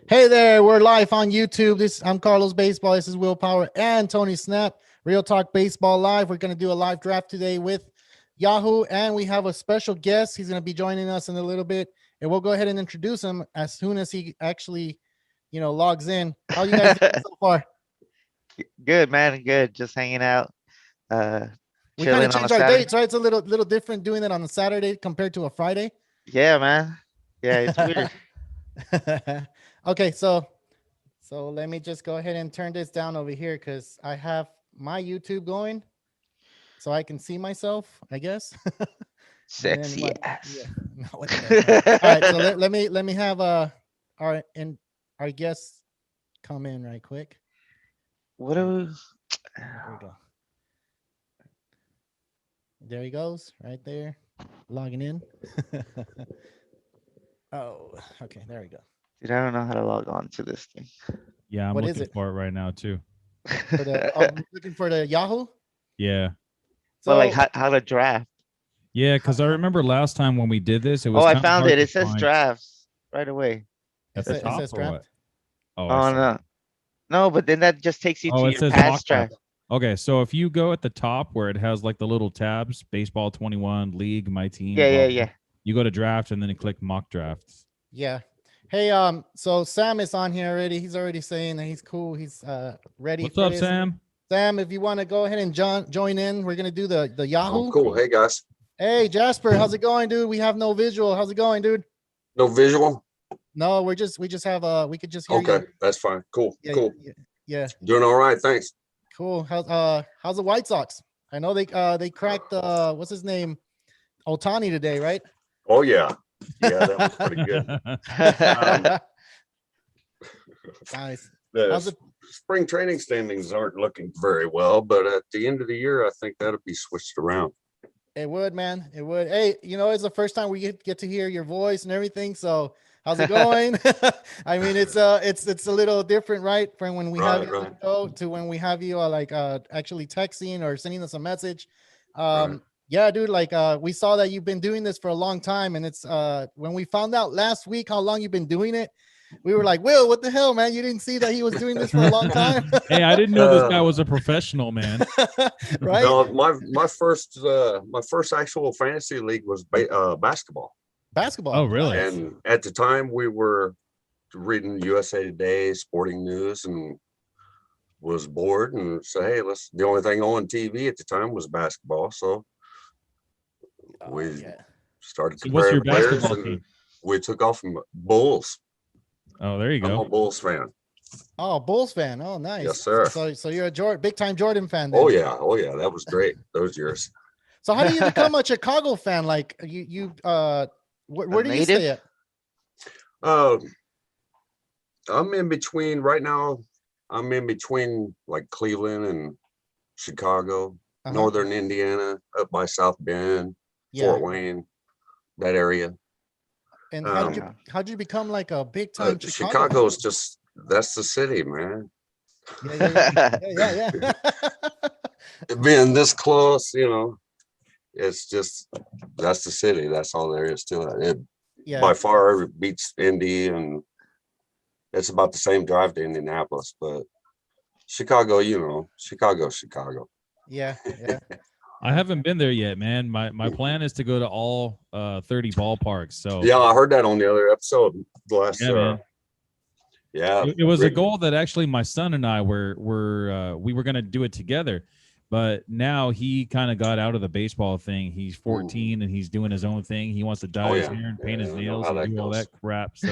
Hey there, we're live on YouTube. I'm Carlos Baseball. This is Willpower and Tony Snap. Real Talk Baseball Live. We're going to do a live draft today with Yahoo, and we have a special guest. He's going to be joining us in a little bit, and we'll go ahead and introduce him as soon as he actually, logs in. How you guys doing so far? Good, man. Good. Just hanging out. We kind of Chilling on a changed our Saturday. dates, right? It's a little different doing it on a Saturday compared to a Friday. Yeah, man. Yeah, it's weird. Okay, so let me just go ahead and turn this down over here because I have my YouTube going, so I can see myself, I guess. And then Sexy what? Yeah. ass. No, what the heck? All right, so let me have our guests come in right quick. What do we... There we go. There he goes, right there, logging in. Oh, okay, there we go. Dude, I don't know how to log on to this thing. Yeah, I'm What is looking it? for it right now too. For the looking for the Yahoo. Yeah. So Well, like how to draft. Yeah, because I remember last time when we did this, it was Oh, I kinda found hard it. to It says find drafts right away. at it the top says or what? draft. Oh, I Oh, see. no. No, but then that just takes you Oh, to it your says mock past draft. draft. Okay, so if you go at the top where it has like the little tabs, baseball 21, league, my team, Yeah, blah, yeah, blah, yeah. you go to draft and then you click mock drafts. Yeah. Hey, so Sam is on here already. He's already saying that he's cool. He's ready What's for up, this. Sam? Sam, if you want to go ahead and join in, we're gonna do the Yahoo. Oh, cool. Hey, guys. Hey, Jasper, how's it going, dude? We have no visual. How's it going, dude? No visual? No, we just have we could just hear Okay, you. that's fine. Cool. Yeah, Cool. yeah, Doing all right. Thanks. cool. How's the White Sox? I know they cracked what's his name? Otani today, right? Oh, yeah. Yeah, that was pretty good. Nice. The How's it? spring training standings aren't looking very well, but at the end of the year, I think that'll be switched around. It would, man. It would. Hey, it's the first time we get to hear your voice and everything. So how's it going? I mean, it's a little different, right? From when we have Right, you on right. the show to when we have you actually texting or sending us a message. Right. Yeah, dude, we saw that you've been doing this for a long time. And it's when we found out last week how long you've been doing it, we were like, Will, what the hell, man? You didn't see that he was doing this for a long time? Hey, I didn't know this guy was a professional, man. Right? No, my first actual fantasy league was basketball. Basketball. Oh, really? Nice. And at the time we were reading USA Today, Sporting News, and was bored and said, hey, the only thing on TV at the time was basketball. So we Yeah. started So what's comparing your players, basketball and team? we took off from Bulls. Oh, there you I'm a go. Bulls fan. Oh, Bulls fan. Oh, nice. Yes, sir. So you're a big time Jordan fan then. Oh yeah, that was great those years. So how do you become a Chicago fan? Like where do you native? stay at? I'm in between right now. I'm in between like Cleveland and Chicago, northern Indiana, up by South Bend, Fort Wayne, that area. And how'd you become like a big time Chicago? Chicago's just that's the city, man. Yeah. Being this close, it's just that's the city. That's all there is to it. Yeah. By far beats Indy, and it's about the same drive to Indianapolis. But Chicago, Chicago. Yeah. I haven't been there yet, man. My plan is to go to all 30 ballparks. So Yeah, I heard that on the other episode. Last, man. Yeah, it was a goal that actually my son and I we were gonna do it together, but now he kind of got out of the baseball thing. He's 14 and he's doing his own thing. He wants to dye his hair and paint his nails and do all that crap. So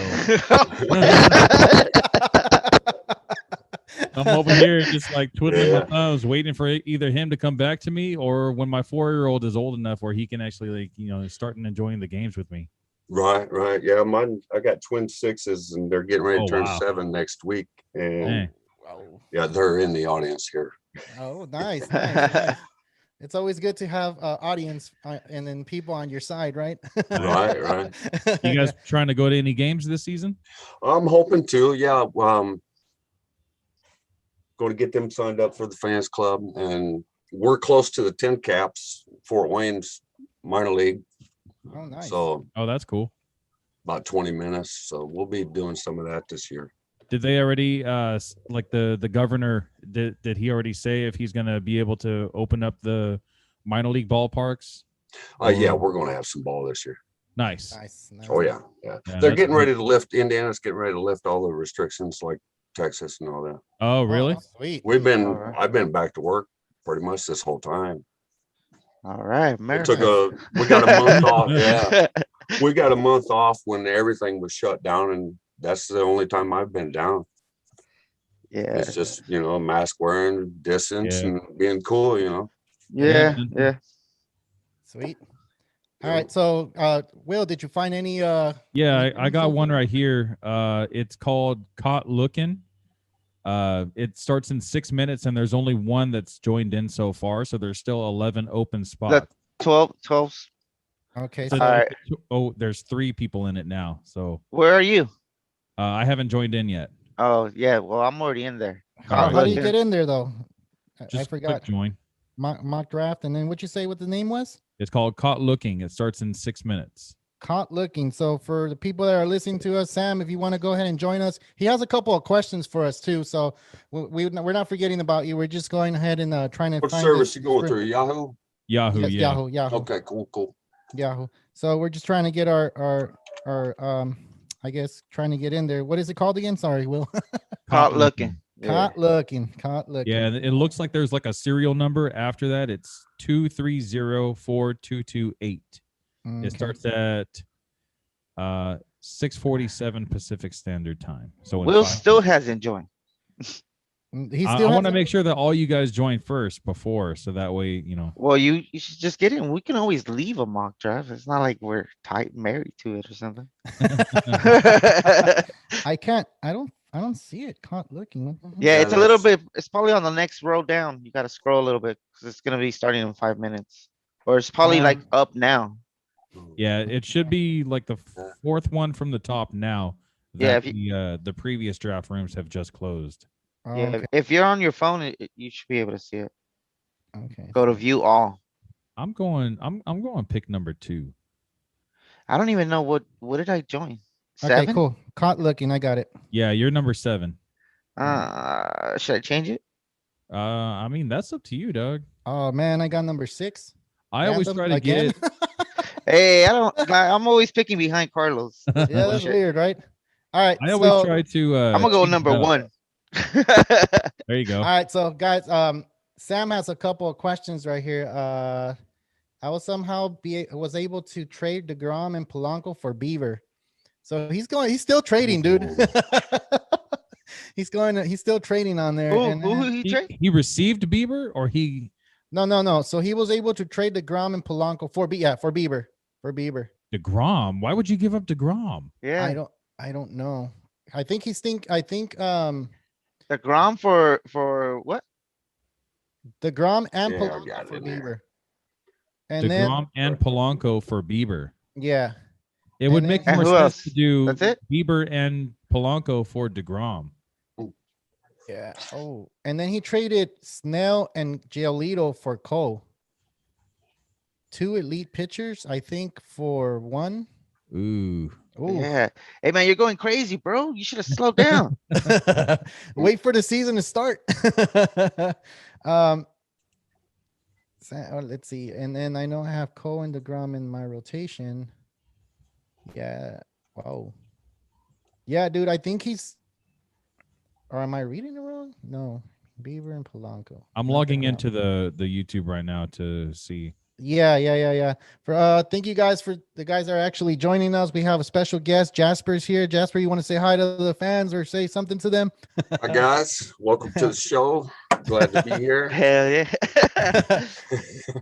I'm over here just like twiddling my thumbs, waiting for either him to come back to me or when my 4-year-old is old enough where he can actually starting enjoying the games with me. Right. Yeah, I got twin sixes and they're getting ready to turn 7 next week. And yeah, they're in the audience here. Oh, nice. It's always good to have audience and then people on your side, right? Right. You guys trying to go to any games this season? I'm hoping to. Yeah. Going to get them signed up for the fans club, and we're close to the 10 caps, Fort Wayne's minor league. Oh, nice. So, that's cool. About 20 minutes. So we'll be doing some of that this year. Did they already like the governor did he already say if he's going to be able to open up the minor league ballparks? Yeah, Or- we're going to have some ball this year. Nice. Nice. Oh yeah, yeah. Yeah, They're that's getting good. ready to lift. Indiana's getting ready to lift all the restrictions, like Texas and all that. Oh, really? Oh, sweet. Alright. I've been back to work pretty much this whole time. All right, We took America. we got a month off. Yeah, we got a month off when everything was shut down, and that's the only time I've been down. Yeah. It's just, mask wearing, distance, Yeah. and being cool. Yeah. man. Yeah. Sweet. Yeah. All right. So, Will, did you find any? Yeah, I got one right here. It's called Caught Looking. It starts in 6 minutes, and there's only one that's joined in so far. So there's still 11 open spots. 12. Okay. So So, All right. there's 3 people in it now. So Where are you? I haven't joined in yet. Oh, yeah. Well, I'm already in there. how, Alright. how do you Looking. get in there though? I Just forgot. click join. Mock draft, and then what you say what the name was? It's called Caught Looking. It starts in 6 minutes. Caught looking. So for the people that are listening to us, Sam, if you want to go ahead and join us, he has a couple of questions for us too. So we're not forgetting about you. We're just going ahead and trying to What find service this you going for- through? Yahoo. Yahoo, Yes, yeah. Yahoo. Okay, cool. Yahoo. So we're just trying to get our I guess trying to get in there. What is it called again? Sorry, Will. Caught looking. Yeah. Caught looking. Yeah, and it looks like there's like a serial number after that. It's 2304228. Okay. It starts at 6:47 Pacific Standard Time. So in Will 5 still hasn't joined. He I still want to hasn't- make sure that all you guys join first before, so that way Well, you should just get in. We can always leave a mock draft. It's not like we're tight married to it or something. I can't. I don't see it. Caught looking. What the heck? Yeah, Yeah, it's a little that's- bit. It's probably on the next row down. You got to scroll a little bit because it's gonna be starting in 5 minutes, or it's probably like up now. Yeah, it should be like the 4th one from the top now. Yeah, That the previous draft rooms have just closed. Oh, Yeah, okay. if you're on your phone, you should be able to see it. Okay. Go to view all. I'm going pick number 2. I don't even know what did I join? Okay, 7? cool. Caught looking. I got it. Yeah, you're number 7. Should I change it? I mean, that's up to you, Doug. Oh man, I got number 6. I always Random try to again? get Hey, I'm always picking behind Carlos. Yeah, that's Shit. weird, right? All right. I always so, try to I'm gonna go change it number up. 1. There you go. All right, so guys, Sam has a couple of questions right here. I was able to trade DeGrom and Polanco for Beaver. So he's still trading, dude. he's still trading on there. and Who then- he trade? He received Bieber, or he No. So he was able to trade DeGrom and Polanco for Bieber. DeGrom. Why would you give up DeGrom? Yeah, I don't know. I think the Grom for what? DeGrom and Yeah, I Polanco got it for in there. Bieber. And then DeGrom and Polanco for Bieber. yeah. It would And make then- more And who sense else? to do That's it? Bieber and Polanco for DeGrom. Yeah. Oh, and then he traded Snell and Giolito for Cole. 2 elite pitchers, I think, for 1. Ooh. Ooh. Yeah. Hey man, you're going crazy, bro. You should have slowed down. Wait for the season to start. Let's see. And then I know I have Cole and DeGrom in my rotation. Yeah. Wow. Yeah, dude. I think he's. Or am I reading it wrong? No. Beaver and Polanco. I'm Not logging that into the YouTube right now to see. Yeah. For thank you guys for the guys that are actually joining us. We have a special guest. Jasper's here. Jasper, you want to say hi to the fans or say something to them? Hi guys, welcome to the show. Glad to be here. Hell yeah.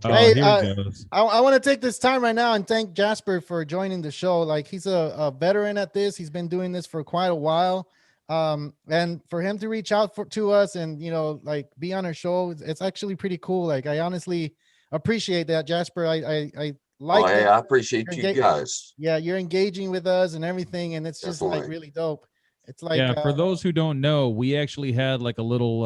Oh, Hey, here it goes. I want to take this time right now and thank Jasper for joining the show. Like he's a veteran at this. He's been doing this for quite a while. And for him to reach out to us and like be on our show, it's actually pretty cool. Like I honestly appreciate that, Jasper. I like Hey, that. I appreciate you You're guys. Yeah, you're engaging with us and everything, and it's just like Definitely. really dope. It's like Yeah, for those who don't know, we actually had like a little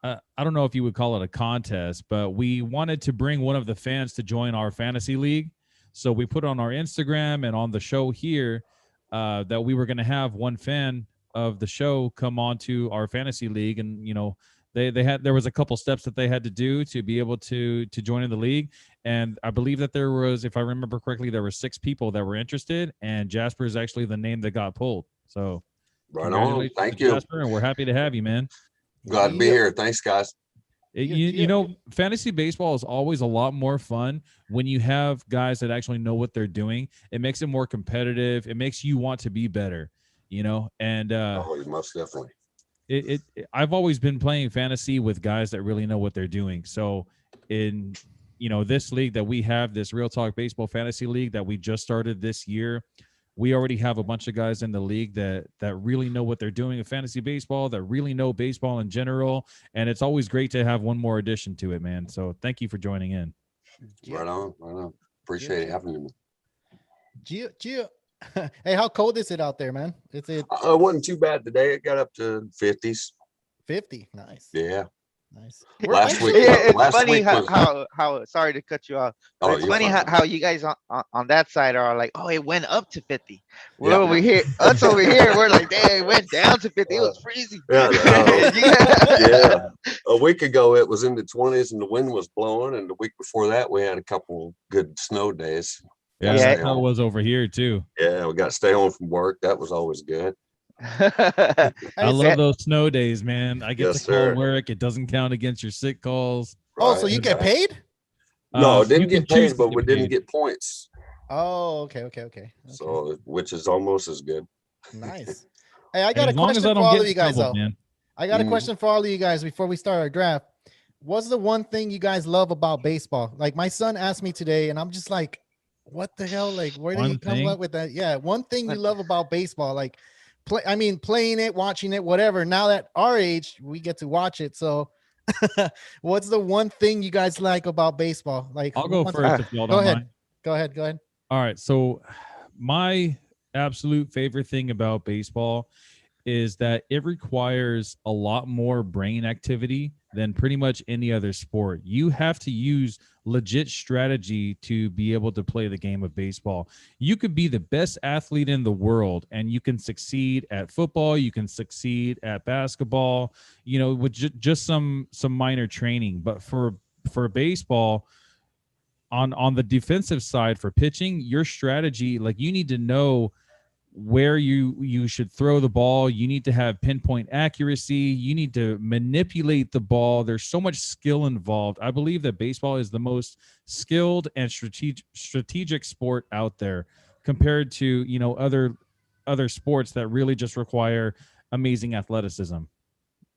I don't know if you would call it a contest, but we wanted to bring one of the fans to join our fantasy league. So we put on our Instagram and on the show here that we were going to have one fan of the show come on to our fantasy league, and there was a couple steps that they had to do to be able to join in the league. And I believe that there was, if I remember correctly, there were 6 people that were interested, and Jasper is actually the name that got pulled. So Right on. Thank to you. Jasper, and we're happy to have you, man. Glad to be here. Thanks, guys. Fantasy baseball is always a lot more fun when you have guys that actually know what they're doing. It makes it more competitive. It makes you want to be better, and most definitely. I've always been playing fantasy with guys that really know what they're doing. So in this league that we have, this Real Talk Baseball Fantasy League that we just started this year, we already have a bunch of guys in the league that really know what they're doing in fantasy baseball, that really know baseball in general. And it's always great to have one more addition to it, man. So thank you for joining in. Right on. Appreciate it having me. Gio. Hey, how cold is it out there, man? It wasn't too bad today. It got up to 50s. 50. Nice. Yeah. Nice. Last week. It's funny how sorry to cut you off. It's funny how you guys on that side are like, oh, it went up to 50. We're over here. Us over here, we're like, dang, it went down to 50. It was freezing. Yeah. A week ago, it was in the 20s and the wind was blowing. And the week before that, we had a couple good snow days. Yeah, it was over here too. Yeah, we got to stay home from work. That was always good. I love those snow days, man. I get to call work. It doesn't count against your sick calls. Oh, so you get paid? No, didn't get paid, but we didn't get points. Oh, okay. So, which is almost as good. Nice. Hey, I got a question for all of you guys, though. Man. I got a question for all of you guys before we start our draft. What's the one thing you guys love about baseball? Like my son asked me today, and I'm just like, what the hell? Like, where did you come up with that? Yeah, one thing you love about baseball, like playing it, watching it, whatever. Now at our age, we get to watch it. So what's the one thing you guys like about baseball? Like, I'll go first if y'all don't mind. Go ahead. All right. So my absolute favorite thing about baseball is that it requires a lot more brain activity than pretty much any other sport. You have to use legit strategy to be able to play the game of baseball. You could be the best athlete in the world and you can succeed at football, you can succeed at basketball, with just some minor training. But for baseball, on the defensive side, for pitching, your strategy, like, you need to know where you should throw the ball. You need to have pinpoint accuracy. You need to manipulate the ball. There's so much skill involved. I believe that baseball is the most skilled and strategic sport out there compared to, other sports that really just require amazing athleticism.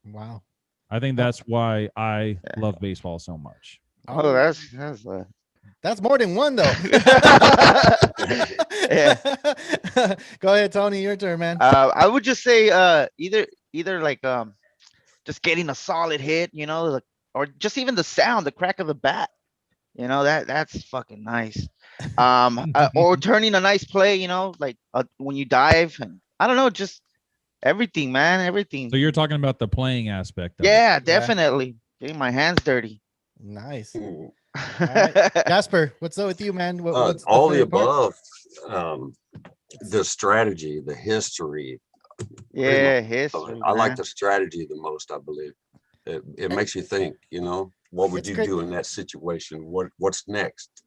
Wow. I think that's why I love baseball so much. Oh, that's more than one, though. Yeah. Go ahead, Tony. Your turn, man. I would just say either like just getting a solid hit, or just even the sound, the crack of the bat. That's fucking nice. Or turning a nice play, like when you dive, and I don't know, just everything, man, everything. So you're talking about the playing aspect of it. Definitely. Getting my hands dirty. Nice. All right. Jasper, what's up with you, man? What's all the above. The strategy, the history. History. I like the strategy the most, I believe. It makes you think, what would you do in that situation? What's next?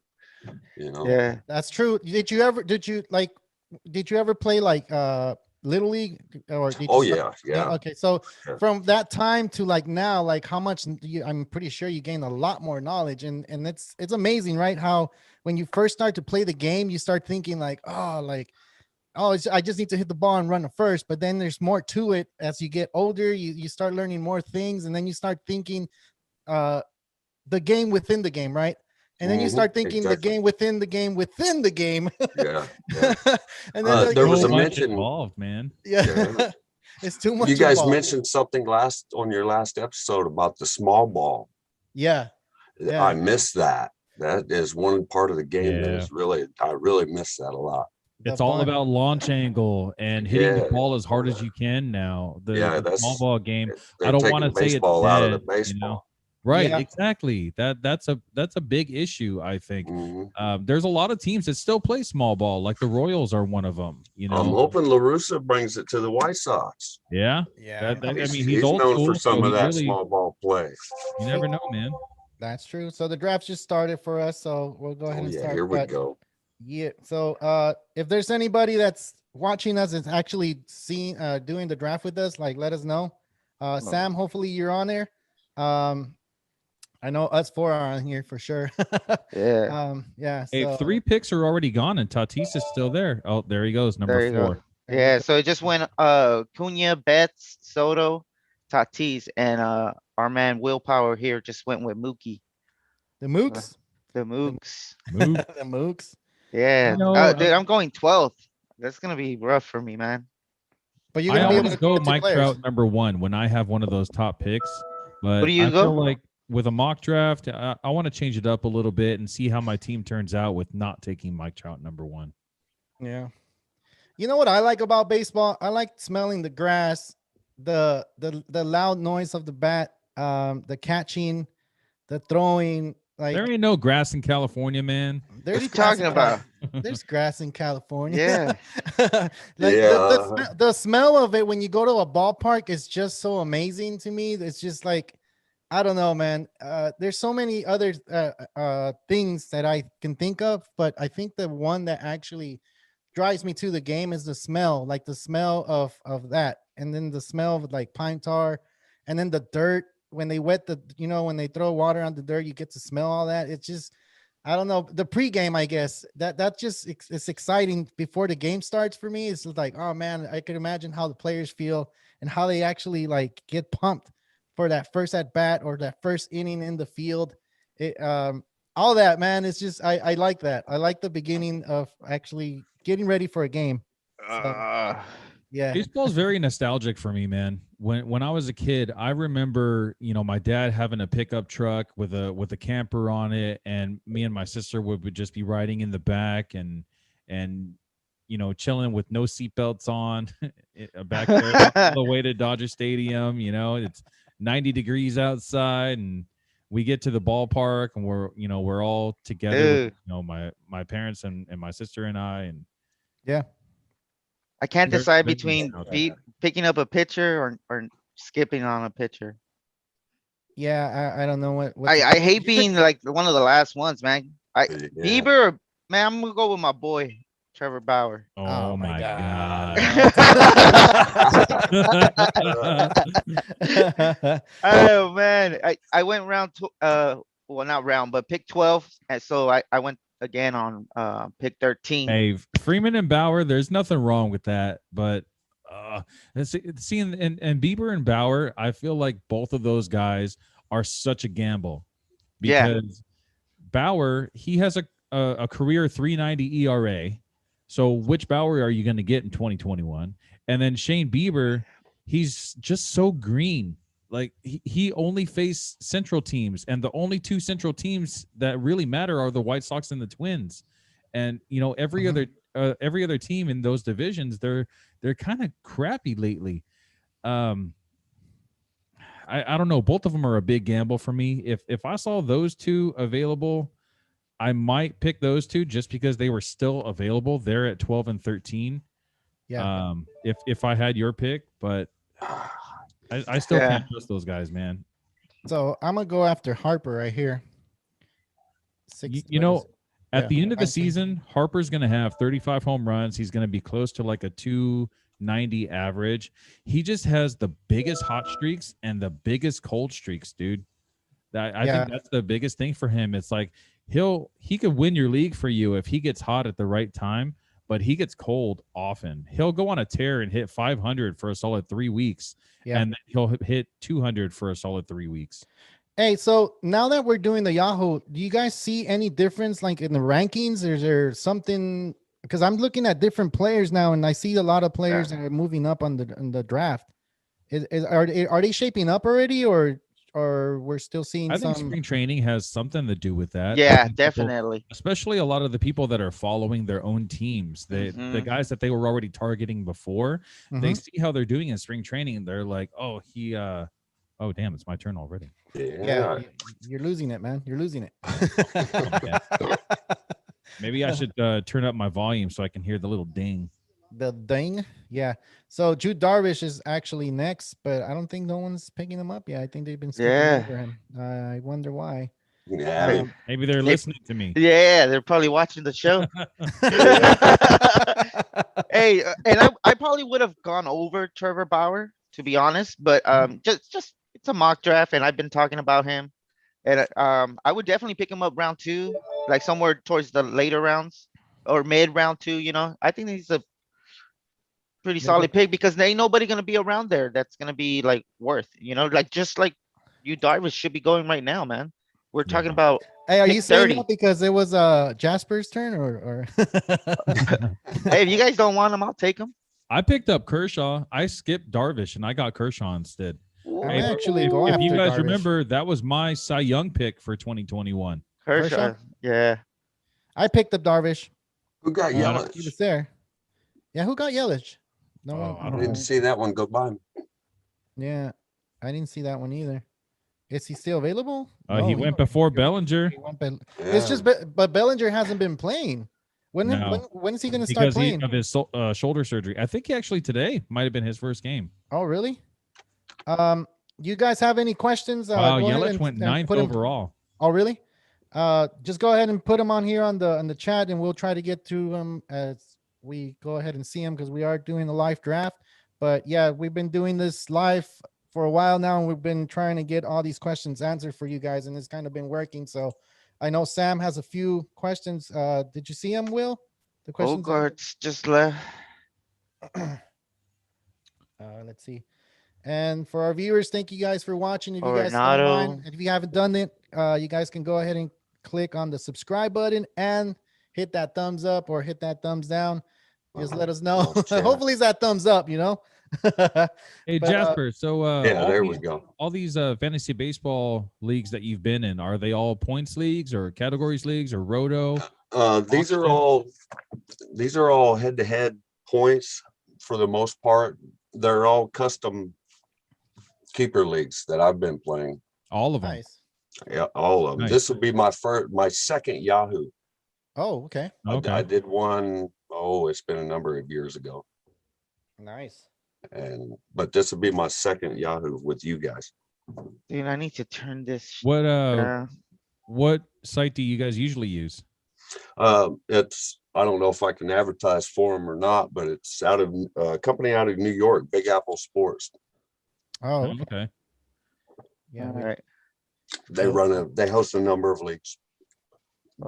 Yeah, that's true. Did you ever play like Little League, or did you yeah. Okay, so from that time to like now, like how much I'm pretty sure you gained a lot more knowledge, and it's amazing, right? How when you first start to play the game, you start thinking like, I just need to hit the ball and run it first, but then there's more to it. As you get older, you start learning more things, and then you start thinking the game within the game, right? And then you start thinking the game within the game within the game. Yeah. And then there was a mention involved, man. Yeah. It's too much. You guys mentioned something on your last episode about the small ball. Yeah. I missed that. That is one part of the game that is I really miss that a lot. It's all about launch angle and hitting the ball as hard as you can now. The small ball game. I don't want to say it's dead, out of the baseball. Right, Yeah. exactly. That's a big issue, I think. Mhm. There's a lot of teams that still play small ball, like the Royals are one of them. You I'm know, hoping LaRussa brings it to the White Sox. yeah. Yeah. I He's, mean, he's he's old known for school, so some of he that really. small ball play. You never know, man. That's true. So the draft just started for us, so we'll go ahead Oh and yeah, start. here we But go. yeah, so if there's anybody that's watching us that's actually seeing doing the draft with us, like let us know. Sam, hopefully you're on there. Um, I know us four are on here for sure. Yeah. Yeah. Hey, So 3 picks are already gone, and Tatis is still there. Oh, there he goes, number There you go. 4. there you Yeah, go. so it just went Cunha, Betts, Soto, Tatis, and our man Willpower here just went with Mookie, The Mooks, the the, Mooks. Move. the Mooks. Yeah. You know, Dude, I'm going 12th. That's gonna be rough for me, man. But you're I gonna be able always to go get two Mike players. Trout number 1 when I have one of those top picks, Who but do I you feel go? like with a mock draft, I want to change it up a little bit and see how my team turns out with not taking Mike Trout number 1. Yeah. You know what I like about baseball? I like smelling the grass, the loud noise of the bat, the catching, the throwing. Like There ain't no grass in California, man. What are there's you grass in talking about? There's grass in California. Yeah. Like Yeah. the smell of it when you go to a ballpark is just so amazing to me. It's just like I don't know, man. There's so many other things that I can think of, but I think the one that actually drives me to the game is the smell, like the smell of that, and then the smell of like pine tar, and then the dirt when they wet the, when they throw water on the dirt, you get to smell all that. It's just, I don't know, the pregame, I guess that just it's exciting before the game starts for me. It's just like, oh man, I could imagine how the players feel and how they actually like get pumped for that first at bat or that first inning in the field. It, all that, man, it's just I like that. I like the beginning of actually getting ready for a game. So yeah. Baseball is very nostalgic for me, man. When I was a kid, I remember, my dad having a pickup truck with a camper on it, and me and my sister would just be riding in the back and chilling with no seatbelts on back there all the way to Dodger Stadium. It's 90 degrees outside, and we get to the ballpark, and we're all together with, my parents and my sister and I, and Yeah. I can't Very- decide very between nostalgic. picking up a pitcher or skipping on a pitcher. Yeah, I don't know what I hate being like one of the last ones, man. Yeah. Bieber, man, I'm gonna go with my boy Trevor Bauer. Oh my god. Oh man, I went round well, not round, but pick 12, and so I went again on pick 13. Hey, Freeman and Bauer, there's nothing wrong with that, but seeing and Bieber and Bauer, I feel like both of those guys are such a gamble Yeah. because Bauer, he has a career 3.90 ERA. So which Bauer are you going to get in 2021? And then Shane Bieber, he's just so green. Like he only faced Central teams, and the only 2 Central teams that really matter are the White Sox and the Twins. And every other team in those divisions, they're kind of crappy lately. I don't know. Both of them are a big gamble for me. If I saw those 2 available, I might pick those 2 just because they were still available. They're at 12 and 13. Yeah. If I had your pick, but I still can't trust those guys, man. So I'm gonna go after Harper right here. At the end of the 19. season, Harper's going to have 35 home runs. He's going to be close to like a 290 average. He just has the biggest hot streaks and the biggest cold streaks, dude. I think that's the biggest thing for him. It's like he could win your league for you if he gets hot at the right time, but he gets cold often. He'll go on a tear and hit 500 for a solid 3 weeks, and then he'll hit 200 for a solid 3 weeks. Hey, so now that we're doing the Yahoo, do you guys see any difference like in the rankings? Is there something, because I'm looking at different players now and I see a lot of players that are moving up on the draft. Are they shaping up already or we're still seeing I some? think spring training has something to do with that. Yeah, definitely. Especially a lot of the people that are following their own teams, the guys that they were already targeting before, they see how they're doing in spring training and they're like, oh, Oh, damn, it's my turn already. Yeah, you're losing it, man. You're losing it. Maybe I should turn up my volume so I can hear the little ding. The ding. Yeah. So Jude Darvish is actually next, but I don't think no one's picking him up yet. I think they've been skipping Yeah. over him. I wonder why. Yeah. Maybe they're listening to me. Yeah, they're probably watching the show. Hey, and I probably would have gone over Trevor Bauer, to be honest, but just it's a mock draft, and I've been talking about him, and I would definitely pick him up round 2, like somewhere towards the later rounds or mid round 2. I think he's a pretty solid pick because there ain't nobody gonna be around there that's gonna be like worth, like just like you Darvish should be going right now, man. We're talking about. Hey, are pick you saying 30. that because it was Jasper's turn or Hey, if you guys don't want him, I'll take him. I picked up Kershaw. I skipped Darvish and I got Kershaw instead. I'm Hey, actually if, going if you after guys Darvish. remember, that was my Cy Young pick for 2021. Kershaw. Yeah. I picked up Darvish. Who got He was Yelich? there. Yeah, who got Yelich? No, Oh, I I don't didn't see that one go by. Yeah, I didn't see that one either. Is he still available? He went before Bellinger. He went It's just, but Bellinger hasn't been playing. When is he going to start Because playing? of his shoulder surgery. I think actually today might have been his first game. Oh, really? You guys have any questions? Wow, go ahead Yelich and- went and 9th put him- overall. Oh, really? Just go ahead and put them on here on the chat, and we'll try to get to them as we go ahead and see them because we are doing the live draft. But yeah, we've been doing this live for a while now, and we've been trying to get all these questions answered for you guys, and it's kind of been working. So I know Sam has a few questions. Did you see them, Will? The questions. Hogarth's just left. Let's see. And for our viewers, thank you guys for watching. If you guys don't Arenado. mind, if you haven't done it, you guys can go ahead and click on the subscribe button and hit that thumbs up or hit that thumbs down. Just let us know. Hopefully it's that thumbs up, Hey, But, Jasper. So Yeah, there we go. all these fantasy baseball leagues that you've been in, are they all points leagues or categories leagues or roto? These are all head-to-head points for the most part. They're all custom keeper leagues that I've been playing. All of them. Nice. Yeah, all of them. Nice. This will be my second Yahoo. Oh, okay. Okay. I did one. Oh, it's been a number of years ago, Nice. but this will be my second Yahoo with you guys. Dude, I need to turn this. What site do you guys usually use? It's I don't know if I can advertise for them or not, but it's out of a company out of New York, Big Apple Sports. Oh, Oh, okay. okay. Yeah. All right. They host a number of leagues,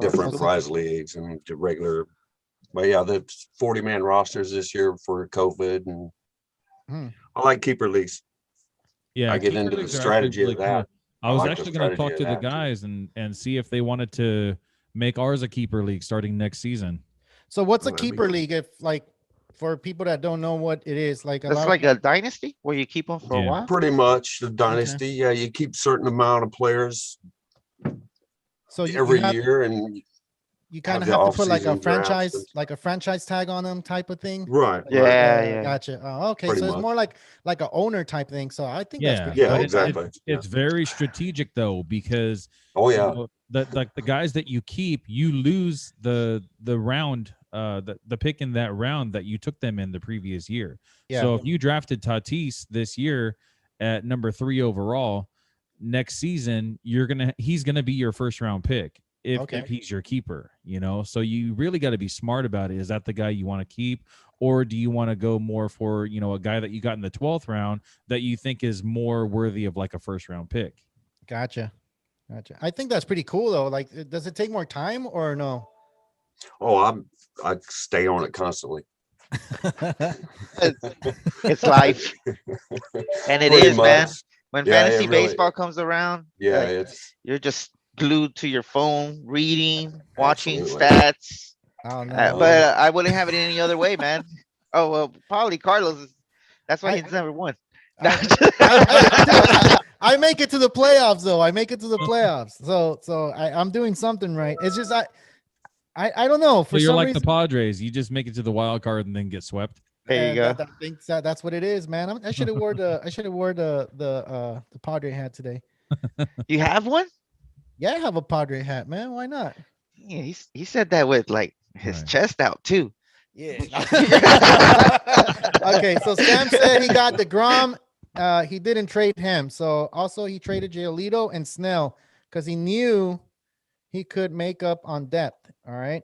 different awesome. prize leagues and regular. But yeah, the 40-man rosters this year for COVID, and I like keeper leagues. Yeah, I get keeper into the leagues are strategy actually of really that. cool. I was like the actually going to talk strategy to of the that. guys and see if they wanted to make ours a keeper league starting next season. So what's a That'd be keeper good. league? If for people that don't know what it is, That's like a dynasty where you keep them for a Yeah. while. Pretty much the dynasty. Yeah, you keep certain amount of players so every year, and you kind of have the have to put like a off-season drafts franchise, and- like a franchise tag on them type of thing. right. Yeah. Gotcha. Oh, okay. Pretty So it's much. more like a owner type thing. So I think that's Yeah, pretty Yeah, dope, man. exactly. It's very strategic though, because Oh you yeah. know, the guys that you keep, you lose the round, the pick in that round that you took them in the previous year. Yeah. So if you drafted Tatis this year at number 3 overall, next season he's gonna be your first round pick if he's your keeper. So you really got to be smart about it. Is that the guy you want to keep, or do you want to go more for a guy that you got in the 12th round that you think is more worthy of like a first round pick? Gotcha. I think that's pretty cool though. Like, does it take more time or no? Oh, I stay on it constantly. It's life. And it Pretty is, man. much. When Yeah, fantasy it really- baseball comes around, Yeah, like, you're just glued to your phone, reading, watching Absolutely. stats. Oh no. But I wouldn't have it any other way, man. Oh well, probably Carlos. That's why he's number 1. I make it to the playoffs though. I make it to the playoffs. So I'm doing something right. It's just I don't know. So you're like the Padres. You just make it to the wild card and then get swept. There you go. I think that's what it is, man. I should have wore the Padre hat today. You have one? Yeah, I have a Padre hat, man. Why not? Yeah, he said that with like his Right. chest out too. Yeah. Okay, so Sam said he got DeGrom. He didn't trade him. So also he traded Giolito and Snell because he knew he could make up on depth. All right.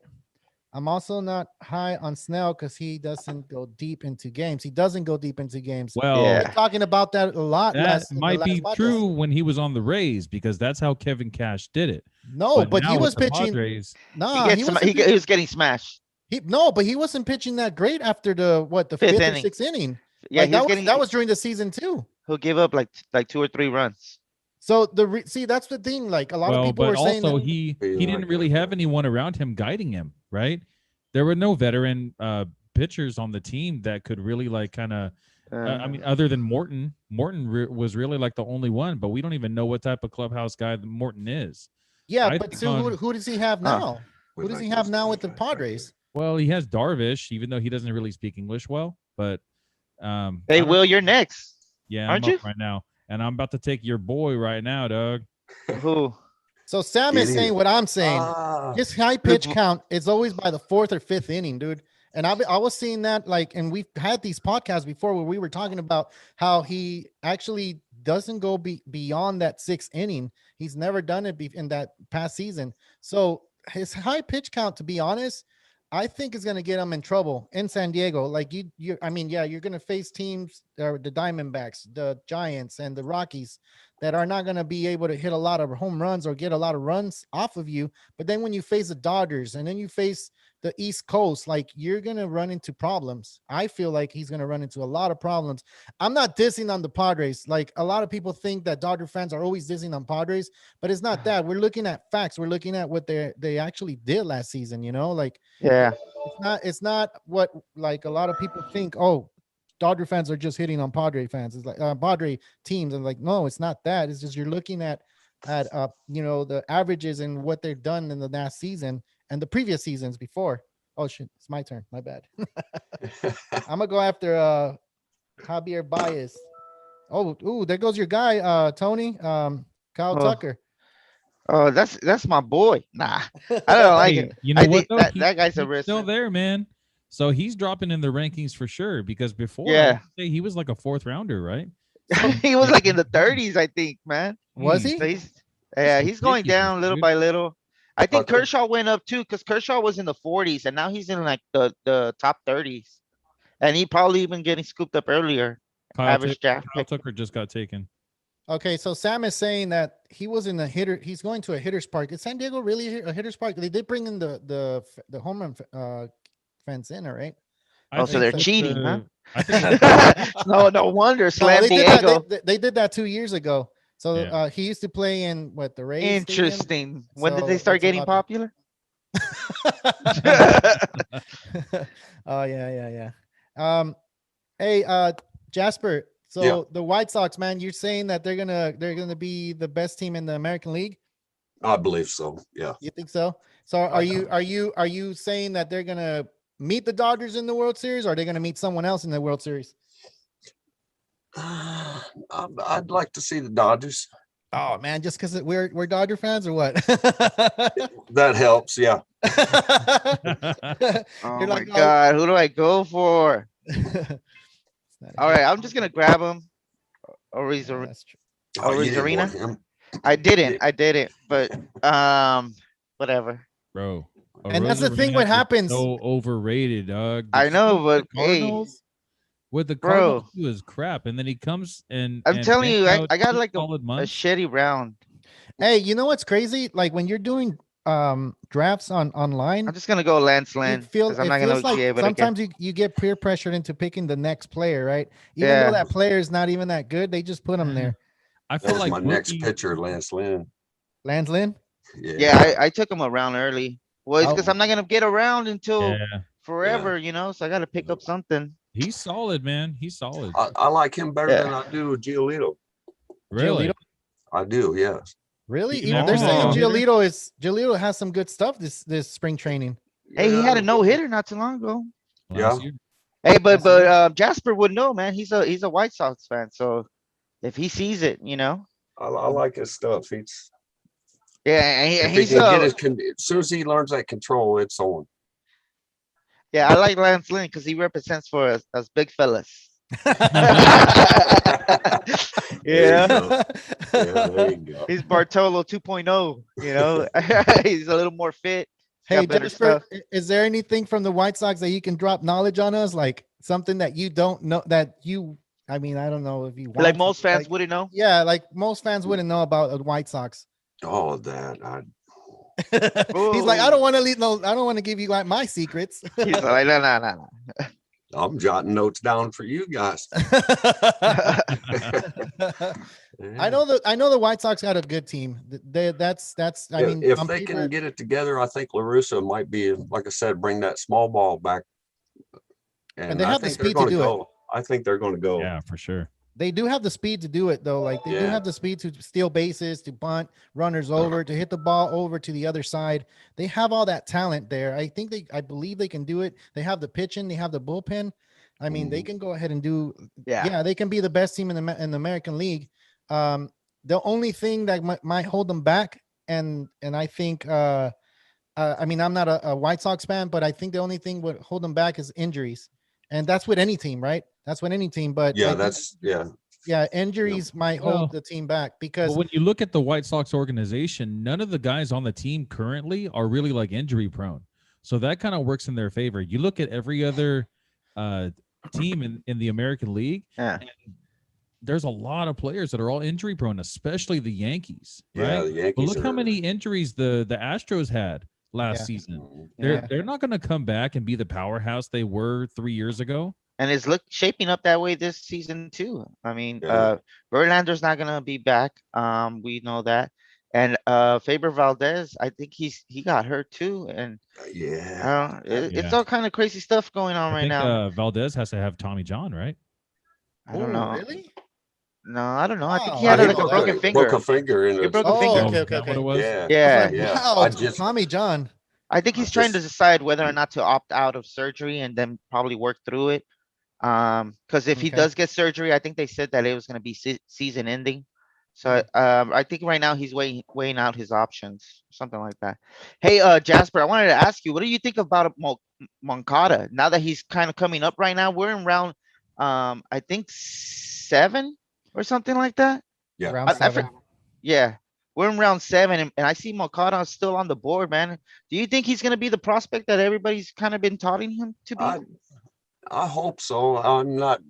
I'm also not high on Snell because he doesn't go deep into games. He doesn't go deep into games. Well, Yeah. We're talking about that a lot. that in the might last be podcast. true when he was on the Rays because that's how Kevin Cash did it. No, but now he with was the pitching. Padres, Nah, he was getting smashed. but he wasn't pitching that great after the Fifth fifth or inning. sixth inning. Yeah, Like, that was during the season too. He'll give up like 2 or 3 runs. So see, that's the thing. Like a lot of people but were saying also that, he Feel didn't like really that. have anyone around him guiding him, right? There were no veteran pitchers on the team that could really like kind of. I mean, other than Morton, was really like the only one, but we don't even know what type of clubhouse guy that Morton is. yeah. I But think so on- who does he have now? Who does he have now with the Padres? Well, he has Darvish, even though he doesn't really speak English well. But Hey, I don't- Will, you're next. yeah, aren't I'm up you? right now, and I'm about to take your boy right now, Doug. Who? So Sam is It saying is. what I'm saying. Ah, His high pitch count is always by the 4th or 5th inning, dude. And I was seeing that like, and we've had these podcasts before where we were talking about how he actually doesn't go beyond that 6th inning. He's never done it in that past season. So his high pitch count, to be honest, I think is going to get him in trouble in San Diego. Like you're going to face teams, the Diamondbacks, the Giants, and the Rockies that are not going to be able to hit a lot of home runs or get a lot of runs off of you. But then when you face the Dodgers and then you face the East Coast, like you're going to run into problems. I feel like he's going to run into a lot of problems. I'm not dissing on the Padres. Like a lot of people think that Dodger fans are always dissing on Padres, but it's not that. We're looking at facts. We're looking at what they actually did last season, like Yeah. it's not what like a lot of people think, oh, Dodger fans are just hitting on Padre fans. It's like Padre teams. And like, no, it's not that. It's just you're looking at the averages and what they've done in the last season and the previous seasons before. Oh shit, it's my turn. My bad. I'm gonna go after Javier Baez. Oh, there goes your guy, Tony. Kyle Tucker. Oh, that's my boy. Nah, I don't like Hey, it. you know I what? think Though? that guy's a He's risk. still there, man. So he's dropping in the rankings for sure because before, I Yeah. would say he was like a 4th rounder, right? He was like in the 30s, I think, man. Was he? So he's going ridiculous, down little dude. by little. I think Tucker. Kershaw went up too because Kershaw was in the 40s and now he's in like the top 30s, and he probably even getting scooped up earlier. Average draft Kyle pick. Tucker just got taken. Okay, so Sam is saying that he was in a hitter. He's going to a hitter's park. Is San Diego really a hitter's park? They did bring in the home run fence in, all right? Oh, so they're think cheating, huh? I think No wonder. No, Slam they did Diego. that. They did that 2 years ago. So Yeah. he used to play in the Rays. Stadium? Interesting. When did So they start it's getting about popular? Oh yeah. Hey, Jasper. So Yeah. the White Sox, man, you're saying that they're gonna be the best team in the American League? I believe so. Yeah. You think so? So are you saying that they're gonna meet the Dodgers in the World Series, or are they gonna meet someone else in the World Series? I'd like to see the Dodgers. Oh man, just because we're Dodger fans or what? That helps. Yeah. Oh You're my like, oh. God, who do I go for? It's not a All good- right, I'm just gonna grab him. Oriz, yeah, that's true. Oh, you didn't Arena? want him. I didn't, but whatever. bro. And that's the thing, Arozarena what is happens- So overrated, dog. I know, With but the hey, Cardinals, with the Bro. Cardinals, he was crap, and then he comes and I'm telling you, bangs out I got 2 like solid a months. shitty round. Hey, you know what's crazy? Like when you're doing drafts online, I'm just gonna go Lance it Lynn feels because I'm not gonna like be able to get. sometimes you get peer pressured into picking the next player, right? Even Yeah. though that player is not even that good, they just put him there. I That feel was like my next Mookie- pitcher, Lance Lynn. Lance Lynn. Yeah, I took him around early. Well, it's Oh. because I'm not gonna get around until Yeah, forever, so I gotta pick up something. he's solid, man. He's solid. I like him better Yeah. than I do Giolito. Really? Giolito? I do. Yes. Really? You Even can they're have saying a Giolito has some good stuff this spring training. Hey, he had a Yeah. no hitter not too long ago. Last Yeah. year. Hey, but That's it. Jasper would know, man. He's a White Sox fan, so if he sees it, I like his stuff. yeah, and If he he's can get as soon as he learns that control, it's on. yeah, I like Lance Lynn because he represents for us big fellas. There you Yeah, go. Yeah, there you go. he's Bartolo 2.0. He's a little more fit. He's Hey, got better Jasper, stuff. is there anything from the White Sox that you can drop knowledge on us? Like something that you don't know I mean, I don't know if you Like want to, most fans like, wouldn't know. yeah, like most fans wouldn't know about the White Sox. Oh, that He's like, I don't Ooh. want to leave no, I don't want to give you like my secrets. He's like, no, no, no, I'm jotting notes down for you guys. no. I know the White Sox got a good team. That's I mean, If on they paper, can get it together, I think LaRussa might be, like I said, bring that small ball back. and And they I have the think they're speed to going to do it. go. I think they're going to go. Yeah, for sure. They do have the speed to do it though. Like they do Yeah. have the speed to steal bases, to bunt runners over, to hit the ball over to the other side. They have all that talent there. I believe they can do it. They have the pitching, they have the bullpen. I mean, they can go ahead and do. Yeah. Yeah, they can be the best team in the American League. The only thing that might hold them back, and I think, I mean, I'm not a White Sox fan, but I think the only thing would hold them back is injuries, and that's with any team, right? That's with any team. But Yeah, I think, yeah, injuries might Well, hold the team back But because when you look at the White Sox organization, none of the guys on the team currently are really like injury prone. So that kind of works in their favor. You look at every other uh, team in the American League, Yeah. and there's a lot of players that are all injury prone, especially the Yankees, yeah. right? The But Yankees look how many injuries the Astros had last Yeah. season. Yeah. They're not going to come back and be the powerhouse they were 3 years ago. And it's shaping up that way this season too. I mean, Yeah. Verlander's not gonna be back. We know that. And Faber Valdez, I think he got hurt too. And Yeah. it's Yeah. all kind of crazy stuff going on I right think now. Valdez has to have Tommy John, right? I don't oh, know. really? No, I don't know. I think he Wow, I had didn't like know a that. broken broke finger. a finger in He a broke a Oh, finger. okay, Is okay, that what okay. it was? Yeah. I was Yeah. like, Yeah. wow, I just Tommy John. I think I he's trying to just decide whether or not to opt out of surgery and then probably work through it. Because if he Okay. does get surgery, I think they said that it was going to be season ending. So I think right now he's weighing out his options, something like that. Hey, Jasper, I wanted to ask you, what do you think about Moncada now that he's kind of coming up right now? We're in round, I think 7 or something like that. yeah. Round I 7. Yeah, we're in round 7, and I see Moncada still on the board, man. Do you think he's going to be the prospect that everybody's kind of been touting him to be? I hope so. I'm not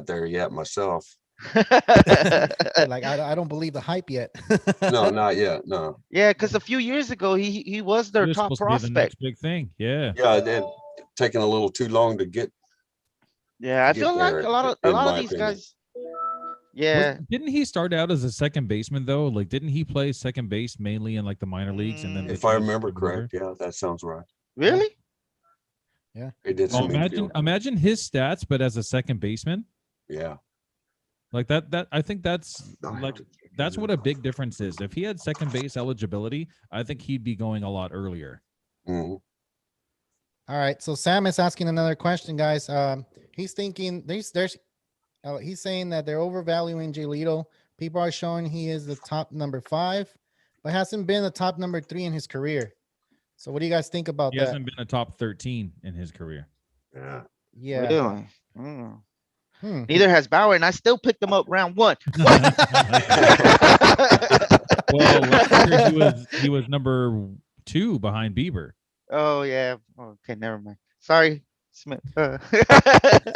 there yet myself. Like I don't believe the hype yet. No, not yet. No. Yeah, because a few years ago he was He their was top supposed to be the prospect. next big thing. Yeah. Yeah, then taking a little too long to get Yeah, I feel like there, a lot in of my these opinion. guys. Yeah, Didn't he start out as a second baseman though? Like, didn't he play second base mainly in like the minor leagues and then they If I changed remember him over? correct, yeah, that sounds right. really? He did Well, some imagine infield. imagine his stats, but as a second baseman, Yeah. like that. I think that's I have like to check that's it what out. a big difference is. If he had second base eligibility, I think he'd be going a lot earlier. Mhm. All right. So Sam is asking another question, guys. He's thinking he's saying that they're overvaluing Giolito. People are showing he is the top number 5, but hasn't been the top number 3 in his career. So what do you guys think about He that? hasn't been a top 13 in his career. Yeah. Yeah. Really? Mm. Hmm. Neither has Bauer, and I still picked them up round 1. Well, last year he was number 2 behind Bieber. Oh yeah. Okay, never mind. Sorry, Smith.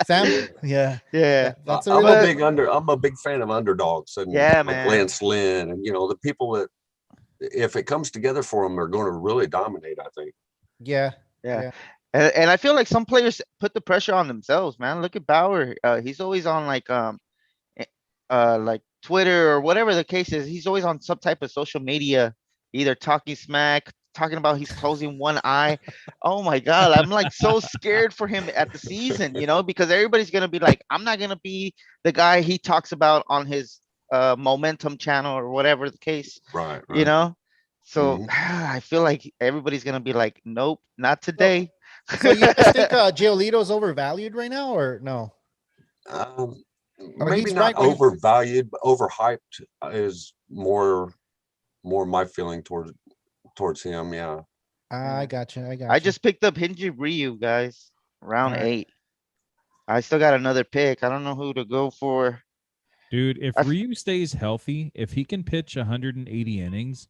Sam. Yeah. Yeah. That's a I'm really I'm a big fan of underdogs and Yeah, like man. Lance Lynn and the people that if it comes together for them, they're going to really dominate, I think. yeah. Yeah. And I feel like some players put the pressure on themselves, man. Look at Bauer. He's always on like Twitter or whatever the case is. He's always on some type of social media, either talking smack, talking about he's closing one eye. Oh my God. I'm like so scared for him at the season, because everybody's gonna be like, I'm not gonna be the guy he talks about on his momentum channel or whatever the case, Right. you know? So Mhm. I feel like everybody's gonna be like, nope, not today. So you guys think Giolito's overvalued right now, or no? Or Maybe he's not right where he- overvalued, but overhyped is more my feeling towards him. Yeah. I got you. I got I you. just picked up Hinji Ryu, guys. Round Alright. 8. I still got another pick. I don't know who to go for. Dude, if I- Ryu stays healthy, if he can pitch 180 innings,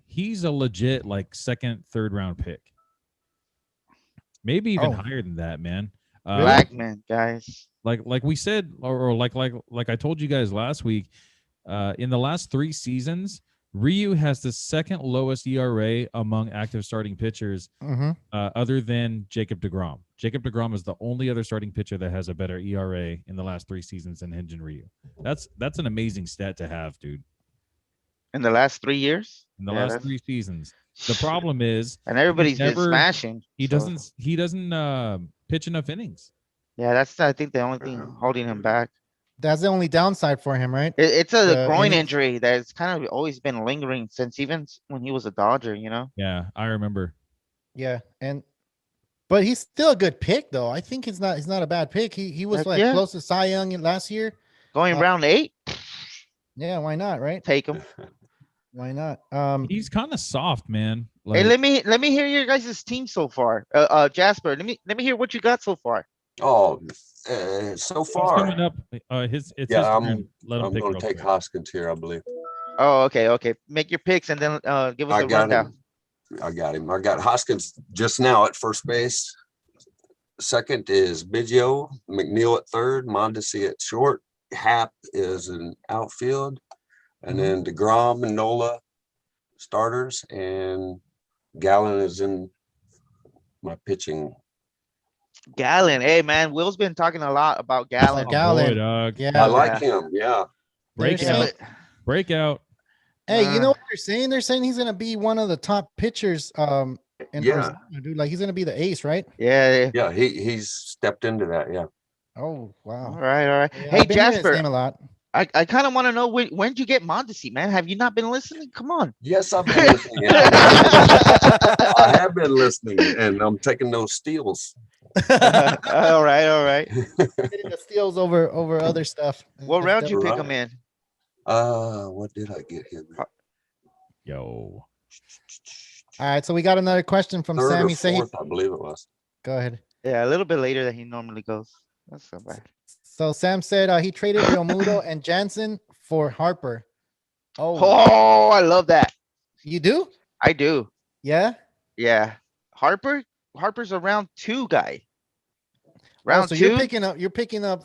he's a legit like second, third round pick. Maybe even Oh. higher than that, man. Blackman, guys. Like we said, or like I told you guys last week, in the last 3 seasons, Ryu has the second lowest ERA among active starting pitchers, other than Jacob deGrom. Jacob deGrom is the only other starting pitcher that has a better ERA in the last 3 seasons than Hyun-Jin Ryu. That's an amazing stat to have, dude. In the last 3 years? In the Yeah, last that's- 3 seasons, the problem is And everybody's been never- smashing. he so- doesn't pitch enough innings. Yeah, that's I think the only thing holding him back. That's the only downside for him, right? It's a The groin innings. injury that's kind of always been lingering since even when he was a Dodger, Yeah, I remember. Yeah, but he's still a good pick though. I think he's not a bad pick. He was Heck like yeah. close to Cy Young last year. Going round 8, Yeah, why not, right? take him. Why not? He's kind of soft, man. Hey, Like, let me hear your guys' team so far. Jasper, let me hear what you got so far. Oh, so he's far, coming up. It's his Yeah, turn. Let him I'm pick going real to take quick. Hoskins here, I believe. Oh, okay. Make your picks and then give us I a got rundown. him. I got Hoskins just now at first base. Second is Biggio, McNeil at third, Mondesi at short. Hap is in outfield, and then DeGrom and Nola starters, and Gallen is in my pitching. Gallon. Hey man, Will's been talking a lot about Gallon. Oh, Gallon. Boy, dog. Yeah. I like him. Yeah. Break They're out. saying- Breakout. Hey, you know what they're saying? They're saying he's gonna be one of the top pitchers. In Yeah. Arizona, dude, like he's gonna be the ace, right? Yeah. Yeah. He's stepped into that. Yeah. Oh All wow. right. Yeah, Hey I've been hearing his Jasper, name a lot. I kind of want to know when'd you get Mondesi, man? Have you not been listening? Come on. Yes, I've been listening. I have been listening, and I'm taking those steals. All right. Getting the steals over other stuff. What That's round you definitely- pick Right. him in? What did I get here? Yo. All right, so we got another question from Third Sammy. or Say, fourth, I believe it was. go ahead. Yeah, a little bit later than he normally goes. That's so bad. So Sam said he traded Real Muto and Jansen for Harper. Oh, Oh, I love that. you do? I do. Yeah. Yeah. Harper's a round 2 guy. Oh, Round so 2. you're picking up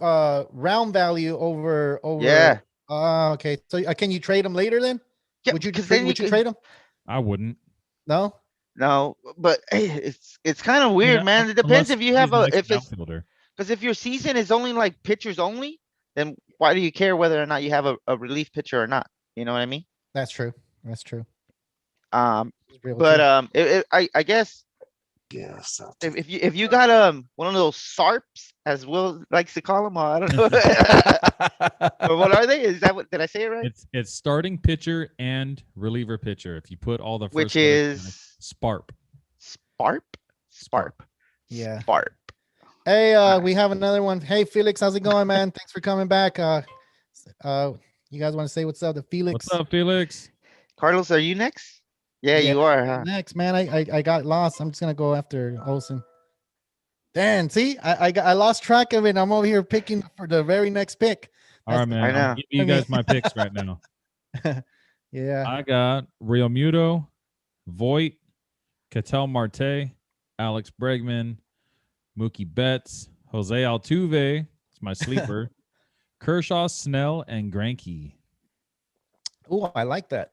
round value over. Yeah. Okay. So can you trade him later then? Yeah, Would you 'cause then would you could- trade him? I wouldn't. No. No, but hey, it's kind of weird, Yeah, man. It depends unless if you have he's an a extra if it's outfielder. because if your season is only like pitchers only, then why do you care whether or not you have a relief pitcher or not? You know what I mean? That's true. That's true. It's real But true. I guess Yes. if you got one of those SARPs, as Will likes to call them, I don't know. But what are they? Is that what did I say it right? It's starting pitcher and reliever pitcher. If you put all the first Which letters together. is Sparp. Sparp. Yeah. Sparp. Hey, we have another one. Hey, Felix, how's it going, man? Thanks for coming back. You guys want to say what's up to Felix? What's up, Felix? Carlos, are you next? Yeah, Yeah, you are, huh? Next, man, I got lost. I'm just gonna go after Olsen. Dan, see, I lost track of it. I'm over here picking for the very next pick. All right, That's- man. I know. I'll give you I mean- guys my picks right now. Yeah. I got Real Muto, Voit, Ketel Marte, Alex Bregman, Mookie Betts, Jose Altuve, it's my sleeper, Kershaw, Snell, and Greinke. Oh, I like that.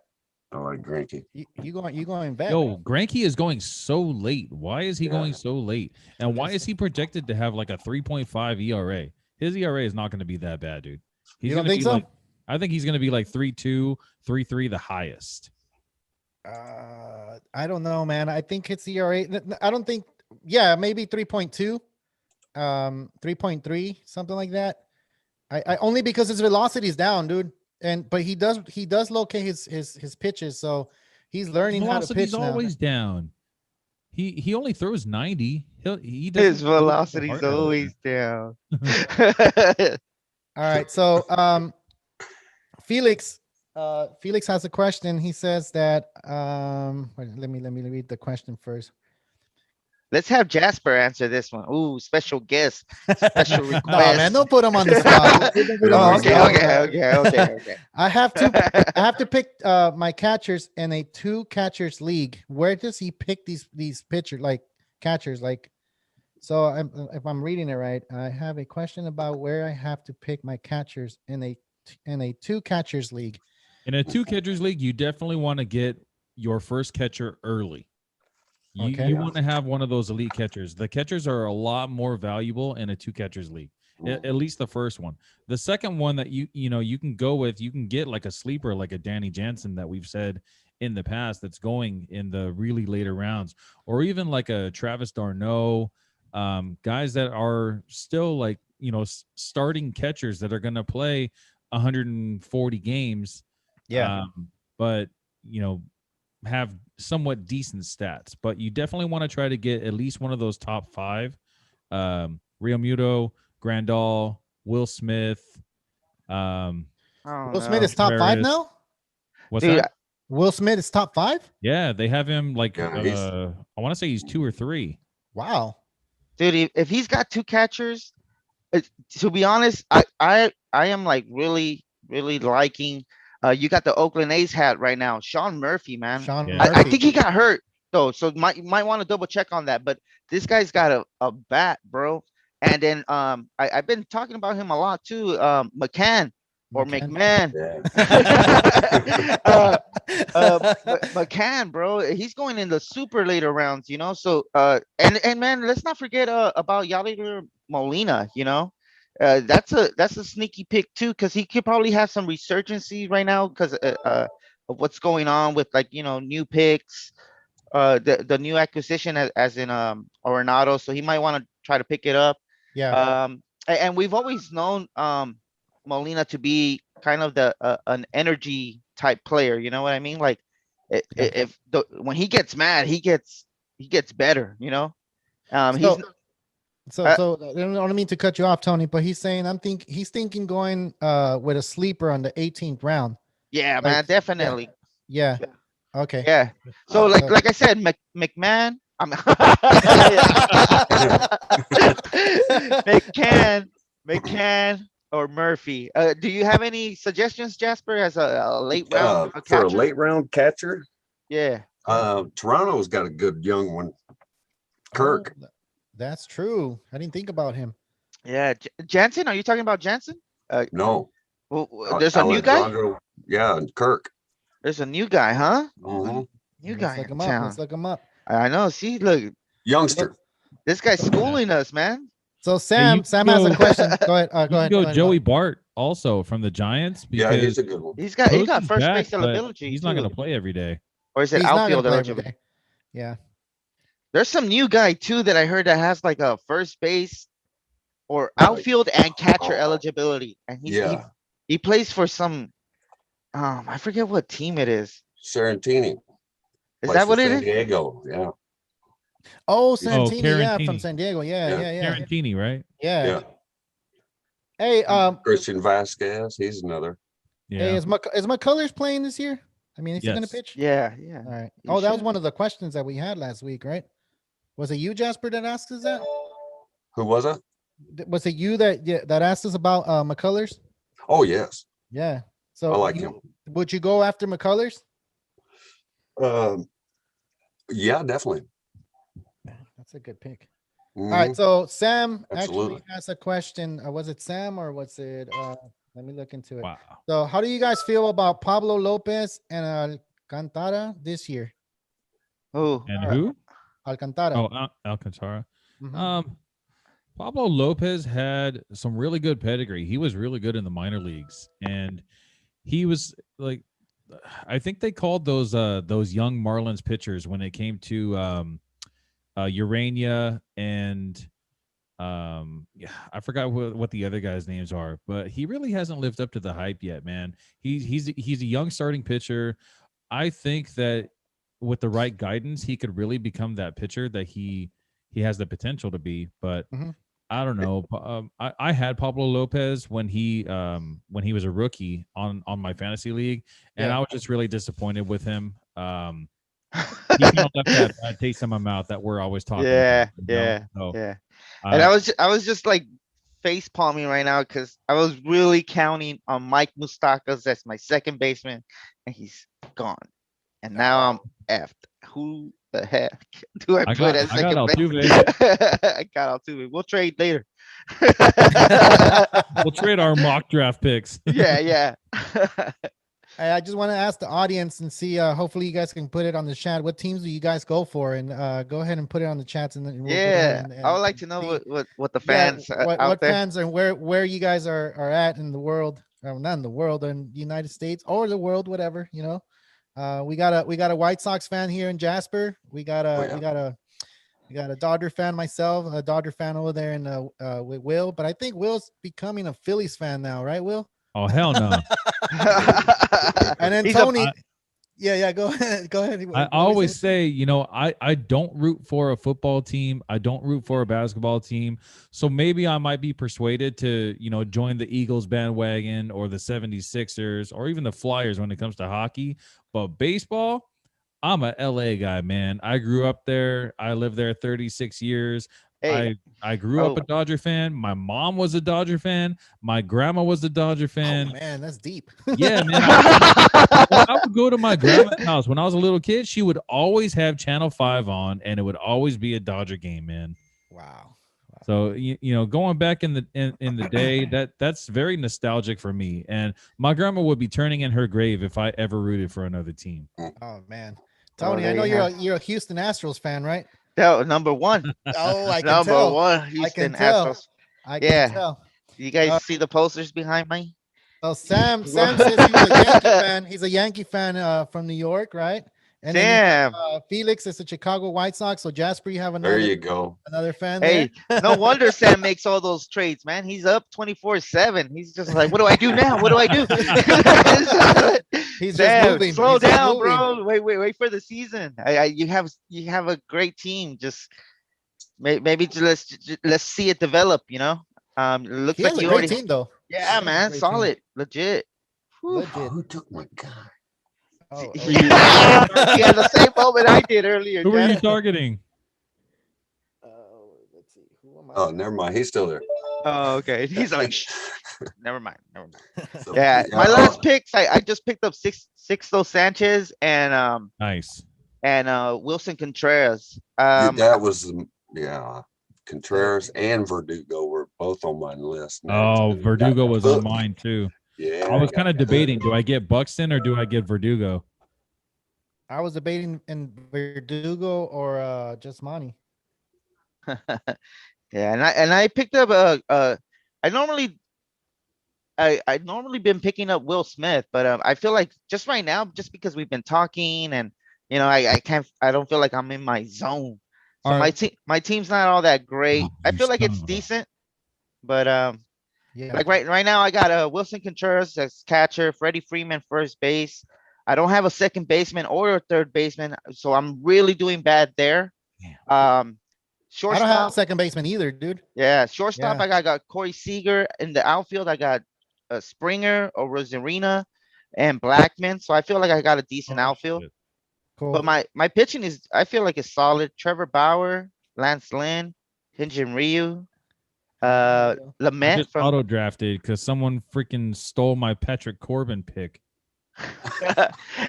I like Greinke. You going back? Yo, Greinke is going so late. Why is he Yeah. going so late? And why is he projected to have like a 3.5 ERA? His ERA is not going to be that bad, dude. He's You don't gonna think be so? like, I think he's going to be like 3.2, 3.3, the highest. I don't know, man. I think it's ERA. I don't think. Yeah, maybe 3.2, 3.3, something like that. I only because his velocity is down, dude. But he does locate his pitches, so he's learning how to Velocity's pitch now. always down. He only throws 90. He doesn't His throw so velocity's hard out there. always down. All right. So Felix Felix has a question. He says that wait, let me read the question first. Let's have Jasper answer this one. Ooh, special guest, special No, request. man, don't put him on the spot. Don't put him on Oh, the okay, spot. okay. I have to pick my catchers in a 2 catchers league. Where does he pick these pitcher like catchers like? So if I'm reading it right, I have a question about where I have to pick my catchers in a 2 catchers league. In a 2 catchers league, you definitely want to get your first catcher early. Okay. You want to have one of those elite catchers. The catchers are a lot more valuable in a 2 catchers league. At least the first one. The second one that you can go with, you can get like a sleeper, like a Danny Jansen that we've said in the past that's going in the really later rounds, or even like a Travis d'Arnaud, guys that are still like starting catchers that are going to play 140 games. Yeah. But have somewhat decent stats, but you definitely want to try to get at least one of those top 5. Real Muto, Grandal, Will Smith. Will Smith is top 5 now? What's Dude, that? Will Smith is top 5? Yeah, they have him like Yeah, I want to say he's 2 or 3. Wow. dude, if he's got 2 catchers, to be honest, I am like really liking. You got the Oakland A's hat right now, Sean Murphy, man. Sean Yeah. Murphy. I think he got hurt though, so might want to double check on that. But this guy's got a bat, bro. And then I've been talking about him a lot too. McCann or McMahon. McCann, bro. He's going in the super later rounds, So and man, let's not forget about Yadier Molina, that's a sneaky pick too, because he could probably have some resurgency right now because of what's going on with like new picks, the new acquisition as in Arenado, so he might want to try to pick it up. Yeah. And we've always known Molina to be kind of an energy type player. You know what I mean? Like if when he gets mad, he gets better. He's So I don't mean to cut you off, Tony, but he's saying he's thinking going with a sleeper on the 18th round. yeah, man, definitely. Yeah. Okay. Yeah. So like I said, McMahon. McCann or Murphy. Do you have any suggestions, Jasper, as a late round for catcher? a late round catcher? Yeah. Toronto's got a good young one, Kirk. Oh, that's true. I didn't think about him. Yeah. Jansen, are you talking about Jansen? No, Well, there's a new guy. Yeah, and Kirk. There's a new guy, huh? Mhm. New Let's guy look in him up. town. Let's look him up. I know. See, look, Youngster. this guy's schooling us, man. So Sam has a question. Go ahead. Go ahead. Go ahead, Joey Mark. Bart also from the Giants. Yeah, Because he's a good one. He got Posey's first back, base but eligibility. he's not going too. to play every day. Or is it He's not gonna outfield play every eligibility? day. Yeah. There's some new guy too that I heard that has like a first base or outfield and catcher eligibility, and he plays for some. I forget what team it is. Sarantini. Is that what it San is? Diego. Yeah. Oh, Santini, yeah, Carantini. from San Diego. Yeah. Tarantini, right? Yeah. Hey, Christian Vasquez. He's another. Yeah. hey, is McCullers playing this year? I mean, is he gonna Yes. pitch? Yeah. All right. He Oh, that was should. one of the questions that we had last week, right? Was it you, Jasper, that asked us that? Who was it? Was it you that asked us about McCullers? Oh, yes. Yeah. So I like him. Would you go after McCullers? Yeah, definitely. That's a good pick. Mhm. All right. So Sam Absolutely. actually has a question. Was it Sam or was it? Let me look into it. Wow. So, how do you guys feel about Pablo Lopez and Alcantara this year? Oh, And who? Alcantara. Oh, Alcantara. Mhm. Pablo Lopez had some really good pedigree. He was really good in the minor leagues, and he was like, I think they called those young Marlins pitchers when it came to Urania and I forgot what the other guys' names are, but he really hasn't lived up to the hype yet, man. He's a young starting pitcher. I think that with the right guidance, he could really become that pitcher that he has the potential to be. But Mhm. I don't know. I had Pablo Lopez when he was a rookie on my fantasy league, and Yeah. I was just really disappointed with him. He kind of left that bad taste in my mouth that we're always talking Yeah, about. yeah, So, yeah. And uh, I was just like face palming right now because I was really counting on Mike Moustakas as my second baseman, and he's gone. And now I'm effed. Who the heck do I I put got as I got second base? Altuve. I got Altuve. We'll trade later. We'll trade our mock draft picks. Yeah, yeah. I just want to ask the audience and see. Hopefully, you guys can put it on the chat. What teams do you guys go for? And go ahead and put it on the chats, and then we'll go ahead Yeah, and, I would and, like and to know see. what the Yeah, fans what out there. fans and where you guys are at in the world. Not in the world, in the United States or the world, whatever. We got a White Sox fan here in Jasper. We got a Dodger fan myself, a Dodger fan over there in with Will. But I think Will's becoming a Phillies fan now, right, Will? Oh hell no! And then He's Tony. Yeah, go ahead. Go ahead. I What were you always saying? say, I don't root for a football team. I don't root for a basketball team. So maybe I might be persuaded to, join the Eagles bandwagon or the 76ers or even the Flyers when it comes to hockey. But baseball, I'm a LA guy, man. I grew up there. I lived there 36 years. Hey, I grew up oh, a Dodger fan. My mom was a Dodger fan. My grandma was a Dodger Oh fan. man, that's deep. Yeah, man. When I would go to my grandma's house when I was a little kid, she would always have Channel 5 on, and it would always be a Dodger game, man. Wow. So going back in the day, that's very nostalgic for me. And my grandma would be turning in her grave if I ever rooted for another team. Oh man, oh, Tony, I there know you have. you're a Houston Astros fan, right? No, number one. Oh, I can Number tell. one, I Houston can tell. Astros. I can Yeah. tell. You guys Uh, see the posters behind me? So Sam says he's a Yankee fan. He's a Yankee fan from New York, right? And then Sam. Felix is a Chicago White Sox. So Jasper, you have There you go. another fan there. Hey, no wonder Sam makes all those trades, man. He's up 24/7. He's just like, what do I do now? What do I do? He's just Sam, moving. slow He's just down, moving. bro. Wait for the season. You have a great team. Just maybe let's see it develop. It looks He like has a you great already. team, though. Yeah, He has a man, great team. solid, legit. Whew. Legit. Who took my guy? Oh, He had the same moment I did earlier. Who are you Jack. targeting? Let's see. Who am I? Oh, never mind. He's still there. Oh, okay. He's like, shh, never mind. So, Yeah, my last picks, I just picked up Sixto Sanchez and Nice. Wilson Contreras. that was Contreras and Verdugo were both on my list. Oh, Verdugo was on mine too. Yeah, I was kind of debating: do I get Buxton or do I get Verdugo? I was debating in Verdugo or just Monty. Yeah, and I picked up I normally been picking up Will Smith, but I feel like just right now, just because we've been talking and I don't feel like I'm in my zone. So my team's not all that great. Oh, I you feel like son it's of a- decent, but Yeah. like right now I got Wilson Contreras as catcher, Freddie Freeman first base. I don't have a second baseman or a third baseman, so I'm really doing bad there. I don't have Shortstop, second baseman either, dude. yeah, shortstop. Yeah. I got Corey Seager. In the outfield, I got Springer or Rosarina and Blackman. So I feel like I got a decent Oh, outfield. shit. Cool. But my pitching I feel like it's solid. Trevor Bauer, Lance Lynn, Hyunjin Ryu, I Lament just from auto drafted because someone freaking stole my Patrick Corbin pick.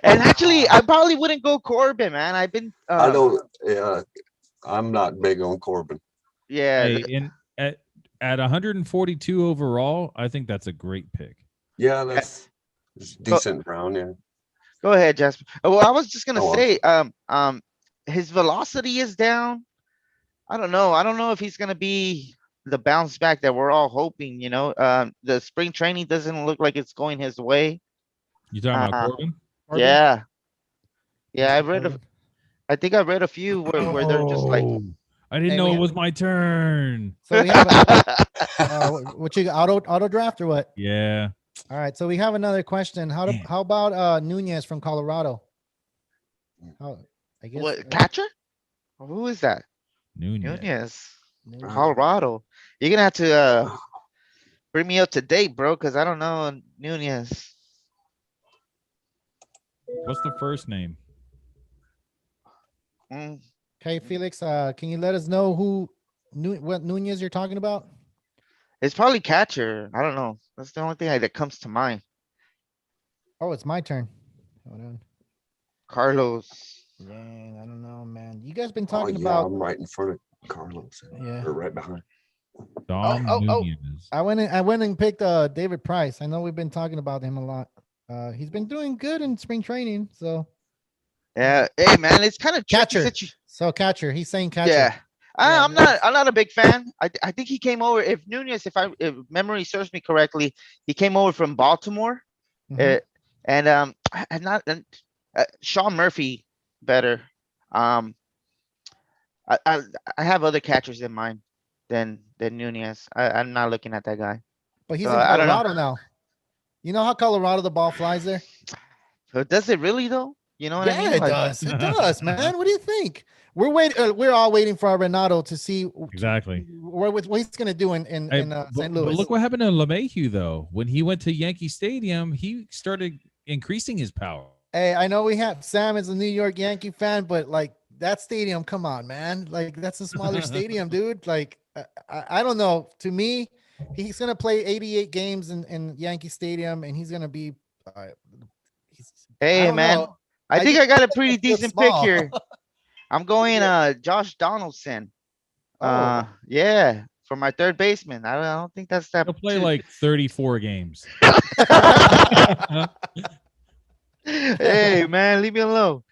and actually I probably wouldn't go Corbin, man. I've been I don't. Yeah, I'm not big on Corbin. yeah. Hey, at 142 overall, I think that's a great pick. Yeah, that's it's decent round. Yeah. Go ahead, Jasper. Well, I was just gonna Go on. say, his velocity is down. I don't know if he's gonna be the bounce back that we're all hoping. The spring training doesn't look like it's going his way. You talking about Uh, Corbin? Corbin? Yeah, Corbin? I think I read a few where they're just like, Oh, I didn't Hey, know we it have- was my turn. So we have what you auto draft or what? Yeah. All right. So we have another question. How Damn. about Nunez from Colorado? I guess. What catcher? Who is that? Nunez. Nunez, Nunez. Colorado. You're gonna have to bring me up to date, bro, because I don't know Nunez. What's the first name? Mm, Okay, Felix. Can you let us know what Nunez you're talking about? It's probably catcher. I don't know. That's the only thing that comes to mind. Oh, it's my turn. Hold on. Carlos. Dang, I don't know, man. You guys been Oh talking yeah, about? I'm right in front of Carlos. Yeah. Or right behind. Dom oh. Nunez. I went and picked David Price. I know we've been talking about him a lot. He's been doing good in spring training. So Yeah. Hey, man, it's kind of tricky catcher. situation. So catcher. He's saying catcher. Yeah. Yeah, I'm not. I'm not a big fan. I think he came over. If Nunez, if memory serves me correctly, he came over from Baltimore. Mhm. And and not and, Sean Murphy better. Um, I I have other catchers in mind than Nunez. I'm not looking at that guy. But he's So in I don't know. Colorado now. You know how Colorado the ball flies there? So does it really though? You know what I Yeah, mean? it Like, does. It does, man. What do you think? We're waiting. We're all waiting for Renato to see Exactly. what he's going to do in Hey, St. but Louis. look what happened to LeMahieu though. When he went to Yankee Stadium, he started increasing his power. Hey, I know we have Sam is a New York Yankee fan, but like that stadium, come on, man. Like that's a smaller stadium, dude. Like I don't know. To me, he's gonna play 88 games in Yankee Stadium, and he's gonna be. He's, I hey don't man, know. I think just I got a think pretty it feels decent pick small. here. I'm going Josh Donaldson. Oh, Yeah, for my third baseman. I don't think that's that He'll play too. like 34 games. Hey man, leave me alone.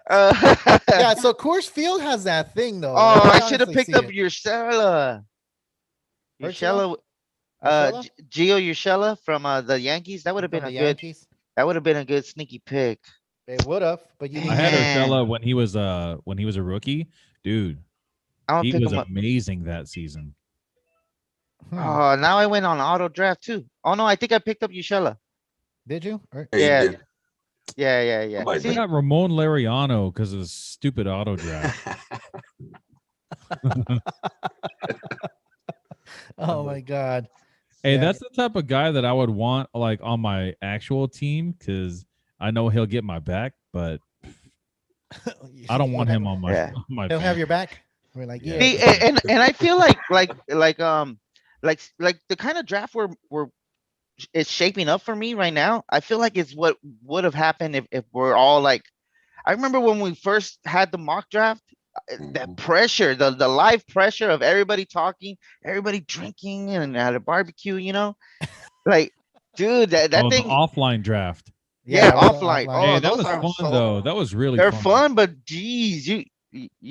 yeah. So Coors Field has that thing though. Oh, Like, I I should have honestly picked see up it. Urshela. Urshela? Urshela, Urshela? Gio Urshela from the Yankees. That would have From been the a good. Yankees. That would have been a good sneaky pick. It would have, but you need. I had Man. Urshela when he was a rookie. Dude, I'm gonna he pick was him up. amazing that season. Oh, now I went on auto draft too. Oh no, I think I picked up Urshela. Did you? Hey, Yeah. you did. Yeah. Somebody I See, got Ramon Laureano because of the stupid auto draft. Oh my God. Hey, Yeah. that's the type of guy that I would want like on my actual team because I know he'll get my back, but I don't want him on my Yeah. on my He'll have fantasy. your back. We're like, yeah. see, and I feel like the kind of draft we're it's shaping up for me right now. I feel like it's what would have happened if we're all like. I remember when we first had the mock draft. That pressure, the live pressure of everybody talking, everybody drinking and at a barbecue, like, dude, that Oh, the thing, offline draft. yeah, it was offline. Hey, Oh, that those was are fun so, though. That was really they're fun. fun, but geez, you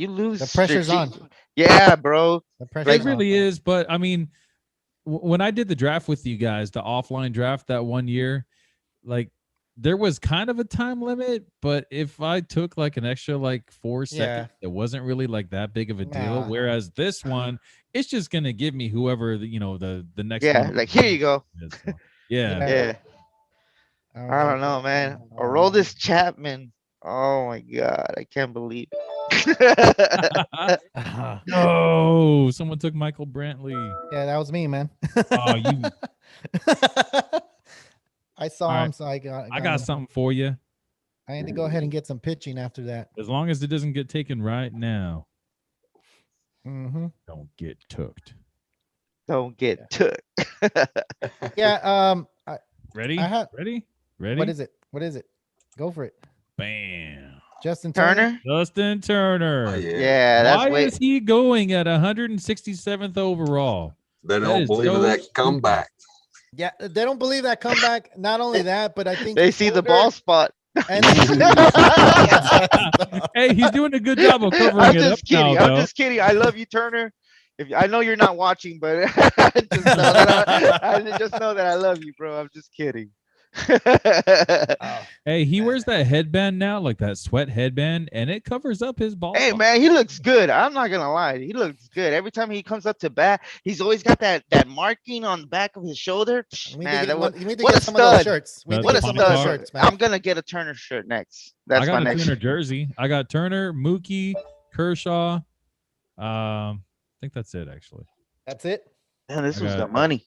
lose The pressure's on. Yeah, bro. The It pressure's really on. is, but I mean, when I did the draft with you guys, the offline draft that one year, like there was kind of a time limit, but if I took like an extra like 4 seconds, it wasn't really like that big of a deal. Nah. Whereas this one, it's just gonna give me whoever the next Yeah, one. like here you go. is. So, yeah. Yeah, I I don't know, man. Roll this Chapman. Oh my god, I can't believe it. No, someone took Michael Brantley. Yeah, that was me, man. Oh, you. I saw All him, right. so I got got him. something for you. I had to go ahead and get some pitching after that. As long as it doesn't get taken right now. Mm-hmm. Don't get tooked. Don't get took. Yeah. Ready? I have- Ready? What is it? What is it? Go for it. Bam. Justin Turner. Turner? Justin Turner. Oh, yeah. Yeah, that's Why way. is he going at 167th overall? They That don't is believe so in that stupid. comeback. Yeah, they don't believe that comeback. Not only that, but I think They he's see the older, ball spot. And Hey, he's doing a good job of covering I'm it up just kidding. now, I'm though. just kidding. I love you, Turner. If I know you're not watching, but I just know that I just know that I love you, bro. I'm just kidding. Oh, Hey, he man. wears that headband now, like that sweat headband, and it covers up his ball Hey spot. man, he looks good. I'm not gonna lie, he looks good. Every time he comes up to bat, he's always got that marking on the back of his shoulder. We need to Man, get what, you need to what a get some of those stud! shirts. We need to What a get some of those stud! shirts, man. I'm gonna get a Turner shirt next. I That's got my a next. Turner jersey. I got Turner, Mookie, Kershaw. I think that's it actually. That's it. Man, this I was the got- money.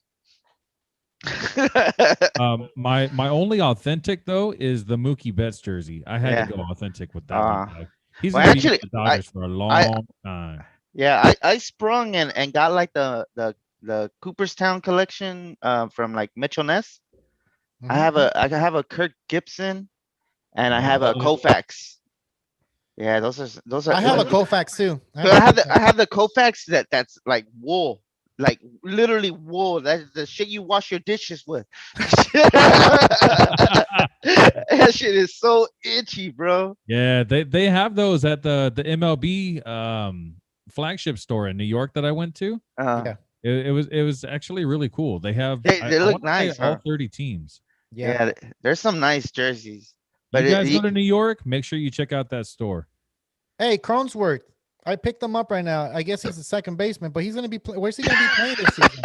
My only authentic though is the Mookie Betts jersey. I had Yeah. to go authentic with that one. Dog. He's well, gonna be actually, with the Dodgers for a long I- time. Yeah, I sprung and got like the Cooperstown collection from like Mitchell Ness. I have a Kirk Gibson and I have a Oh. Koufax. Yeah, those are. I have a Koufax too. So I have the Koufax that's like wool, like literally wool. That's the shit you wash your dishes with. That shit is so itchy, bro. Yeah, they have those at the MLB flagship store in New York that I went to. Yeah. It was actually really cool. They have They I look wanna say nice, all huh? 30 teams. Yeah. There's some nice jerseys. You But guys go to New York, make sure you check out that store. Hey, Cronsworth. I picked him up right now. I guess he's a second baseman, but he's gonna be. Where's he gonna be playing this season?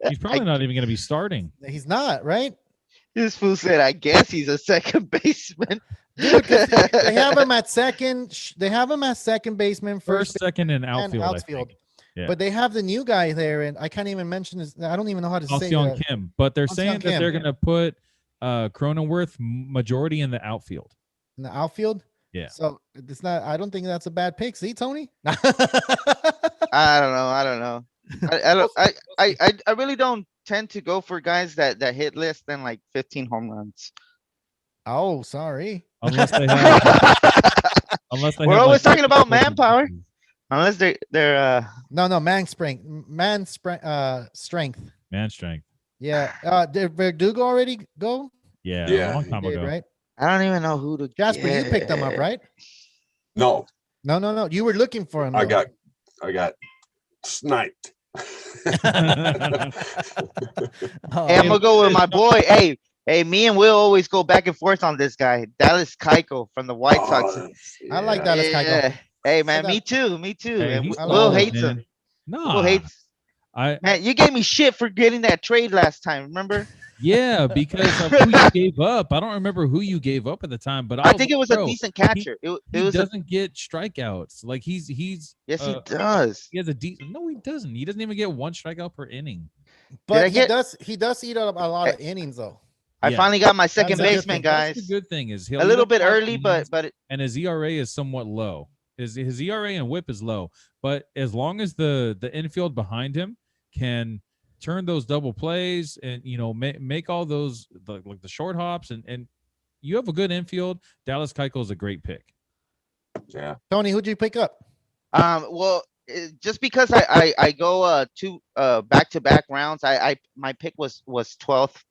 He's probably not even going to be starting. He's not, right? This fool said, "I guess he's a second baseman." Dude, 'cause they have him at second. They have him at second baseman, First, first second, and and outfield. I outfield. think. Yeah. But they have the new guy there, and I can't even mention his. I don't even know how to say Alcion it. Kim, but they're Alcion saying that Kim. they're going to put Cronenworth majority in the outfield. In the outfield. Yeah. So it's not. I don't think that's a bad pick. See, Tony. I don't know. I really don't tend to go for guys that hit less than like 15 home runs. Oh, sorry. Unless they have. We're always talking about multiple manpower. positions. Unless they're No, man strength. Strength. Man strength. Yeah. Did Verdugo already go? Yeah, Yeah, a long he time Did, ago. right? I don't even know who to Jasper, you picked him up, get. right? No, No. You were looking for him. I though. got sniped. Oh, Hey, I'm gonna go with my boy. Hey, me and Will always go back and forth on this guy, Dallas Keuchel from the White Sox. I like Dallas Keuchel. Yeah. Hey man, that. me too. Hey, And he's I Will like solid, hates man. him. Nah, Will hates. I Man, you gave me shit for getting that trade last time. Remember? yeah, because of who you gave up. I don't remember who you gave up at the time, but I think it was a bro, decent catcher. It he was. doesn't get strikeouts. Like he's Yes, he uh, does. he has a decent. No, he doesn't. He doesn't even get one strikeout per inning. but I he get- does eat up a lot of innings though. I Yeah. finally got my second That's a good baseman, thing. guys. That's the good thing is he'll A eat little up bit a lot of early, innings, but and his ERA is somewhat low. His ERA and WHIP is low, but as long as the infield behind him can turn those double plays and make all those like the short hops and you have a good infield. Dallas Keuchel is a great pick. Yeah. Tony, who'd you pick up? well, just because I go two back-to-back rounds, my pick was 12th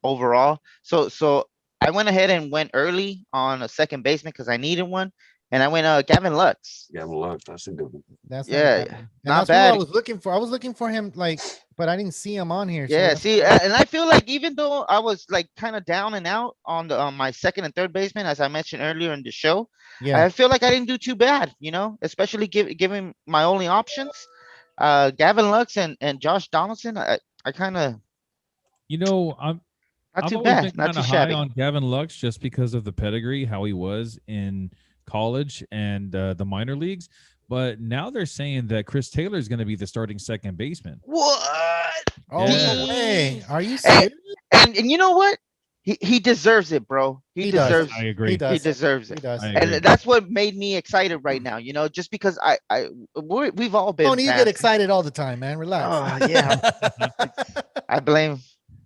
overall. So I went ahead and went early on a second baseman because I needed one, and I went Gavin Lux. Yeah, look, that's a good one. That's Yeah, not bad. And not that's who bad. I was looking for. I was looking for him, but I didn't see him on here. so Yeah, that's- see, and I feel like even though I was like kind of down and out on my second and third baseman, as I mentioned earlier in the show, yeah. I feel like I didn't do too bad, especially given my only options, Gavin Lux and Josh Donaldson. I kind of I'm not I've too always bad, been not kind too of high shabby. on Gavin Lux just because of the pedigree, how he was in college and the minor leagues. But now they're saying that Chris Taylor is going to be the starting second baseman. What? Oh Yeah. no way! Are you Hey, serious? And you know what? He deserves it, bro. He He does. deserves. I agree. He does. He deserves He it. does. I And agree. that's what made me excited right now. Just because we've all been. Tony, you get fans. excited all the time, man. Relax. Oh, yeah. I blame it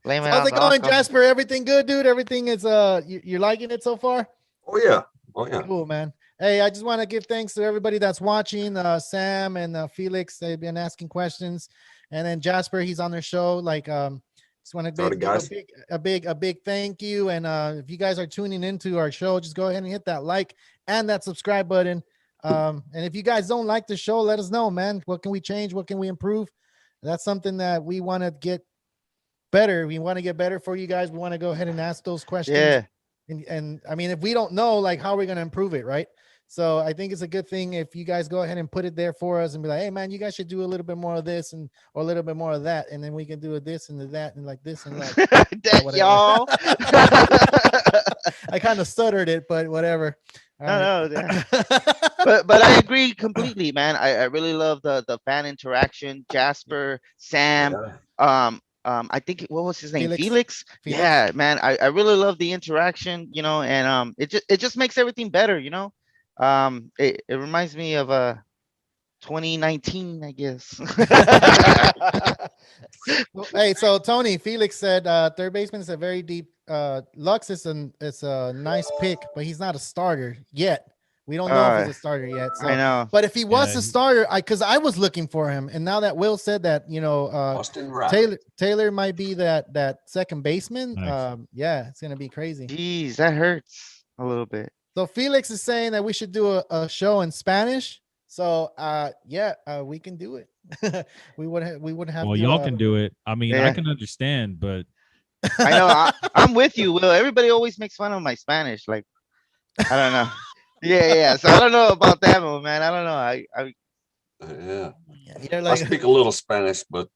How's on it the going, uncle. Jasper? Everything good, dude? Everything is you're liking it so far? Oh yeah. Oh yeah. Cool, man. Hey, I just want to give thanks to everybody that's watching. Sam and Felix, they've been asking questions, and then Jasper, he's on their show. Just want to Howdy, give guys. a big thank you. And if you guys are tuning into our show, just go ahead and hit that like and that subscribe button. And if you guys don't like the show, let us know, man. What can we change? What can we improve? That's something that we want to get better. We want to get better for you guys. We want to go ahead and ask those questions. Yeah. And I mean, if we don't know, like, how are we going to improve it, right? So I think it's a good thing if you guys go ahead and put it there for us and be like, hey, man, you guys should do a little bit more of this or a little bit more of that. And then we can do this and that and like this and like That, whatever. y'all. I kind of stuttered it, but whatever. All No, right. but I agree completely, man. I really love the fan interaction. Jasper, Sam, Yeah. I think what was his name? Felix. Felix. Yeah, man. I really love the interaction, and it just makes everything better, It reminds me of 2019, I guess. Hey, so Tony, Felix said third baseman is a very deep. Lux is a nice pick, but he's not a starter yet. We don't know if he's a starter yet. So, I know. but if he was Yeah, a starter, because I was looking for him, and now that Will said that, Austin Riley. Taylor might be that second baseman. Nice. Yeah, it's gonna be crazy. Jeez, that hurts a little bit. So Felix is saying that we should do a show in Spanish. So we can do it. we would have. Well, to, y'all can do it. I mean, I yeah. can understand, but I know. I'm with you, Will. Everybody always makes fun of my Spanish. Like, I don't know. Yeah. So I don't know about that one, man. I don't know. Yeah. You're I like, speak a little Spanish, but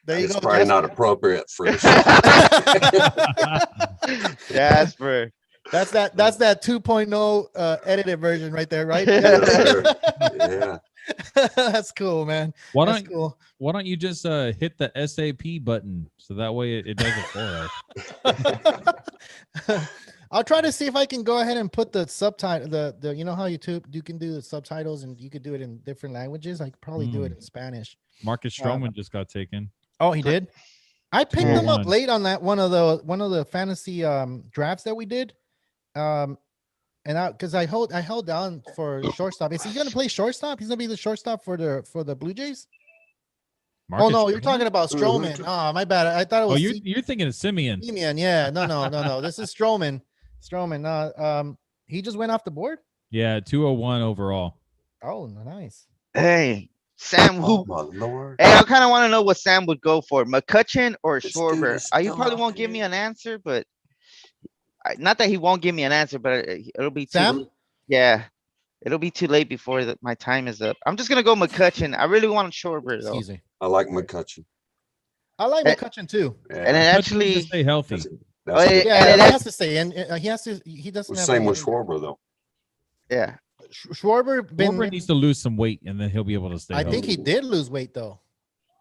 there you it's go. probably not appropriate for a show. Jasper. That's that 2.0 edited version right there, right? Yes, sir. Yeah. That's cool, man. why That's don't cool. why don't you just hit the SAP button so that way it does it for us? I'll try to see if I can go ahead and put the subtitle, the you know how you can do the subtitles and you could do it in different languages. I could probably do it in Spanish. Marcus Stroman just got taken. Oh, he did. I picked him up 201. late on that one of the fantasy drafts that we did. And because I held down for shortstop. Is he gonna play shortstop? He's gonna be the shortstop for the Blue Jays. Marcus Oh no, you're Stroman? talking about Stroman. Oh, my bad. I thought it Oh, was you're thinking of Simeon. Simeon. Yeah, no. This is Stroman. He just went off the board. Yeah, 201 overall. Oh, nice. Hey, Sam. Oh my Lord. Hey, I kind of want to know what Sam would go for, McCutcheon or This dude Schwarber. is You still probably out won't give me there. an answer, but not that he won't give me an answer, but it'll be too. Sam? Yeah, it'll be too late before my time is up. I'm just gonna go McCutcheon. I really want Schwarber though. Excuse me. I like McCutcheon. I like Eh, McCutcheon too. Yeah. And it But actually, to stay healthy. That's it- Yeah, and he it- has to stay, and he doesn't. Have same to- with Schwarber though. yeah. Schwarber. Schwarber needs to lose some weight and then he'll be able to stay I healthy. think he did lose weight though.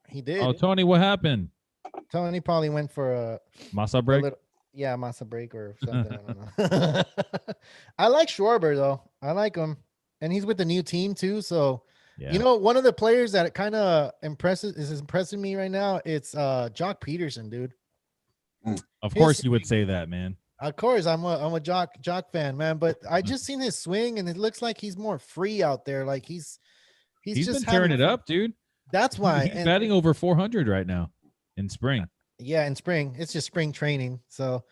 He did. Oh, Tony, what happened? Tony probably went for a Masa break? masa break or something. I don't know. I like Schwarber though. I like him, and he's with the new team too. So Yeah. one of the players that kind of is impressing me right now. It's Jock Peterson, dude. Of course you would say that, man. Of course, I'm a Jock fan, man. But I just seen his swing, and it looks like he's more free out there. Like he's He's just been tearing having it fun. up, dude. That's why. He's and- batting over 400 right now in spring. Yeah, in spring. It's just spring training. So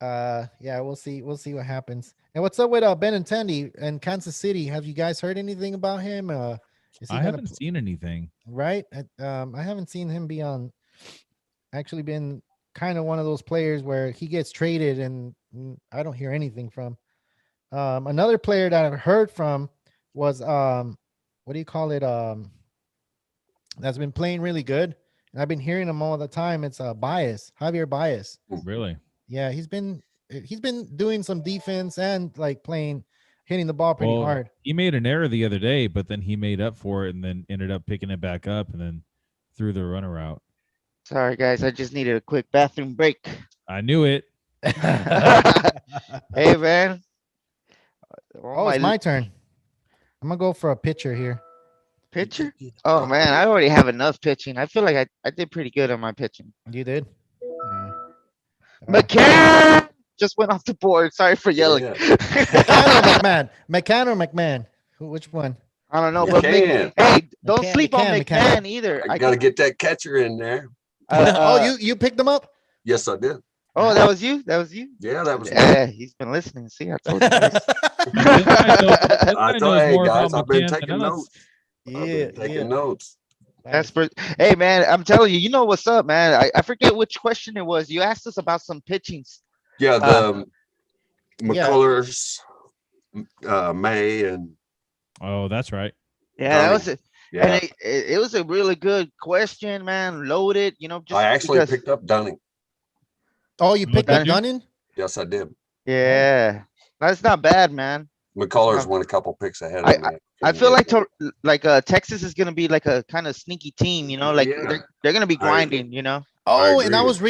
we'll see what happens. And what's up with Benintendi in Kansas City? Have you guys heard anything about him? Is he I gonna haven't seen anything. right? I haven't seen him actually been kind of one of those players where he gets traded and I don't hear anything from. Another player that I've heard from was what do you call it? That's been playing really good. And I've been hearing him all the time. It's Javier Baez. Really? Yeah, he's been doing some defense and like hitting the ball pretty hard. He made an error the other day, but then he made up for it and then ended up picking it back up and then threw the runner out. Sorry guys, I just needed a quick bathroom break. I knew it. Hey man. Oh, it's my turn. I'm gonna go for a pitcher here. pitcher. Oh man, I already have enough pitching. I feel like I did pretty good on my pitching. You did. McCann just went off the board. Sorry for yelling. Yeah. McCann or McMahon? Which one? I don't know, You but can. hey, don't McCann, sleep on McCann, McCann either. I got to get that catcher in there. You picked them up? Yes, I did. Oh, that was you. That was you. Yeah, that was. Yeah, he's been listening. See, I told you. Guys. This guy I knows thought, hey more guys, about I've been McCann than taking us. notes. I've been taking notes. Jasper. Hey man, I'm telling you, you know what's up, man. I forget which question it was. You asked us about some pitchings. Yeah, the Yeah. McCullers, May, and Oh, that's right. Yeah, that was Dunning. it. And Yeah, it was a really good question, man. Loaded, just I actually because. picked up Dunning. Oh, you Oh, picked did up you? Dunning? Yes, I did. Yeah, that's not bad, man. That's McCullers not. went a couple picks ahead I of me. I feel like Texas is gonna be like a kind of sneaky team, like Yeah, they're gonna be I grinding. Oh, and I agree. was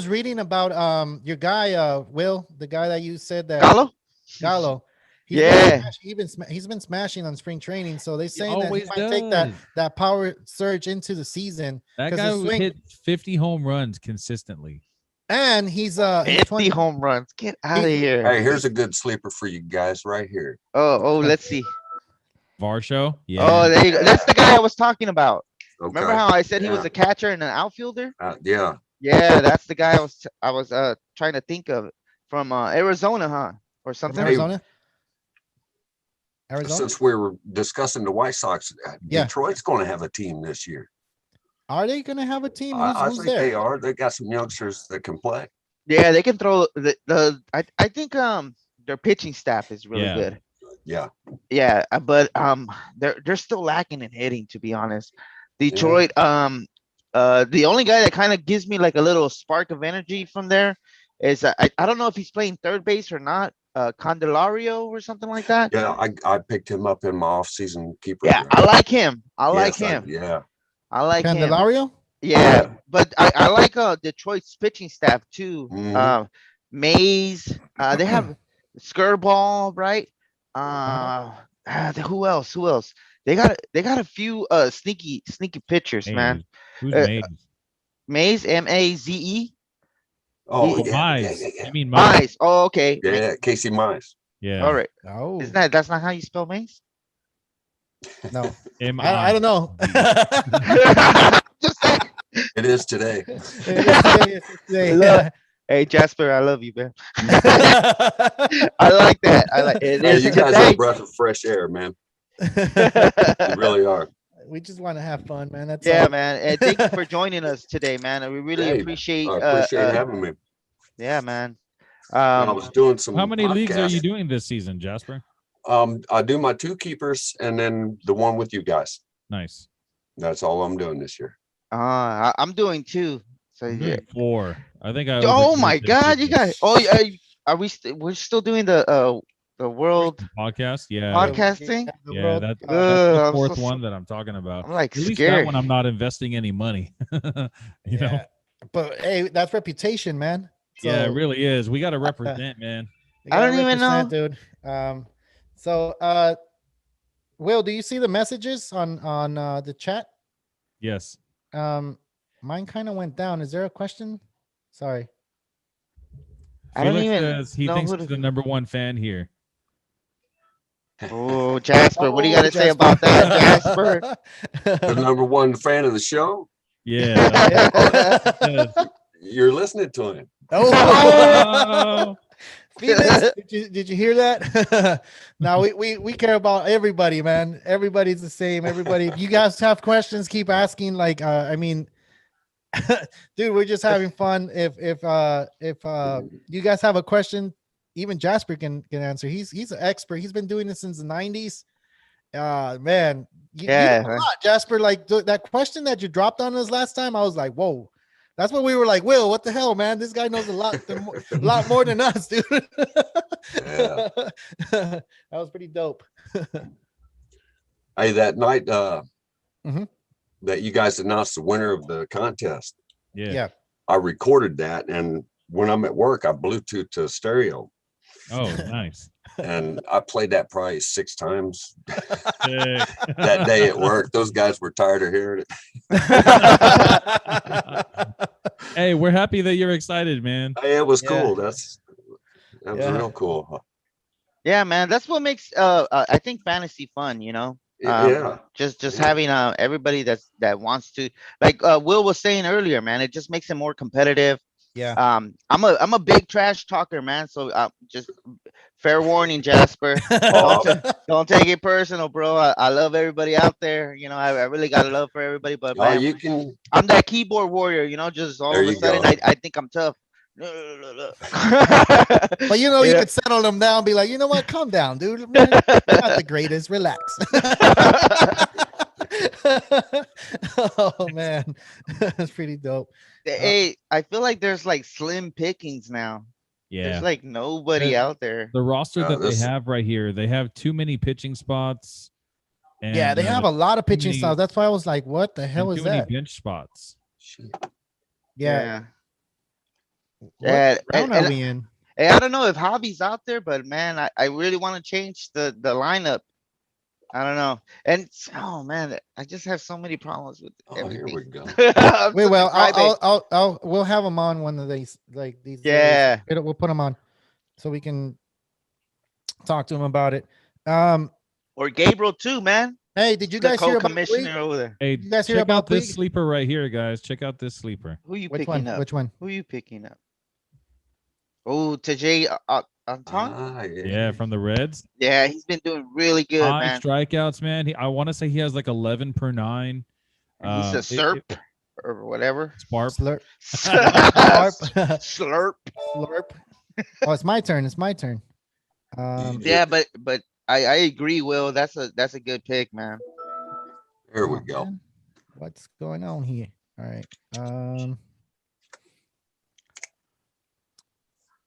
reading about your guy, Will, the guy that you said that Gallo. Gallo. Yeah, He's been smashing on spring training. So they're He saying that he always might take does. that power surge into the season That because guy his swing, hit 50 home runs consistently. and he's 50 20. home runs. Get out of He, here. Hey, here's a good sleeper for you guys right here. Oh, let's see. Varsho, yeah. Oh, there you go. That's the guy I was talking about. Okay. Remember how I said he was Yeah. a catcher and an outfielder? Yeah. Yeah, that's the guy I was trying to think of from Arizona, huh? Or from something. Hey, Arizona. Arizona. Since we were discussing the White Sox, Yeah. Detroit's going to have a team this year. Are they going to have a team? I Who's think there? they are. They got some youngsters that can play. Yeah, they can throw I think their pitching staff is really Yeah. good. Yeah. Yeah, but they're still lacking in hitting, to be honest. Detroit, the only guy that kind of gives me like a little spark of energy from there is I don't know if he's playing third base or not, Candelario or something like that. Yeah. I picked him up in my off-season keeper. Yeah, draft. I like him. I like Yes, him. yeah. I like him. Candelario. Yeah, but I like Detroit's pitching staff too. Mhm. Mays, they have Skirball, right? Who else? Who else? They got a few sneaky pitchers, man. Maze. Who's Uh, Maze? Maze, Maze. Oh, Oh, yeah. Mize. Yeah. You mean Mize? Mize. Oh, okay. Yeah. Casey Mize. Yeah. All right. Oh, That's not how you spell Maze? no. M-I. I don't know. Just saying. It is today. It is today. Look. Hey Jasper, I love you, man. I like that. I like it. Hey, Is you guys are today. a breath of fresh air, man. You really are. We just want to have fun, man. That's Yeah, all. man. And thank you for joining us today, man. And we really Hey, appreciate. I appreciate having me. Yeah, man. I was doing some. How many leagues are you podcasts. doing this season, Jasper? I do my two keepers and then the one with you guys. Nice. That's all I'm doing this year. I'm doing two. So I'm yeah. doing 4. I think I. Oh overcame my the God, you people. guys! Oh, yeah, are we? We're still doing the world Podcast. Yeah. podcasting. Yeah, that's Ugh, the I'm fourth so- one that I'm talking about. I'm like At least scared. that one, I'm not investing any money. you know. Yeah. But hey, that's reputation, man. Yeah, it So, really is. We got to represent, man. you I don't gotta even represent, dude. Will, do you see the messages on the chat? Yes. Mine kind of went down. Is there a question? Sorry. I don't Felix even says he know thinks who he's to- the number one fan here. Oh, Jasper, what do you got to say Jasper. about that, Jasper? The number one fan of the show. Yeah. that's what it says. You're listening to him. Oh, Oh, Felix, did you hear that? Now we care about everybody, man. Everybody's the same. Everybody, if you guys have questions, keep asking. Like, I mean, dude, we're just having fun. If you guys have a question, even Jasper can answer. He's an expert. He's been doing this since the 90s. Man, you know a lot, Jasper. Like that question that you dropped on us last time, I was like, whoa. That's what we were like, Will, what the hell, man? This guy knows a lot more than us, dude. Yeah. That was pretty dope. Hey, that night Mhm. that you guys announced the winner of the contest, yeah. I recorded that, and when I'm at work, I Bluetooth to stereo, Oh, nice. and I played that probably 6 times Sick. that day at work. Those guys were tired of hearing it. Hey, we're happy that you're excited, man. Hey, it was Yeah. cool. That was Yeah. real cool. Yeah, man, that's what makes I think fantasy fun. Yeah. Just having everybody that wants to, like Will was saying earlier, man. It just makes it more competitive. Yeah. I'm a big trash talker, man. So just Fair warning, Jasper. Oh, Don't take it personal, bro. I love everybody out there. You know, I really got love for everybody, but oh, man, you can. I'm that keyboard warrior. You know, just all There of a you sudden, go. I think I'm tough. But you know, you Yeah. could settle them down, be like, you know what, calm down, dude. Man, you're not the greatest. Relax. Oh man, that's pretty dope. Hey, I feel like there's like slim pickings now. There's Yeah. like nobody The- out there. The roster that they This- have right here, they have too many pitching spots. And, Yeah, they have a lot of too pitching many- styles. That's why I was like, what the hell and is too many that? bench spots. Shit. Yeah. What Yeah, round are we in? Hey, I don't know if Hobby's out there, but man, I really want to change the lineup. I don't know. And oh man, I just have so many problems with Oh, here everything. we go. I'm Wait, such a well, crybaby. we'll have them on one of these, like these Yeah. days. We'll put them on so we can talk to him about it. Or Gabriel too, man. Hey, did you The guys hear about co-commissioner Puig? over there. Hey, You guys hear check about out this Puig? sleeper right here, guys. Check out this sleeper. Who you Which picking one? up? Which one? Who you picking up? Oh, Tajay Anton. Ah, Yeah, from the Reds. Yeah, he's been doing really good, High man. strikeouts, man. I want to say he has like 11 per 9. And he's a SERP or whatever. Sparp. Slurp. Slurp. Slurp. Oh, it's my turn. It's my turn. Yeah, but I agree, Will. That's a good pick, man. There we oh, go. man. What's going on here? All right.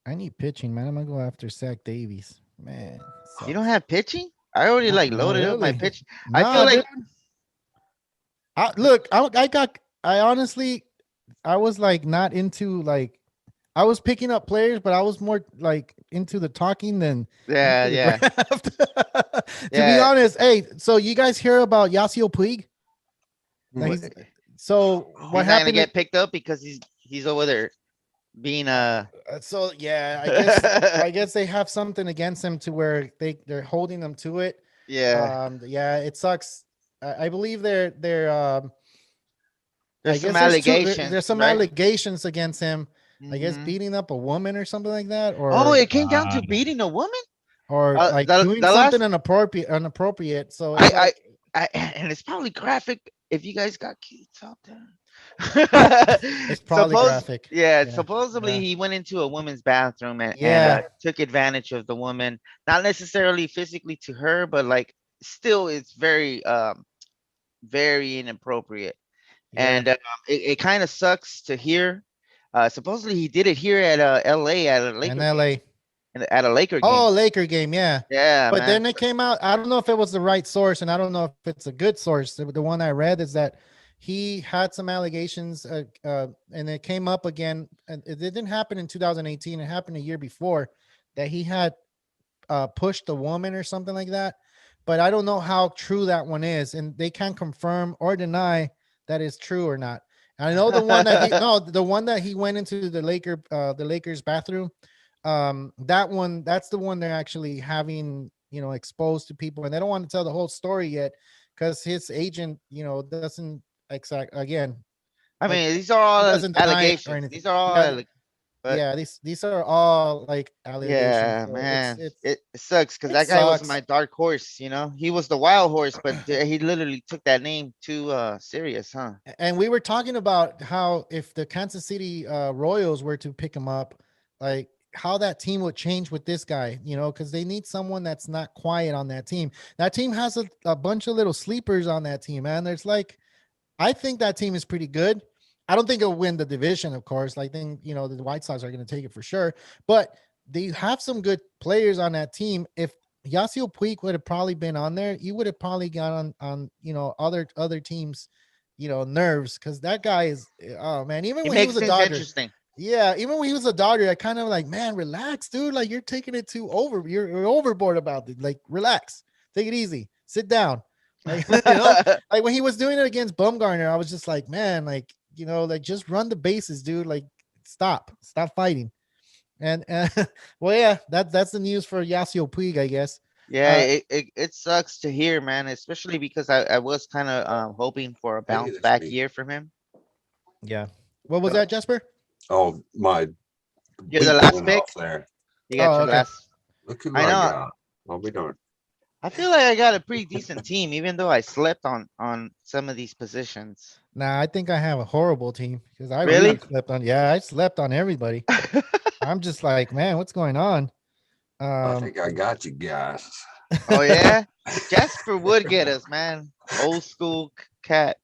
I need pitching, man. I'm gonna go after Zach Davies. Man. You don't have pitching? I already like Not loaded up my really. pitch. Nah, I feel like dude. Look, I honestly, I was like not into like, I was picking up players, but I was more like into the talking than yeah, into the yeah. draft. To be Yeah. honest, hey, so you guys hear about Yasiel Puig? Like, What- so He's what not gonna happened? get picked up because he's over there being So yeah, I guess they have something against him to where they're holding them to it. yeah. Yeah, it sucks. I believe they're I There's some guess allegations. there's some right? allegations against him. I guess Mhm. beating up a woman or something like that, or Oh, it came down to Wow. beating a woman. or like the doing last- something inappropriate. So it's And it's probably graphic if you guys got kids out there. it's probably graphic. Yeah, Yeah, supposedly yeah. he went into a woman's bathroom and Yeah. took advantage of the woman, not necessarily physically to her, but like still it's very inappropriate. And it kind of sucks to hear. Supposedly he did it here at LA at a Laker in LA. at a Laker game. Oh, Laker game, yeah. Yeah, But man. then it came out. I don't know if it was the right source, and I don't know if it's a good source. The one I read is that he had some allegations, and it came up again. And it didn't happen in 2018. It happened a year before that he had pushed a woman or something like that. But I don't know how true that one is, and they can't confirm or deny that is true or not. I know the one that the one that he went into the Lakers bathroom. That's the one they're actually having, exposed to people, and they don't want to tell the whole story yet because his agent, doesn't again. I like, mean, these are all doesn't deny it or allegations. anything. These are all Yeah, but- yeah, these are all like allegations. yeah, so man. it's It sucks because it that guy was sucks. my dark horse. He was the wild horse, but he literally took that name too serious, huh? And we were talking about how if the Kansas City Royals were to pick him up, like how that team would change with this guy, because they need someone that's not quiet on that team. That team has a bunch of little sleepers on that team, man. I think that team is pretty good. I don't think it'll win the division, of course. I think, the White Sox are going to take it for sure. But they have some good players on that team. If Yasiel Puig would have probably been on there, you would have probably got on other teams, nerves, because that guy is, oh man, even It when he makes was a things Dodger. interesting. Yeah, even when he was a Dodger, I kind of like, man, relax, dude. Like you're taking it you're overboard about it. Like, relax, take it easy, sit down. Like, like when he was doing it against Bumgarner, I was just like, man, like, like just run the bases, dude. Like, stop fighting. And well, yeah, that's the news for Yasiel Puig, I guess. Yeah, it sucks to hear, man, especially because I was kind of hoping for a bounce that's back me. year from him. Yeah. What was that, Jasper? Oh, my. You're the beat last went pick? off there. You got Oh, your okay. last. Look who I I know. got. I'll be darned. I feel like I got a pretty decent team, even though I slept on some of these positions. Nah, I think I have a horrible team because I Really? really slept on. Yeah, I slept on everybody. I'm just like, man, what's going on? I think I got you guys. Oh yeah, Jasper would get us, man. Old school cat,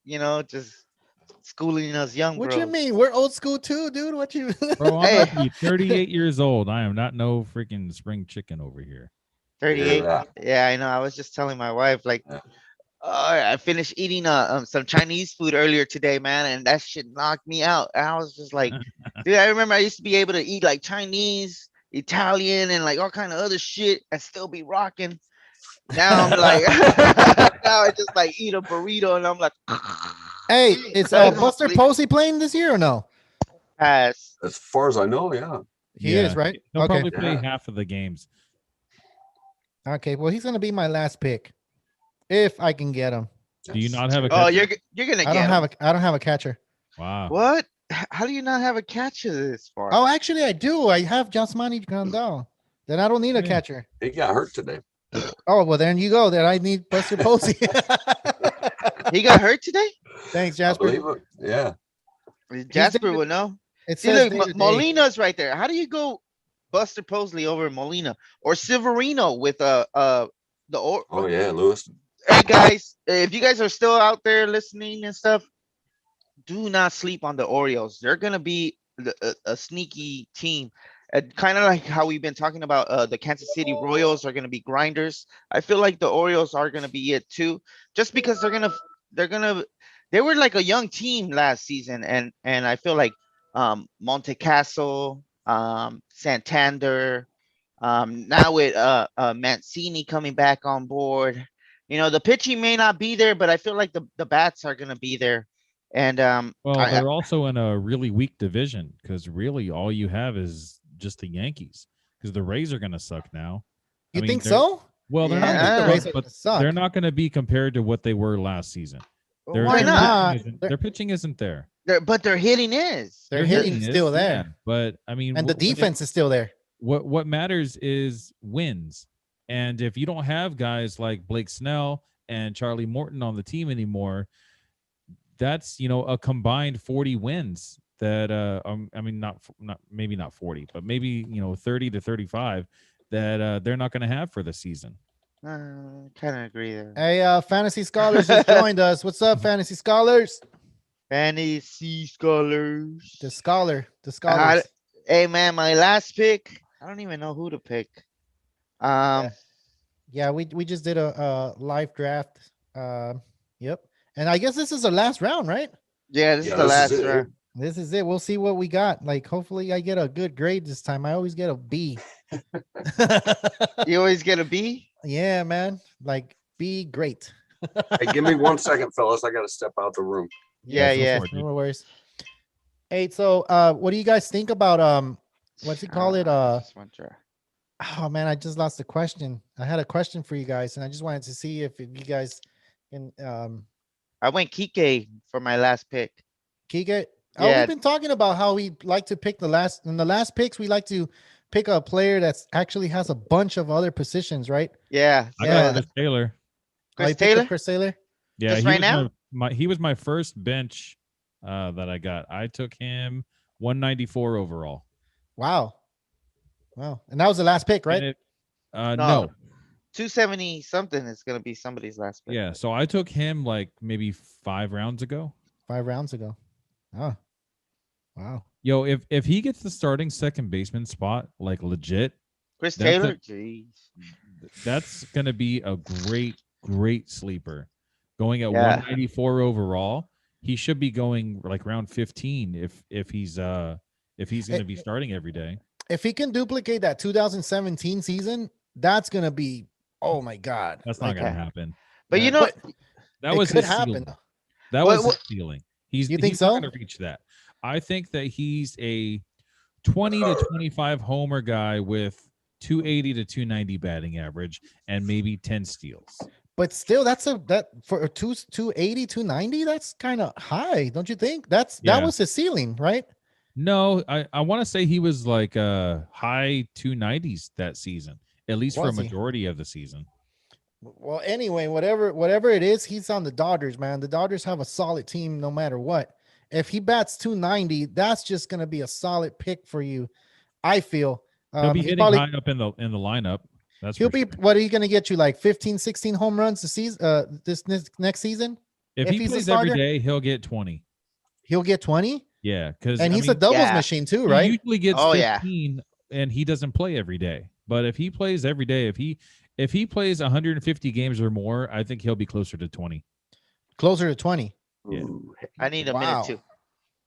just schooling us young What you bros. mean? We're old school too, dude. What you? Bro, I'm Hey. about to be 38 years old. I am not no freaking spring chicken over here. 38. that. Yeah, I know. I was just telling my wife, like, Yeah. I finished eating some Chinese food earlier today, man, and that shit knocked me out. And I was just like, dude, I remember I used to be able to eat like Chinese, Italian, and like all kind of other shit and still be rocking. Now I'm like, now I just like eat a burrito and I'm like, Hey, is Buster Sleep. Posey playing this year or no? pass. As far as I know, yeah. He is, right? He'll Okay. probably play Yeah. half of the games. Okay. Well, he's gonna be my last pick if I can get him. Do you not have a Oh, catcher? you're gonna I don't get have him. I don't have a catcher. Wow. What? How do you not have a catcher this far? Oh, actually, I do. I have Jasmani Grandal. Then I don't need a Yeah. catcher. He got hurt today. Oh well, then you go. Then I need Buster Posey. He got hurt today? Thanks, I Jasper. believe it. Yeah. Jasper day- would know. It See, says look, day to day. Molina's right there. How do you go Buster Posey over Molina or Severino with the Oh yeah, Lewis. Hey guys, if you guys are still out there listening and stuff, do not sleep on the Orioles. They're gonna be a sneaky team. Kind of like how we've been talking about the Kansas City Royals are gonna be grinders. I feel like the Orioles are gonna be it too, just because they were like a young team last season, and I feel like Monte Castle, Santander, now with Mancini coming back on board. The pitching may not be there, but I feel like the bats are gonna be there. And Well, they're also in a really weak division because really all you have is just the Yankees because the Rays are going to suck now. You think they're- so? Well, they're Yeah. not I gonna think the Rays suck, are but gonna suck. they're not going to be compared to what they were last season. why they're not? not. Pitching their pitching isn't there. But their hitting is. Their hitting is, still there, yeah, but I mean, and the defense is still there. what matters is wins. And if you don't have guys like Blake Snell and Charlie Morton on the team anymore, that's a combined 40 wins that I mean not maybe not 40, but maybe 30 to 35 that they're not going to have for the season. Kind of agree there. Hey, Fantasy Scholars just joined us. What's up, Fantasy Scholars? Fantasy scholars. The scholars. Hey man, my last pick. I don't even know who to pick. Yeah, we just did a live draft. Yep. And I guess this is the last round, right? Yeah, this Yeah, is the this last is it. round. This is it. We'll see what we got. Like, hopefully I get a good grade this time. I always get a B. You always get a B. Yeah, man. Like, B, great. Hey, give me 1 second, fellas. I gotta step out the room. Yeah, so yeah. far, dude. No worries. Hey, so what do you guys think about what's he call it? Just one try. Oh man, I just lost the question. I had a question for you guys, and I just wanted to see if you guys can I went Kike for my last pick. Kike. Oh, Yeah. we've been talking about how we like to pick in the last picks, we like to pick a player that's actually has a bunch of other positions, right? Yeah. I Yeah. got Chris Taylor. Oh, you Chris picked up Taylor. Chris Taylor. Yeah, Just he right was now? he was my first bench that I got. I took him 194 overall. Wow. And that was the last pick, right? And it- No. no. 270 something is gonna be somebody's last pick. Yeah, so I took him like maybe 5 rounds ago. 5 rounds ago. Oh, wow. Yo, if he gets the starting second baseman spot, like legit, Chris That's Taylor. a- Jeez. that's gonna be a great sleeper. Going at Yeah. 194 overall, he should be going like round 15 if he's gonna be starting every day. If he can duplicate that 2017 season, that's gonna be, oh my God. That's not Like, gonna happen. But you know, but That it was could his happen. ceiling. Though. That What- was what- his ceiling. You think he's not so? gonna reach that. I think that he's a 20 to 25 homer guy with 280 to 290 batting average and maybe 10 steals. But still, that for a 280, 290, that's kind of high, don't you think? That Yeah. was his ceiling, right? No, I want to say he was like high 290s that season. at least for a Was he? majority of the season. Well, anyway, whatever it is, he's on the Dodgers, man. The Dodgers have a solid team no matter what. If he bats 290, that's just going to be a solid pick for you, I feel. He'll be He's hitting probably, high up in the lineup. That's he'll for be, sure. what are you going to get you, like 15, 16 home runs this season, this next season? If he he's a plays every starter? day, he'll get 20. He'll get 20? Yeah, because And he's a doubles Yeah. machine too, he right? usually gets Oh, yeah. 15, and he doesn't play every day. But if he plays every day, if he plays 150 games or more, I think he'll be closer to 20. Closer to 20. Yeah. Ooh, I need a minute too.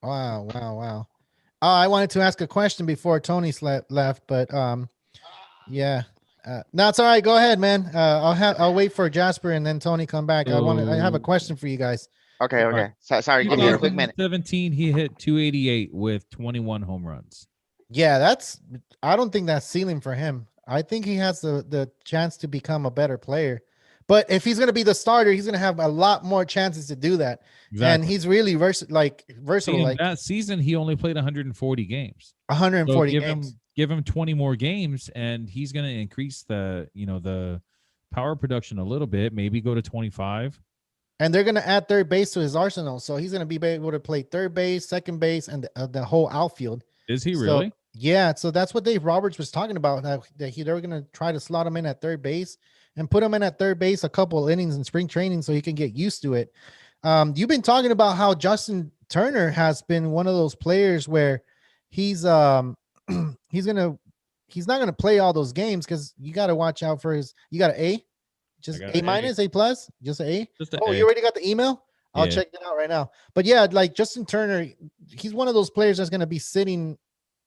Wow. I wanted to ask a question before Tony left, but yeah. No, it's all right. Go ahead, man. I'll wait for Jasper and then Tony come back. I have a question for you guys. Okay. All right. Sorry, give me a quick minute. 2017, he hit 288 with 21 home runs. Yeah, I don't think that's ceiling for him. I think he has the chance to become a better player. But if he's going to be the starter, he's going to have a lot more chances to do that. Exactly. And he's really versatile. See, in Like that season, he only played 140 games. 140 So games. give him 20 more games, and he's going to increase the power production a little bit. Maybe go to 25. And they're going to add third base to his arsenal. So he's going to be able to play third base, second base, and the whole outfield. Is he So, really? yeah. So that's what Dave Roberts was talking about. That they were going to try to slot him in at third base and put him in at third base a couple of innings in spring training so he can get used to it. You've been talking about how Justin Turner has been one of those players where he's not going to play all those games because you got to watch out for you got an A. Just got A an minus, A plus, just an A. Just an Oh, A. you already got the email? I'll Yeah. check it out right now. But yeah, like Justin Turner, he's one of those players that's going to be sitting,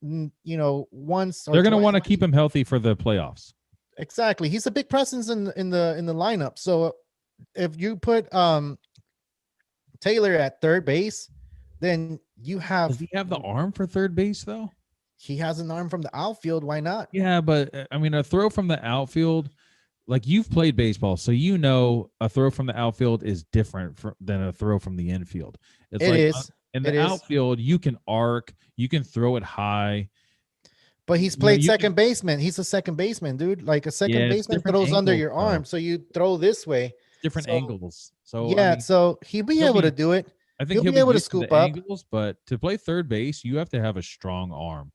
once. They're going to twice. want to keep him healthy for the playoffs. Exactly. He's a big presence in the lineup. So if you put Taylor at third base, then you have. Does he have the arm for third base though? He has an arm from the outfield. Why not? Yeah, but I mean, a throw from the outfield, like you've played baseball, so you know a throw from the outfield is different than a throw from the infield. It's It is. In It the is. outfield, you can arc, you can throw it high. But he's played you second baseman. He's a second baseman, dude. Like a second Yeah, it's baseman different throws under angles, your though. arm. So you throw this way. Different So- angles. So Yeah. I mean, So he'll be he'll able be- to do it. I think he'll be able to used scoop the up. angles, but to play third base, you have to have a strong arm.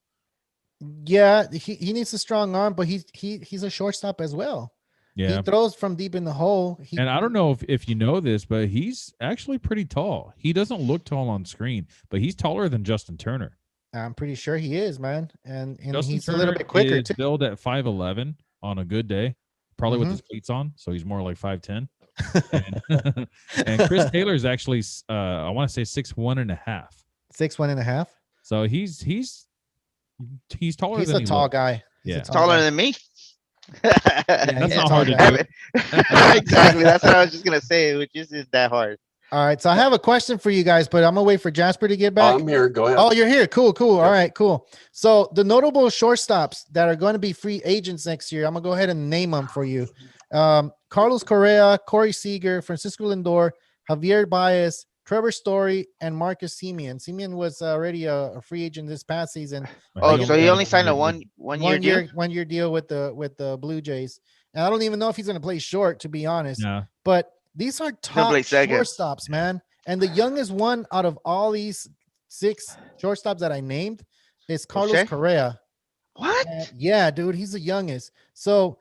Yeah. He needs a strong arm, but he's a shortstop as well. Yeah. He throws from deep in the hole. And I don't know if you know this, but he's actually pretty tall. He doesn't look tall on screen, but he's taller than Justin Turner. I'm pretty sure he is, man. And Justin he's Turner a little bit quicker is too. billed at 5'11" on a good day, probably with Mhm. his cleats on, so he's more like 5'10". and, and Chris Taylor's actually I want to say 6'1.5". 6'1.5". So he's taller He's than a he tall looks. guy. He's a Yeah. tall Taller guy. than me. That's he's a not tall hard to guy. do. Exactly. That's what I was just gonna say, which is that hard. All right. So I have a question for you guys, but I'm gonna wait for Jasper to get back. I'm here. Go ahead. Oh, you're here. Cool. All Yeah. right, cool. So the notable shortstops that are going to be free agents next year, I'm gonna go ahead and name them for you. Carlos Correa, Corey Seager, Francisco Lindor, Javier Baez, Trevor Story, and Marcus Semien. Semien was already a free agent this past season. Oh, so he got only signed a one. one year deal. 1 year deal with the Blue Jays. And I don't even know if he's going to play short, to be honest. Yeah. But these are top play second. shortstops, man. And the youngest one out of all these 6 shortstops that I named is Carlos O'Shea? Correa. What? Yeah, dude, he's the youngest. So,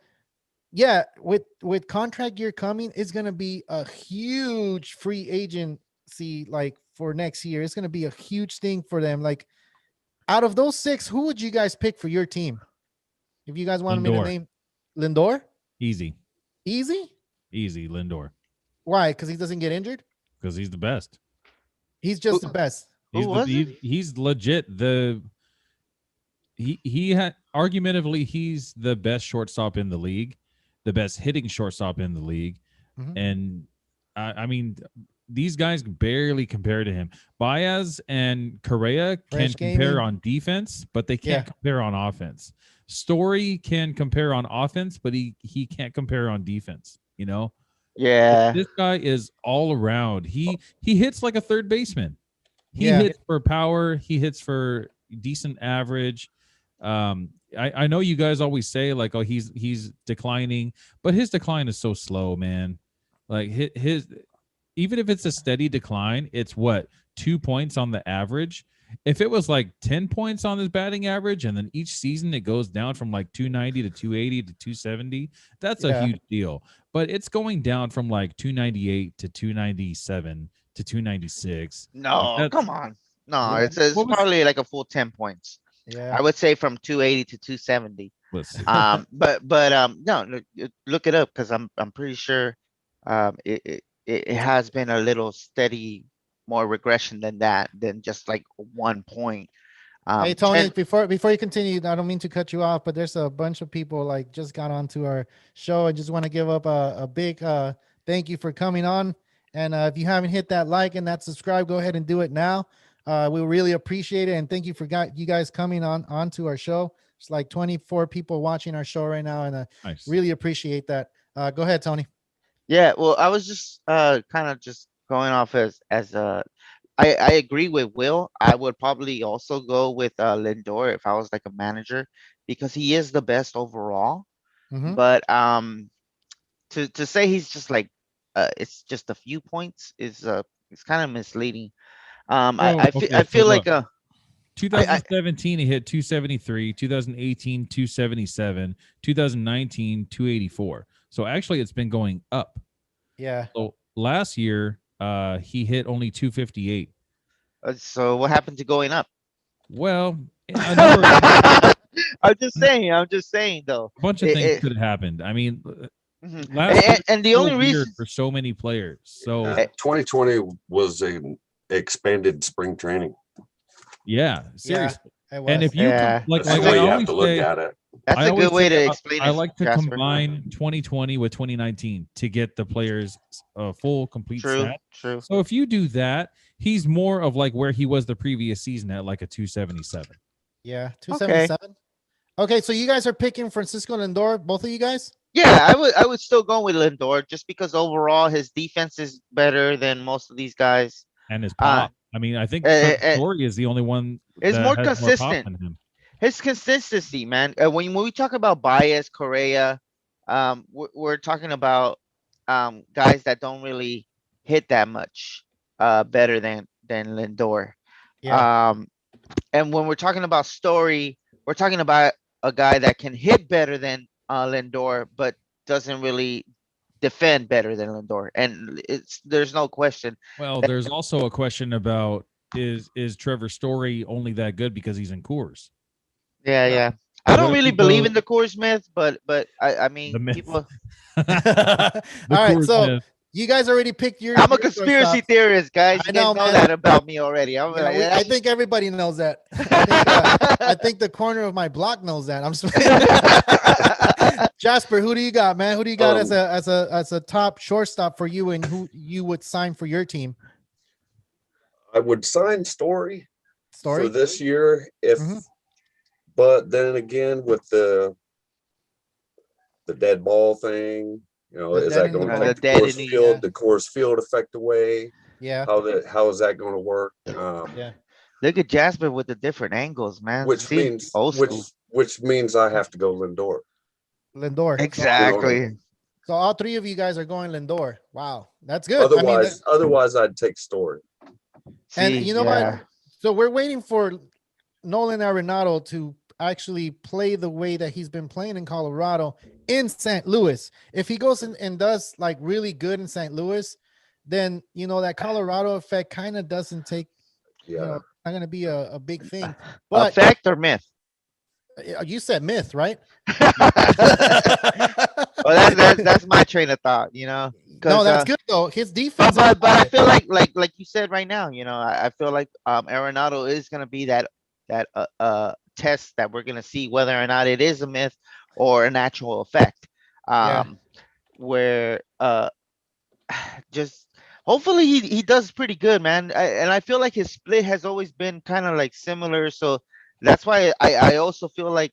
yeah, with contract year coming, it's going to be a huge free agency like for next year. It's going to be a huge thing for them. Like, out of those 6, who would you guys pick for your team? If you guys wanted me to Lindor. name Lindor, Easy easy. Lindor, Why? Because he doesn't get injured. because he's the best. He's just the best. He's Who was it? he's legit he had argumentatively he's the best shortstop in the league, the best hitting shortstop in the league. Mhm. And I mean these guys barely compare to him. Baez and Correa can Fresh compare gaming. on defense, but they can't Yeah. compare on offense. Story can compare on offense, but he can't compare on defense, you know? Yeah. This guy is all around. He hits like a third baseman. He Yeah. hits for power. He hits for decent average. I know you guys always say like, oh, he's declining, but his decline is so slow, man. Like his even if it's a steady decline, it's what 2 points on the average. If it was like 10 points on his batting average, and then each season it goes down from like 290 to 280 to 270, that's a Yeah. huge deal. But it's going down from like 298 to 297 to 296. Like No, that's come on. No, Yeah. it's what was probably like a full 10 points. Yeah. I would say from 280 to 270. let's see. But no, look it up because I'm pretty sure it has been a little steady more regression than that, than just like 1 point. Hey Tony, 10 before you continue, I don't mean to cut you off, but there's a bunch of people like just got onto our show. I just want to give up a big thank you for coming on. And if you haven't hit that like and that subscribe, go ahead and do it now. We really appreciate it, and thank you for you guys coming onto our show. It's like 24 people watching our show right now, and Nice. really appreciate that. Go ahead, Tony. Yeah, well, I was just kind of just going off as I agree with Will. I would probably also go with Lindor if I was like a manager, because he is the best overall. Mm-hmm. But to say he's just like it's just a few points is it's kind of misleading. I So feel like look, I 2017 he hit 273, 2018 277, 2019 284. So actually it's been going up. Yeah. So last year he hit only 258. so what happened to going up? Well, a I'm just saying though. bunch of It- things it- could have happened. I mean, Mhm. last year And the was only so reason weird for so many players. So 2020 was an expanded spring training. yeah, seriously. It was. And if you Yeah. like That's the I way you have always to look say, at it. that's I a always good way say to explain I it, like to Jasper. combine 2020 with 2019 to get the players full complete True, stat. true. So if you do that, he's more of like where he was the previous season at like a 277. Yeah, 277. Okay, so you guys are picking Francisco Lindor, both of you guys? Yeah, I would still go with Lindor just because overall his defense is better than most of these guys. And his Uh, pop. I mean, I think uh, Trevor uh, Story is the only one It's that more has more pop consistent. than him. His consistency, man. When we talk about Baez, Correa, we're talking about guys that don't really hit that much better than Lindor. Yeah. And when we're talking about Story, we're talking about a guy that can hit better than Lindor, but doesn't really defend better than Lindor. And there's no question. Well, there's also a question about is Trevor Story only that good because he's in Coors? Yeah, Yeah. yeah. I What don't if really you believe go- in the Coors myth, but I The mean, myth. people. All right, Coors so myth. you guys already picked your. I'm a your conspiracy shortstop. theorist, guys. I You guys know, know man. that about me already. I'm You know, like, I think everybody knows that. I think the corner of my block knows that. I'm just Jasper, who do you got, man? Who do you got as a top shortstop for you, and who you would sign for your team? I would sign Story Story. for this year if, Mhm. but then again with the dead ball thing, The is dead that in going the to ball. take The dead in the the- field, the Coors Field effect away? Yeah. How is that going to work? Yeah. Look at Jasper with the different angles, man. Which See, means old school. which means I have to go Lindor. Lindor. Exactly. So all three of you guys are going Lindor. Wow, that's good. I mean, Otherwise I'd take Story. and See, you know yeah. what? So we're waiting for Nolan Arenado to actually play the way that he's been playing in Colorado in St. Louis. If he goes and does like really good in St. Louis, then that Colorado effect kind of doesn't take. Yeah. Not going to be a big thing. But Effect or myth? you said myth, right? Well, that's my train of thought. No, 'Cause, that's good though. His defense. but I feel like you said right now. I feel like Arenado is gonna be that test that we're gonna see whether or not it is a myth or an actual effect. Yeah. Where just hopefully he does pretty good, man. And I feel like his split has always been kind of like similar, so that's why I also feel like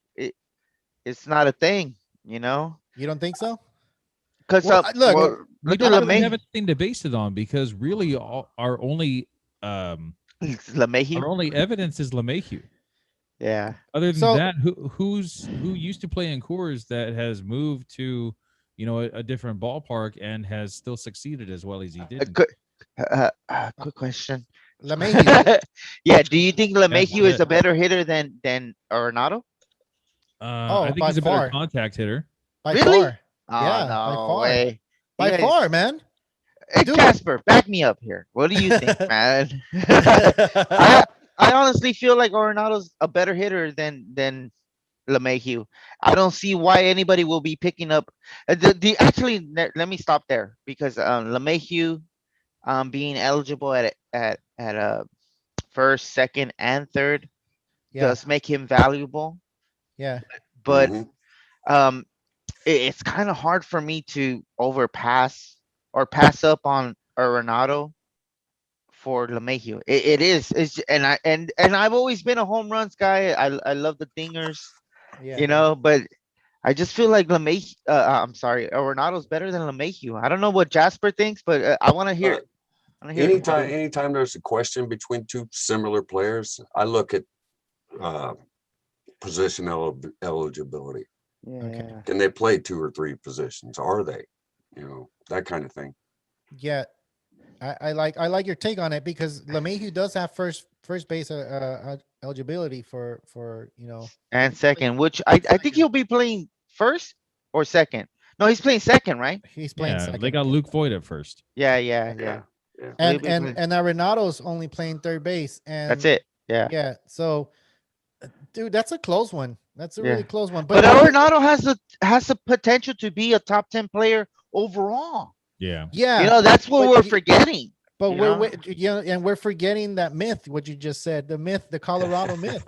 it's not a thing, You don't think so? Because Well, look, We look at don't really have LeMay. anything to base it on because really our only LeMahieu. evidence is LeMahieu. Yeah. Other than So that, who used to play in Coors that has moved to, a different ballpark and has still succeeded as well as he A did? good, quick question. LeMahieu, Yeah. Do you think That's LeMahieu is it. a better hitter than Arenado? I oh, think by he's a better far, contact hitter. by Really? far, Oh yeah, by no far, way. You by guys, far, man, hey dude. Jasper, back me up here. What do you think, man? I I honestly feel like Arenado's a better hitter than LeMahieu. I don't see why anybody will be picking up the actually let me stop there because LeMahieu being eligible at first, second, and third Yeah, does make him valuable, yeah, but Hmm. um it's kind of hard for me to overpass or pass up on Arenado for LeMahieu. It is. And I've always been a home runs guy. I love the dingers, yeah. but I just feel like I'm sorry, Arenado's better than LeMahieu. I don't know what Jasper thinks, but I want to hear. Uh, I want to hear it from you. anytime there's a question between two similar players, I look at uh, position eligibility. Okay, Yeah. Can they play two or three positions? Are they? That kind of thing. yeah. I like your take on it because LeMahieu does have first base eligibility for And second, which I think second. he'll be playing first or second. No, he's playing second, right? He's playing Yeah, they second. got Luke Voigt at first. Yeah, yeah, yeah. Yeah. Yeah. So he'll And be and playing. and Arenado's only playing third base. That's And it. Yeah, yeah, so dude, that's a close one. That's a really yeah. close one. But But Arenado has the potential to be a top 10 player overall. Yeah. yeah, That's what but we're forgetting. but You know. and we're forgetting that myth. What you just said, the myth, the Colorado myth.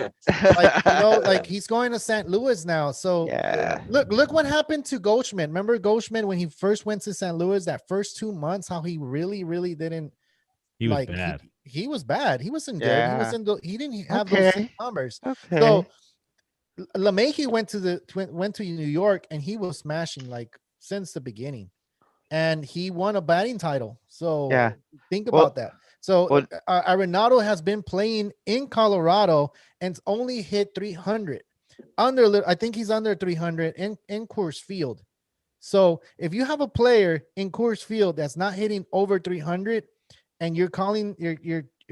Like he's going to St. Louis now. So Yeah. look what happened to Goldschmidt. Remember Goldschmidt when he first went to St. Louis? That first 2 months, how he really didn't He was like. bad. He was bad. He wasn't good. Yeah. He didn't have those same Okay. numbers. Okay. So LeMahieu went to New York and he was smashing like since the beginning, and he won a batting title. So Yeah. think Well. about that. So Well. Arenado has been playing in Colorado and only hit 300 under. I think he's under 300 in Coors Field. So if you have a player in Coors Field that's not hitting over 300, and you're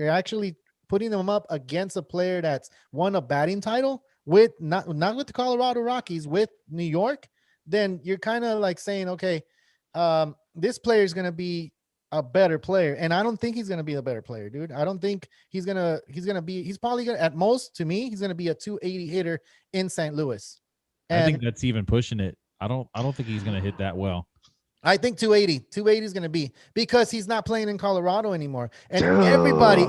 actually putting them up against a player that's won a batting title with not with the Colorado Rockies, with New York, then you're kind of like saying, okay, this player is gonna be a better player, and I don't think he's gonna be a better player, dude. I don't think he's gonna be. He's probably gonna, at most, to me, he's gonna be a 280 hitter in St. Louis, I think and that's even pushing it. I don't think he's gonna hit that well. I think 280 is going to be, because he's not playing in Colorado anymore. And Dude.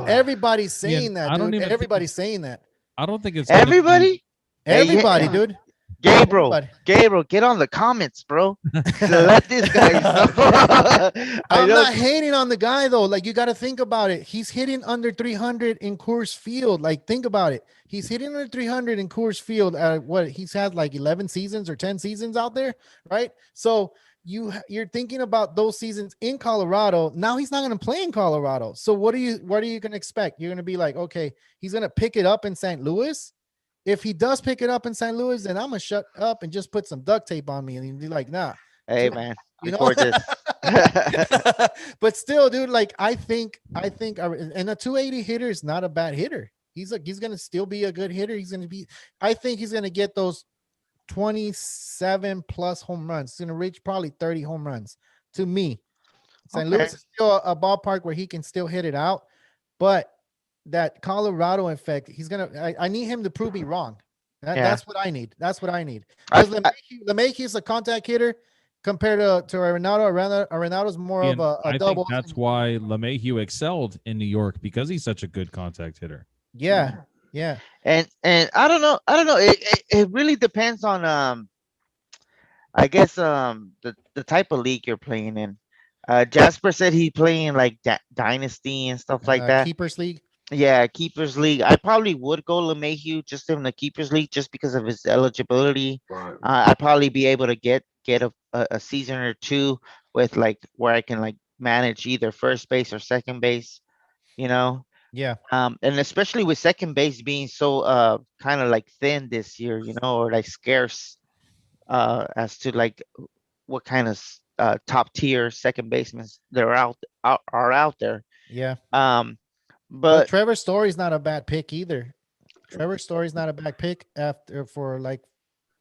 everybody's saying Ian, that, I don't dude. even think Everybody's saying that. I don't think it's gonna be Everybody. Hey, Everybody, yeah. dude. Gabriel, Everybody. Gabriel, get on the comments, bro. Let these guys know. I I'm know. not hating on the guy though. Like, you got to think about it. He's hitting under 300 in Coors Field. Like, think about it. He's hitting under 300 in Coors Field. What he's had like 11 seasons or 10 seasons out there, right? So you're thinking about those seasons in Colorado. Now he's not going to play in Colorado. So what are you going to expect? You're going to be like, okay, he's going to pick it up in St. Louis. If he does pick it up in St. Louis, then I'm gonna shut up and just put some duct tape on me and be like, nah, Hey, man, you know. record this. But still, dude, like I think, and a 280 hitter is not a bad hitter. He's gonna still be a good hitter. I think he's gonna get those 27 plus home runs. He's gonna reach probably 30 home runs. To me, St. Okay. Louis is still a ballpark where he can still hit it out, but that Colorado effect, I need him to prove me wrong. Yeah. That's what I need. That's what I need. I, Because I, LeMahieu is a contact hitter compared to Arenado. Arenado's more of And a I double. think that's why LeMahieu excelled in New York, because he's such a good contact hitter. Yeah. Yeah. and I don't know. It really depends on I guess the type of league you're playing in. Jasper said he playing like dynasty and stuff like that. Keepers League. Yeah, keepers league. I probably would go LeMahieu just in the keepers league just because of his eligibility. Right. I'd probably be able to get a season or two with like where I can like manage either first base or second base, you know. Yeah. And especially with second base being so kind of like thin this year, or like scarce as to like what kind of top tier second basemen there are out there. Yeah. Um, But but Trevor Story's not a bad pick either. Trevor Story's not a bad pick after for like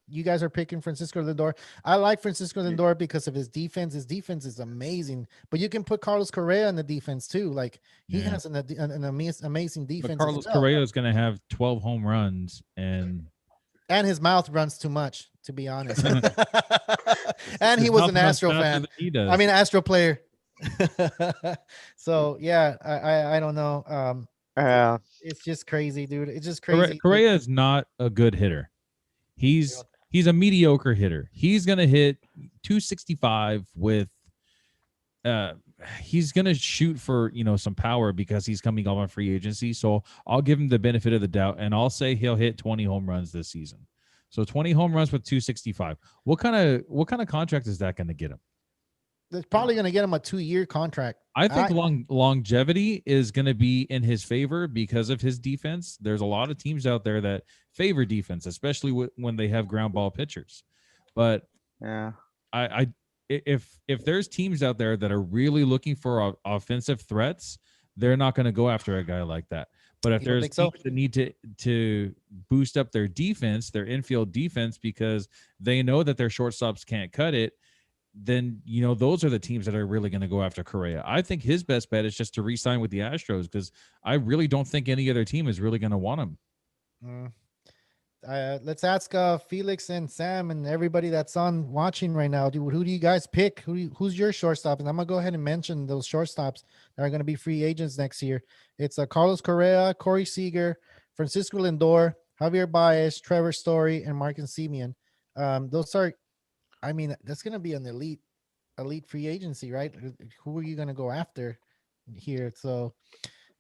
you guys are picking Francisco Lindor. I like Francisco Lindor because of his defense. His defense is amazing. But you can put Carlos Correa in the defense too. Like he Yeah. has an amazing But defense Carlos as well. Correa is going to have 12 home runs, and And his mouth runs too much, to be honest. And he his was mouth an runs Astro faster fan. than he does. I mean, Astro player. So yeah, I don't know. It's just crazy, dude. It's just crazy. Correa is not a good hitter. He's a mediocre hitter. He's gonna hit 265 with he's gonna shoot for some power because he's coming off on free agency. So I'll give him the benefit of the doubt, and I'll say he'll hit 20 home runs this season. So 20 home runs with 265. What kind of contract is that gonna get him? They're probably going to get him a 2-year contract. I think longevity is going to be in his favor because of his defense. There's a lot of teams out there that favor defense, especially when they have ground ball pitchers. But yeah, if there's teams out there that are really looking for offensive threats, they're not going to go after a guy like that. But if there's teams that need to boost up their defense, their infield defense, because they know that their shortstops can't cut it, then those are the teams that are really going to go after Correa. I think his best bet is just to re-sign with the Astros, because I really don't think any other team is really going to want him. Let's ask Felix and Sam and everybody that's on watching right now. Who do you guys pick? Who's your shortstop? And I'm gonna go ahead and mention those shortstops that are going to be free agents next year. It's Carlos Correa, Corey Seager, Francisco Lindor, Javier Baez, Trevor Story, and Marcus Semien. Those are. I mean, that's going to be an elite free agency, right? Who are you going to go after here? So,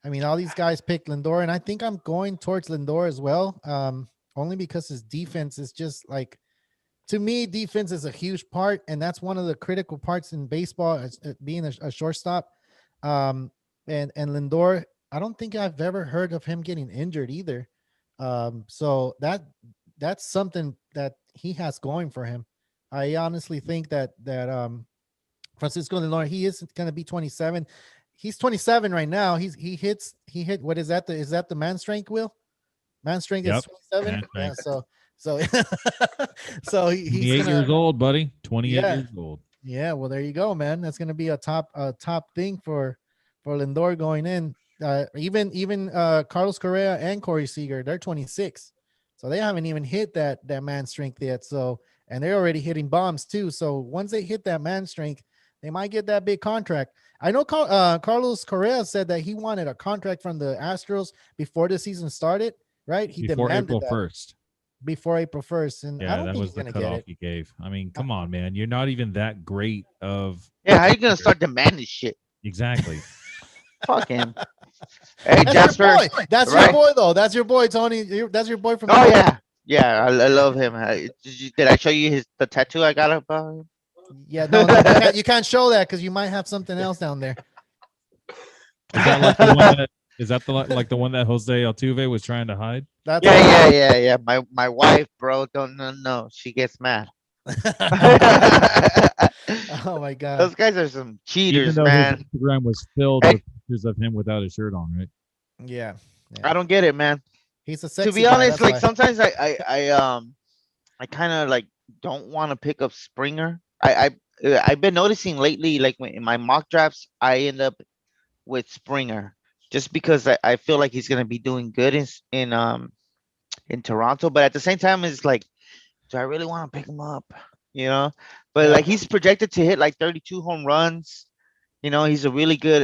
I mean, all these guys picked Lindor, and I think I'm going towards Lindor as well, only because his defense is just like, to me, defense is a huge part, and that's one of the critical parts in baseball, as being a shortstop. And Lindor, I don't think I've ever heard of him getting injured either. So that's something that he has going for him. I honestly think that Francisco Lindor, he is going to be 27. He's 27 right now. He hit what is that? Is that the man strength, Will? Man strength is 27. Yeah, so so he's 28 years old, buddy. 28 years old. Yeah, well, there you go, man. That's going to be a top thing for Lindor going in. Even Carlos Correa and Corey Seager, they're 26. So they haven't even hit that man strength yet. So, and they're already hitting bombs too. So once they hit that man strength, they might get that big contract. I know Carlos Correa said that he wanted a contract from the Astros before the season started, right? He before demanded April that 1st. Before April 1st. And yeah, I don't that think was he's the gonna cutoff he gave. I mean, come on, man. You're not even that great of. Yeah, how you going to start demanding shit? Exactly. Fuck him. Hey, Jasper. That's your boy, though. That's your boy, Tony. That's your boy from. Oh, yeah. Yeah, I love him. Did I show you the tattoo I got about him? Yeah, no, you can't show that because you might have something else down there. Is that like the one that? Is that the one that Jose Altuve was trying to hide? Yeah. My wife, bro. No. She gets mad. Oh my god. Those guys are some cheaters, Even though man. his Instagram was filled with pictures of him without a shirt on, right? Yeah. I don't get it, man. He's a sexy To be guy, honest, like why. sometimes I kind of like don't want to pick up Springer. I've been noticing lately, like in my mock drafts, I end up with Springer just because I feel like he's gonna be doing good in Toronto, but at the same time, it's like, do I really want to pick him up? But like he's projected to hit like 32 home runs. He's a really good.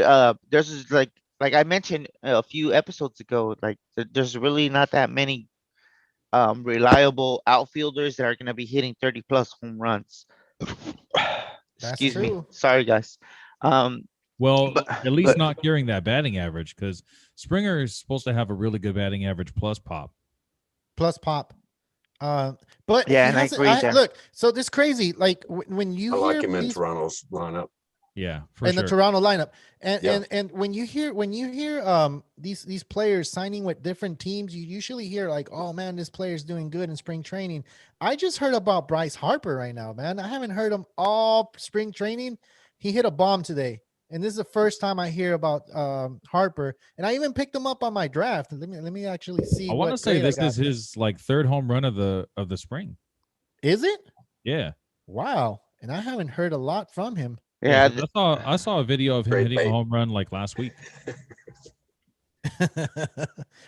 There's like I mentioned a few episodes ago, like there's really not that many reliable outfielders that are gonna be hitting 30 plus home runs. Excuse me. Sorry, guys. Well, at least not carrying that batting average, because Springer is supposed to have a really good batting average plus pop. But yeah, and I agree there. Look, so this crazy, like when you I like hear him in these, Toronto's lineup. Yeah, for in sure. the Toronto lineup. And Yeah. and when you hear these players signing with different teams, you usually hear like, oh man, this player's doing good in spring training. I just heard about Bryce Harper right now, man. I haven't heard him all spring training. He hit a bomb today. And this is the first time I hear about Harper. And I even picked him up on my draft. Let me actually see I want to what say grade I this got. is his like third home run of the spring. Is it? Yeah. Wow. And I haven't heard a lot from him. Yeah, 'cause I saw a video of him Great hitting a bait. home run like last week.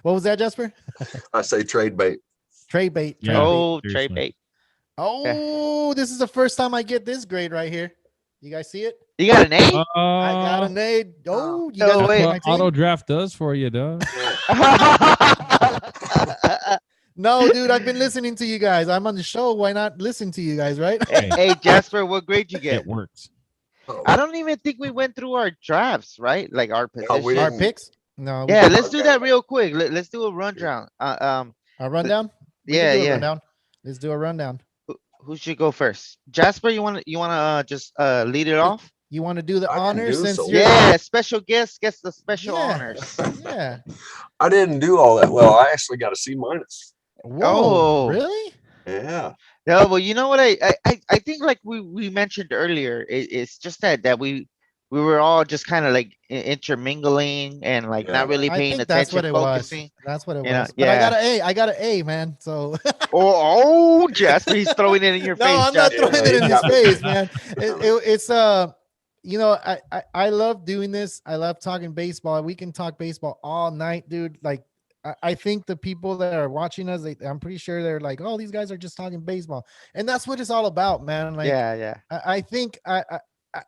What was that, Jasper? I say trade bait. Trade bait. Yeah. Trade bait. oh, Trey seriously. Bate. Oh, this is the first time I get this grade right here. You guys see it? You got an A? I got an A. Oh, you No guys way. want That's my what team? auto draft does for you, dog. No, dude, I've been listening to you guys. I'm on the show. Why not listen to you guys, right? Hey, Jasper, what grade you get? It works. Oh, I don't even think we went through our drafts, right? Like our No, we position. Our didn't. picks? No. we Yeah, didn't. let's do that real quick. Let's do a rundown. A rundown? We yeah, can do a yeah. rundown. Let's do a rundown. Who should go first? Jasper, you wanna just lead it off? You want to do the I can honors do since so. you're Yeah, special guest gets the special Yeah. honors. Yeah. I didn't do all that well. I actually got a C minus. Whoa, Oh. really? Yeah. No, well, you know what I think like we mentioned earlier, it's just that we were all just kind of like intermingling and like Yeah. not really I paying think that's attention, what it was. focusing. That's what it You know, was. But I yeah. got an A. I got an A, man. So Oh, Jasper, he's throwing it in your no, face. I'm not Jasper. throwing Yeah, it in he his got me. face, man. It's you know, I love doing this. I love talking baseball. We can talk baseball all night, dude. Like I think the people that are watching us, I'm pretty sure they're like, oh, these guys are just talking baseball, and that's what it's all about, man. Like Yeah. I think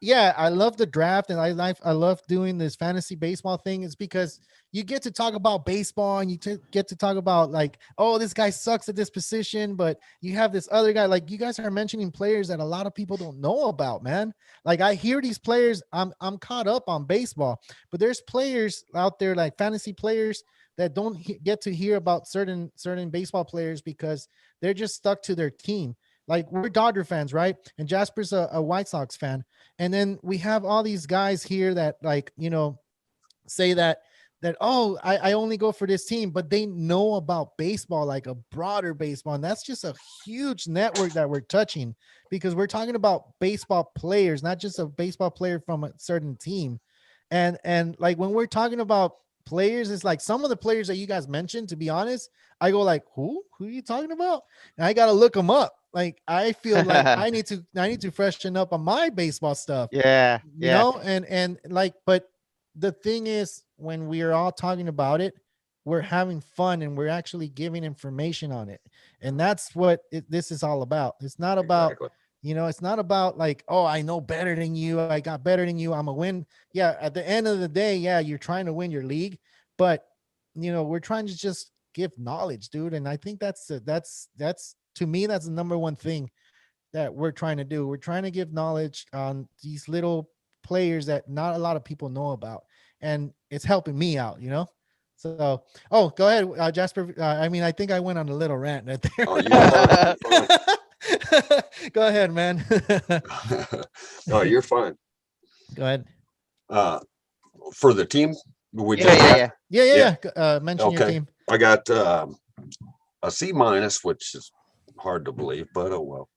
yeah, I love the draft and I love doing this fantasy baseball thing. It's because you get to talk about baseball and you get to talk about like, oh, this guy sucks at this position, but you have this other guy. Like you guys are mentioning players that a lot of people don't know about, man. Like I hear these players, I'm caught up on baseball, but there's players out there like fantasy players that don't get to hear about certain baseball players because they're just stuck to their team. Like we're Dodger fans, right? And Jasper's a White Sox fan. And then we have all these guys here that like, you know, say that oh, I only go for this team, but they know about baseball, like a broader baseball. And that's just a huge network that we're touching because we're talking about baseball players, not just a baseball player from a certain team. And like when we're talking about players, it's like some of the players that you guys mentioned, to be honest, I go like, who are you talking about? And I got to look them up. Like I feel like I need to freshen up on my baseball stuff. Yeah. You know, and like, but the thing is, when we are all talking about it, we're having fun and we're actually giving information on it. And that's what this is all about. It's not about, Exactly. you know, it's not about like, oh, I know better than you. I got better than you. I'm a win. Yeah. At the end of the day, yeah, you're trying to win your league, but you know, we're trying to just give knowledge, dude. And I think that's to me, that's the number one thing that we're trying to do. We're trying to give knowledge on these little players that not a lot of people know about. And it's helping me out, you know? So, oh, go ahead, Jasper. I mean, I think I went on a little rant right there. Oh, you're fine. Go ahead, man. No, you're fine. Go ahead. For the team, we Yeah. Yeah. Mention your Okay. team. I got a C minus, which is hard to believe, but oh well.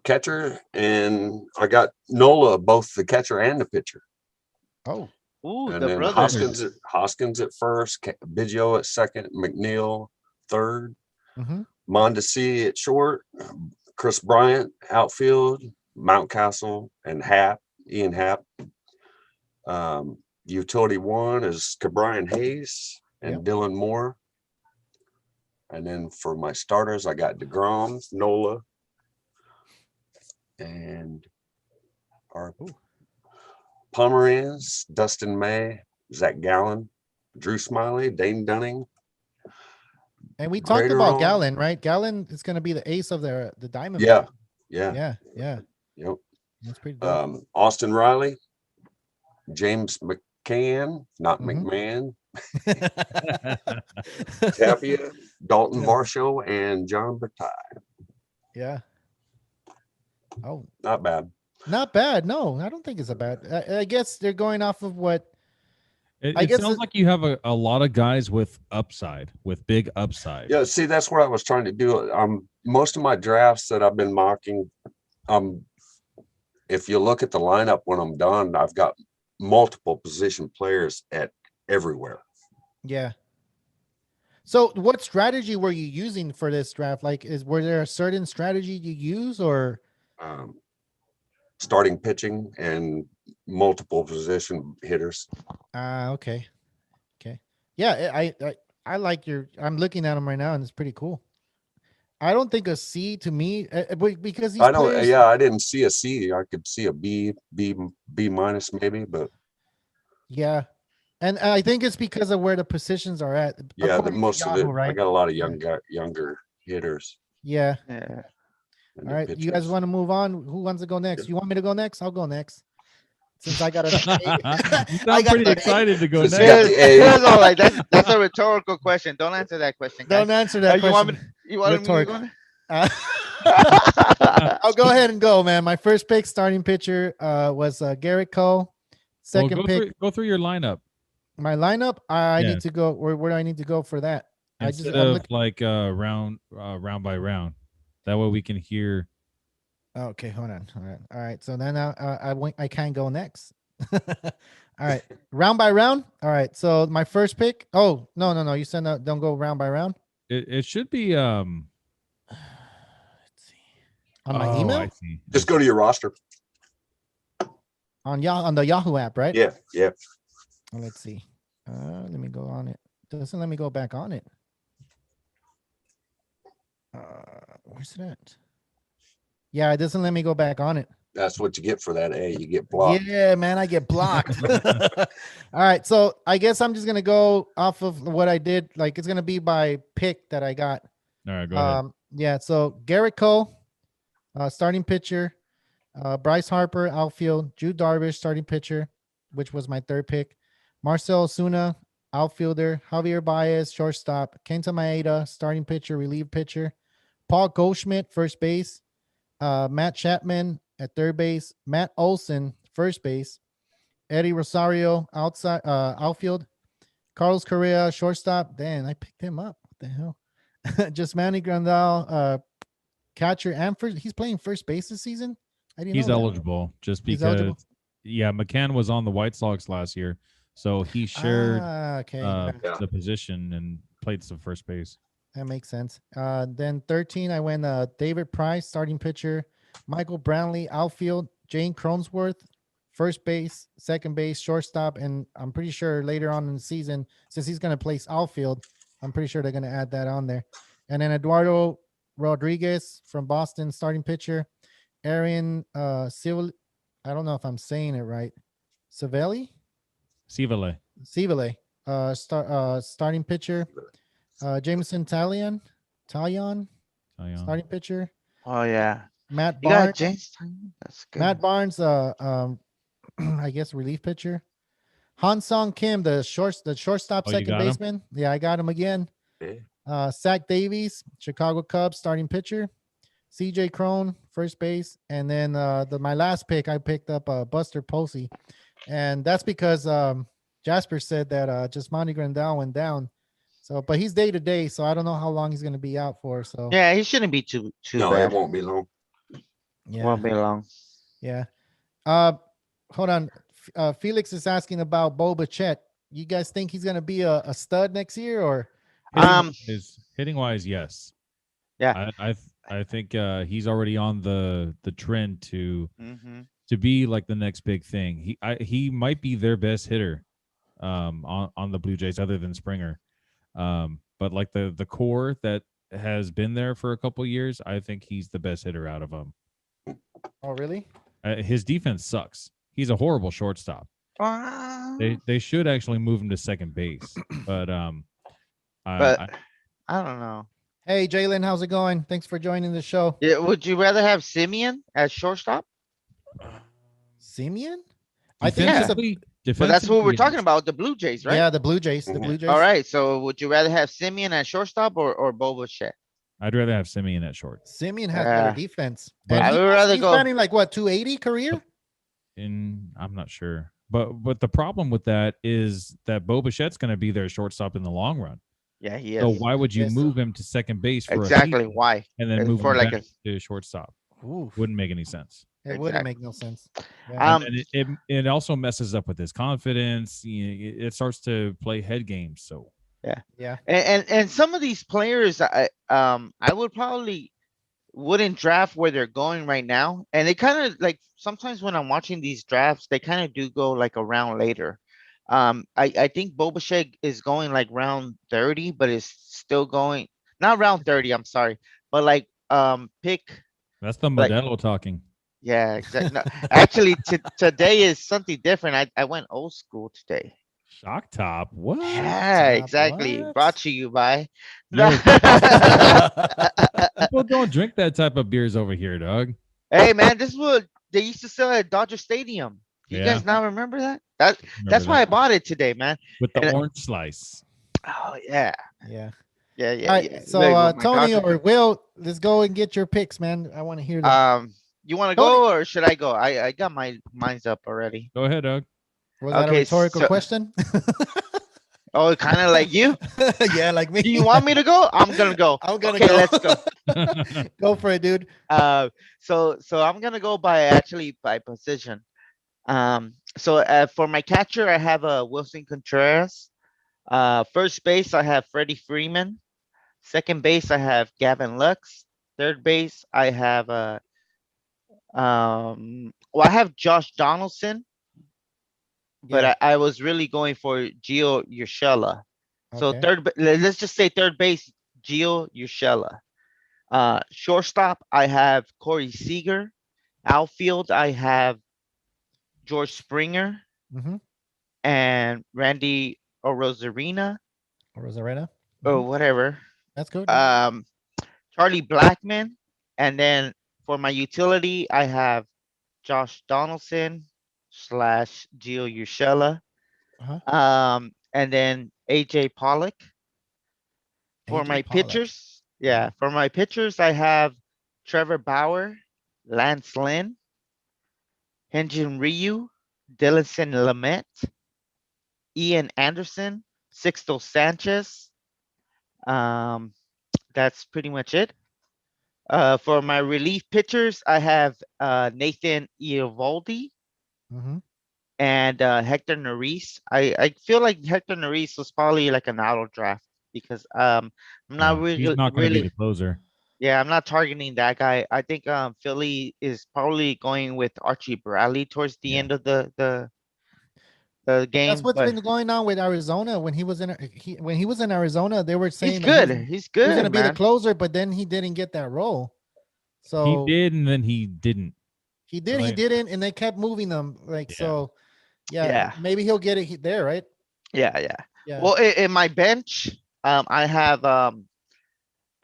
Catcher, and I got Nola, both the catcher and the pitcher. Oh, Ooh, And the then brothers. Hoskins at first, Biggio at second, McNeil third, mhm. Mondesi at short, Chris Bryant outfield, Mountcastle and Ian Happ. Utility one is Cabrian Hayes and Yep. Dylan Moore. And then for my starters, I got DeGrom, Nola, and our Pomeranz, Dustin May, Zach Gallen, Drew Smiley, Dane Dunning. And we talked Greater about on- Gallon, right? Gallon is going to be the ace of the Diamond. Yeah. Yeah. Yep. That's pretty dope. Austin Riley, James McCann, not Mhm. McMahon, Tapia, Dalton Varsho, and John Bertai. Yeah. Oh, Not bad. not bad. No, I don't think it's a bad. I guess they're going off of what. It, I it guess sounds like you have a lot of guys with upside, with big upside. Yeah, see, that's what I was trying to do. Most of my drafts that I've been mocking, if you look at the lineup when I'm done, I've got multiple position players at everywhere. Yeah. So, what strategy were you using for this draft? Like, were there a certain strategy you use, or? Starting pitching and multiple position hitters. Okay. Okay. Yeah, I like your. I'm looking at them right now, and it's pretty cool. I don't think a C to me because these I don't. players. Yeah, I didn't see a C. I could see a B minus maybe, but Yeah, and I think it's because of where the positions are at. yeah, According to most of Yahoo, it. I right? got a lot of younger hitters. Yeah. Yeah. And All the right. You guys pitchers. want to move on? Who wants to go next? You want me to go next? I'll go next. Since I got You a. sound pretty excited to go Since next. you got the A. Here's all like that's a rhetorical question. Don't answer that question, guys. Don't answer that You want me? question. You want me to Rhetoric. go? I'll go ahead and go, man. My first pick, starting pitcher, was Garrett Cole. Well, Second pick, go through your lineup my lineup. I Yeah. need to go. Where do I need to go for that? instead I'm of looking. like round by round. That way we can hear. Okay, hold on. All right. So then I can't go next. All right, round by round. All right. So my first pick. Oh no. You said don't go round by round. It should be Let's see. On my oh, email. I see. Just go to your roster. On the Yahoo app, right? Yeah. Let's see. Let me go on it. Doesn't let me go back on it. Where's it at? Yeah, it doesn't let me go back on it. That's what you get for that A. You get blocked. Yeah, man, I get blocked. All right, so I guess I'm just gonna go off of what I did. Like it's gonna be by pick that I got. All right, go ahead. Yeah, so Garrett Cole, starting pitcher. Bryce Harper, outfield. Jude Darvish, starting pitcher, which was my third pick. Marcell Osuna, outfielder. Javier Baez, shortstop. Kenta Maeda, starting pitcher, relief pitcher. Paul Goldschmidt, first base. Matt Chapman at third base. Matt Olson, first base. Eddie Rosario, outfield. Carlos Correa, shortstop. Damn, I picked him up. What the hell? Jasmani Grandal, catcher and first. He's playing first base this season. I didn't He's know that. eligible just He's because. eligible? Yeah, McCann was on the White Sox last year, so he shared Okay. Yeah. the position and played some first base. That makes sense. Then 13, I went David Price, starting pitcher. Michael Brownlee, outfield. Jane Cronenworth, first base, second base, shortstop. And I'm pretty sure later on in the season, since he's going to place outfield, I'm pretty sure they're going to add that on there. And then Eduardo Rodriguez from Boston, starting pitcher. Arian Civil, I don't know if I'm saying it right. Civile, starting pitcher. Jameson Talion, starting pitcher. Oh yeah. Matt You got Barnes, James. That's good. Matt Barnes, I guess relief pitcher. Han Song Kim, the shortstop, Oh, you second got him? baseman. Yeah, I got him again. Yeah. Zach Davies, Chicago Cubs, starting pitcher. CJ Crone, first base, and then my last pick, I picked up Buster Posey, and that's because Jasper said that Jasmani Grandal went down. So, but he's day to day, so I don't know how long he's going to be out for. So, Yeah, he shouldn't be too No, bad. it won't be long. yeah, Won't be long. yeah. Hold on. Felix is asking about Bo Bichette. You guys think he's going to be a stud next year, or? Hitting wise, yes. Yeah. I think he's already on the trend to Mm-hmm. be like the next big thing. He might be their best hitter on the Blue Jays other than Springer. But like the core that has been there for a couple years, I think he's the best hitter out of them. Oh, really? His defense sucks. He's a horrible shortstop. They should actually move him to second base, but I don't know. Hey, Jalen, how's it going? Thanks for joining the show. Yeah, would you rather have Simeon as shortstop? Simeon? I think he's a But that's what we're defensively, talking about, the Blue Jays, right? yeah, the Blue Jays. The Mhm. Blue Jays. All right. So would you rather have Simeon as shortstop or Bo Bichette? I'd rather have Simeon at short. Simeon has better Yeah. defense. But And I would rather he's go. batting like what, 280 career? I'm not sure. But the problem with that is that Bo Bichette's going to be their shortstop in the long run. Yeah, he So is. why would you Yes. move him to second base for a Exactly. season Why? and then It's move for him like back a. to shortstop? Oof. Wouldn't make any sense. It wouldn't Exactly. make no sense. Yeah. And it also messes up with his confidence. It starts to play head games. So Yeah. And some of these players, I would probably wouldn't draft where they're going right now. And they kind of like sometimes when I'm watching these drafts, they kind of do go like a round later. I think Bo Bichette is going like round 30, but is still going not round 30. I'm sorry, but like pick that's the like Modelo talking. yeah, exactly. No, actually, today is something different. I went old school today. Shock top. What? Yeah, Top, exactly. what? Brought to you by. Yo, people don't drink that type of beers over here, dog. Hey man, this is what they used to sell at Dodger Stadium. Do you Yeah. guys now remember that? Remember That's why I that. bought it today, man. With the And orange slice. oh yeah, Yeah. yeah, All yeah, right. yeah. So Look, with my Tony Dodger or Will, let's go and get your picks, man. I want to hear them. you want to Tony. go or should I go? I got mine's up already. Go ahead, Doug. Was that a Okay, rhetorical so question? oh, kind of like you. Yeah, like me. Do you want me to go? I'm gonna go. I'm gonna Okay, go. let's go. Go for it, dude. So I'm gonna go by position. So for my catcher, I have Wilson Contreras. First base, I have Freddie Freeman. Second base, I have Gavin Lux. Third base, I have I have Josh Donaldson, but Yeah. I was really going for Gio Urshela. So Okay. let's just say third base, Gio Urshela. Shortstop, I have Corey Seager. Outfield, I have George Springer Mm-hmm. and Randy Orozarena Rosarena. or whatever. That's good. Dude. Charlie Blackman, and then for my utility, I have Josh Donaldson slash Gio Urshela, Uh-huh. and then AJ Pollock. For AJ my Pollock. pitchers, yeah, for my pitchers, I have Trevor Bauer, Lance Lynn, Hyunjin Ryu, Dillison Lamet, Ian Anderson, Sixto Sanchez. Um, that's pretty much it. For my relief pitchers, I have Nathan Eovaldi Mm-hmm. and Hector Neris. I feel like Hector Neris was probably like an auto draft because I'm not He's not going to be really the closer. yeah, I'm not targeting that guy. I think Philly is probably going with Archie Bradley towards the Yeah. end of the That's game, what's but been going on with Arizona. When he was in Arizona, they were he's saying that good. He's he was good, going to be the man. closer, but then he didn't get that role. So He did, and then he didn't. he did, he Right. didn't, and they kept moving them. Like Yeah. so, yeah, Yeah. maybe he'll get it there, right? Yeah, yeah. Yeah. Well, in my bench, I have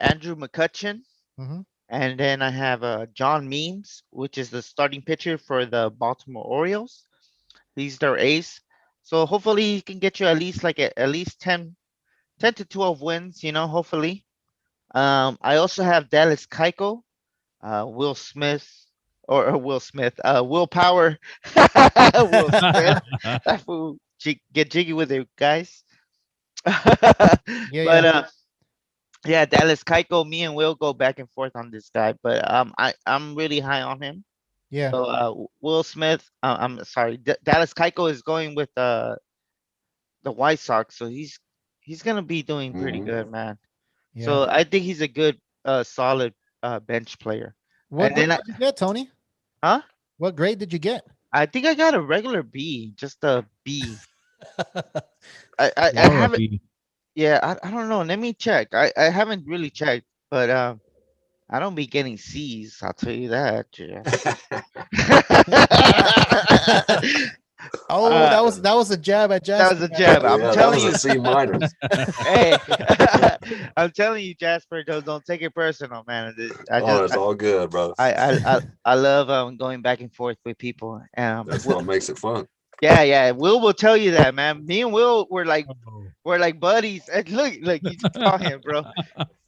Andrew McCutcheon, Mm-hmm. and then I have John Means, which is the starting pitcher for the Baltimore Orioles. He's their ace. So hopefully he can get you at least like at least 10 to 12 wins, hopefully. I also have Dallas Keuchel, Will Smith, or Will Smith, Will Power, Will Smith. That fool get jiggy with it, guys. Yeah, But yeah. yeah, Dallas Keuchel, me and Will go back and forth on this guy, but I'm really high on him. Yeah. So Will Smith, I'm sorry, Dallas Keuchel is going with the White Sox, so he's gonna be doing pretty Mhm. good, man. Yeah. So I think he's a good, solid bench player. What And then grade did you get, Tony? huh? What grade did you get? I think I got a regular B, just a B. I You're haven't. lucky. Yeah, I don't know. Let me check. I haven't really checked, but I don't be getting C's. I'll tell you that. Yeah. Oh, that was a jab at That Jasper. was a man. jab. I'm Yeah, that telling was you. a C minus. Hey, I'm telling you, Jasper. Don't take it personal, man. Oh, it's all good, bro. I love going back and forth with people. That's what makes it fun. Yeah. Will tell you that, man. Me and Will were like Oh. buddies. And look, you saw him, bro.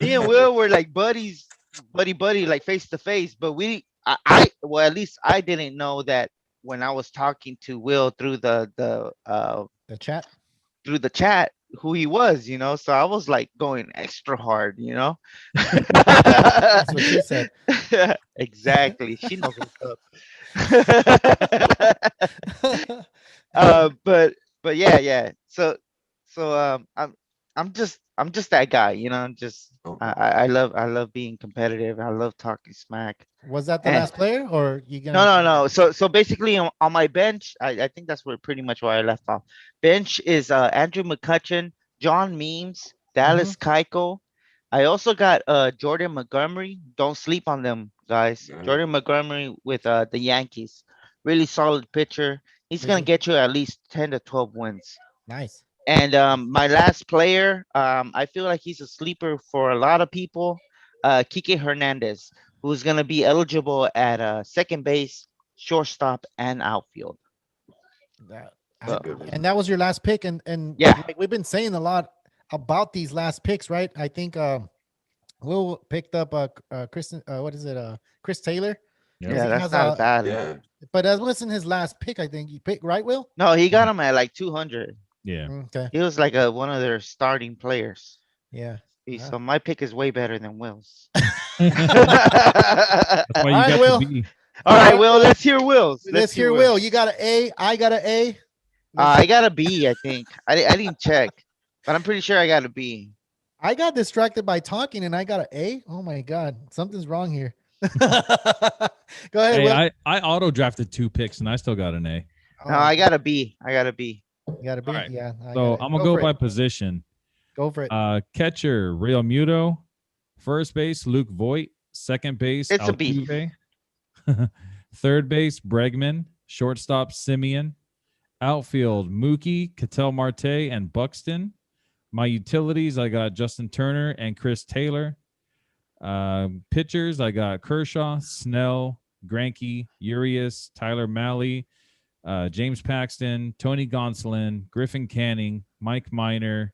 Me and Will were like buddies, buddy, like face to face. But well, at least I didn't know that when I was talking to Will through The chat. through the chat who he was, you know. So I was like going extra hard, you know. That's what she said. Exactly. She knows what's up. But yeah. So I'm just that guy, you know. I'm just I love being competitive. I love talking smack. Was that the And last player, or you no, gonna? no. So basically on my bench, I think that's where pretty much where I left off. Bench is Andrew McCutcheon, John Means, Dallas Keuchel. I also got Jordan Montgomery. Don't sleep on them, guys. Yeah. Jordan Montgomery with the Yankees. Really solid pitcher. He's gonna Mhm. get you at least 10 to 12 wins. Nice. And my last player, I feel like he's a sleeper for a lot of people. Kike Hernandez, who's going to be eligible at second base, shortstop, and outfield. That, So, good one. and that was your last pick, and Yeah. like we've been saying a lot about these last picks, right? I think Will picked up Kristen. What is it? Chris Taylor. Yeah. yeah, he that's has not a a- bad Yeah. one. But that wasn't his last pick. I think you picked right, Will. No, he got him at like 200. Yeah. Okay. He was like one of their starting players. Yeah. Ah. So my pick is way better than Will's. That's why All you right, got Will. to be. All right, Will, let's hear Will's. Let's hear Will. You got an A. I got an A. I got a B, I think. I didn't check, but I'm pretty sure I got a B. I got distracted by talking, and I got an A. Oh my God, something's wrong here. Go ahead, Hey, Will. I auto drafted 2 picks and I still got an A. No, I got a B. I got a B. You got a B. All right. Yeah. I So got it. I'm gonna go for by it. position. Go for it. Catcher Real Muto, first base Luke Voigt, second base It's a B. Altuve, third base Bregman, shortstop Simeon, outfield Mookie, Ketel Marte, and Buxton. My utilities, I got Justin Turner and Chris Taylor. Pitchers, I got Kershaw, Snell, Greinke, Urias, Tyler Mahle, James Paxton, Tony Gonsolin, Griffin Canning, Mike Minor,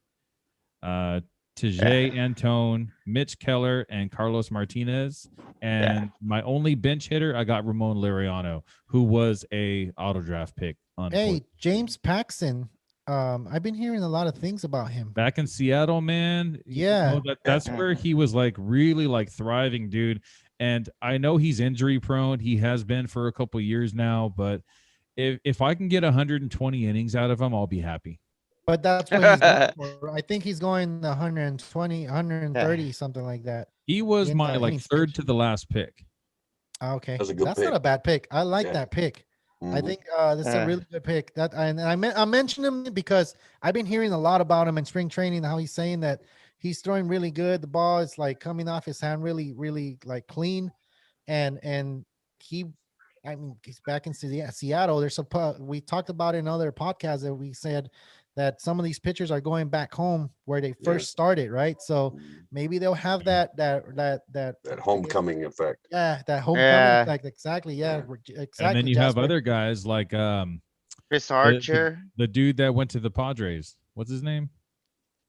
Tejay Antone, Mitch Keller, and Carlos Martinez. And my only bench hitter, I got Ramon Laureano, who was a auto draft pick. Hey, James Paxton. I've been hearing a lot of things about him. Back in Seattle, man. Yeah. That's where he was like really like thriving, dude. And I know he's injury prone. He has been for a couple years now, but if I can get 120 innings out of him, I'll be happy. But that's what he's going for. I think he's going 120, 130, something like that. He was In my the like innings third pitched. to the last pick. Okay. That's a good That's pick. not a bad pick. I like Yeah. that pick. I Mhm. think this is a really good pick. That I mentioned him because I've been hearing a lot about him in spring training. How he's saying that he's throwing really good. The ball is like coming off his hand really, really like clean, and he, I mean, he's back in Seattle. There's we talked about in other podcasts that we said that some of these pitchers are going back home where they first started, right? So maybe they'll have that homecoming effect. yeah, that homecoming Yeah. effect. Exactly. Yeah. Exactly. And then you have Jasper. other guys like Chris Archer. the dude that went to the Padres. What's his name?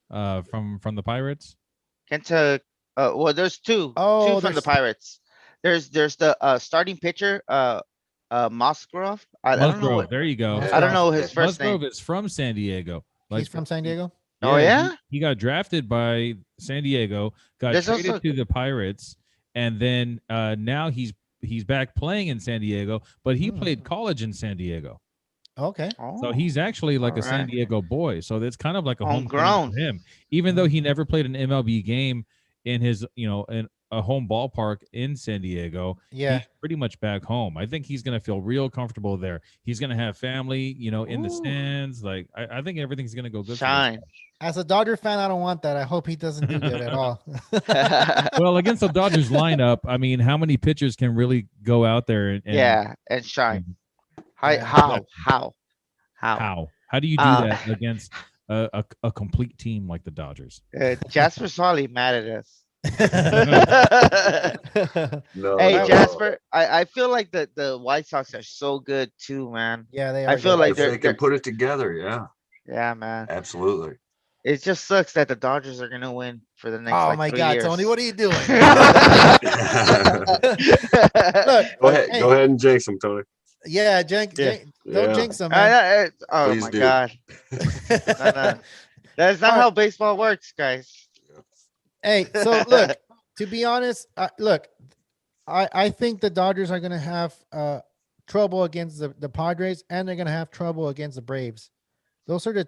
From the Pirates. Kenta. Well, there's two. Oh, Two from the there's- Pirates. There's the starting pitcher. Musgrove. I don't know. Musgrove. There you go. Yeah. I don't know his first Musgrove name. is from San Diego. He's from San Diego. Oh, yeah? He got drafted by San Diego, got There's traded also- to the Pirates, and then now he's back playing in San Diego, but he played college in San Diego. Okay. So Oh, he's actually like a San alright. Diego boy. So it's kind of like a Homegrown. homecoming for him, even though he never played an MLB game in his, in a home ballpark in San Diego. Yeah. He's pretty much back home. I think he's going to feel real comfortable there. He's going to have family, in the Ooh. stands. Like, I think everything's going to go good. for this Shine. As a Dodger fan, I don't want that. I hope he doesn't do good at all. Well, against the Dodgers lineup, I mean, how many pitchers can really go out there and Yeah, and shine. Yeah. How? How do you do that against a complete team like the Dodgers? Jasper Solly mad at us. No, Hey, no, no. Jasper, I feel like the White Sox are so good too, man. Yeah, they I are feel good. like If they they're can put it together, yeah, yeah, man. absolutely. It just sucks that the Dodgers are gonna win for the next Oh like my 3 God, years. Tony, what are you doing? Go Look, hey, ahead and jinx them, Tony. yeah, Yeah. don't Yeah, jinx them, man. Oh please my do. God. No, no. That's All not right. how baseball works, guys. Hey, so look, to be honest, look, I think the Dodgers are going to have trouble against the Padres, and they're going to have trouble against the Braves. Those are the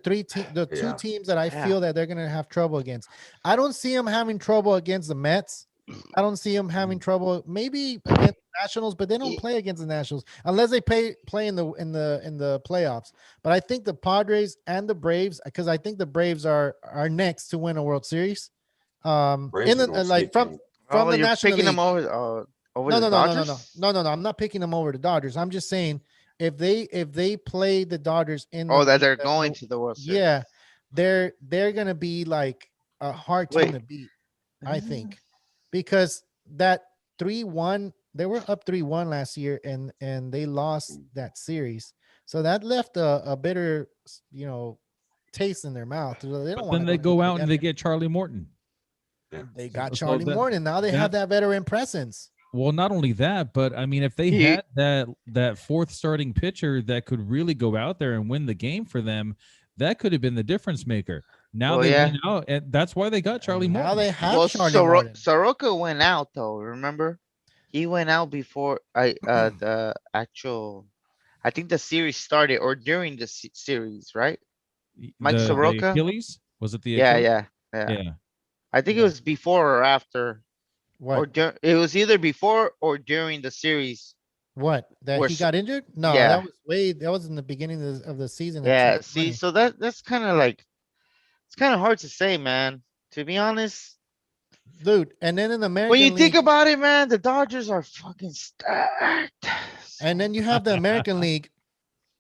the two Yeah. teams that I Yeah. feel that they're going to have trouble against. I don't see them having trouble against the Mets. I don't see them having trouble maybe against the Nationals, but they don't play against the Nationals unless they play in the playoffs. But I think the Padres and the Braves, because I think the Braves are next to win a World Series. Braves In are the gonna like sneak in. from Oh, the you're National picking them League. over No, the no, no, no, no, no, Dodgers? no, no, no. I'm not picking them over the Dodgers. I'm just saying if they play the Dodgers in Oh, the, that they're going to the World Series. yeah, they're gonna be like a hard team Wait. to beat, I think, because that 3-1 they were up 3-1 last year and they lost that series, so that left a bitter taste in their mouth. So they don't But want then to they go do go that out and again. they get Charlie Morton. Yeah. They got So Charlie Morton. Now they have that veteran presence. Well, not only that, but I mean, if they He- had that fourth starting pitcher that could really go out there and win the game for them, that could have been the difference maker. Now Well, they yeah. went out, and that's why they got Charlie Now Morton. they have Well, Charlie Morton. Soroka went out though. Remember, he went out before the actual. I think the series started or during the series, right? Mike The Soroka. Achilles, was it the Yeah, Achilles? yeah, yeah. Yeah. I think it Yeah. was before or after, or What? it was either before or during the series. What? That Where he got injured? No, yeah, that was in the beginning of the season in yeah. See, 2020. so that's kind of like it's kind of hard to say, man. To be honest, Dude, and then in the when you American think League, about it, man, the Dodgers are fucking stacked. and then you have the American League.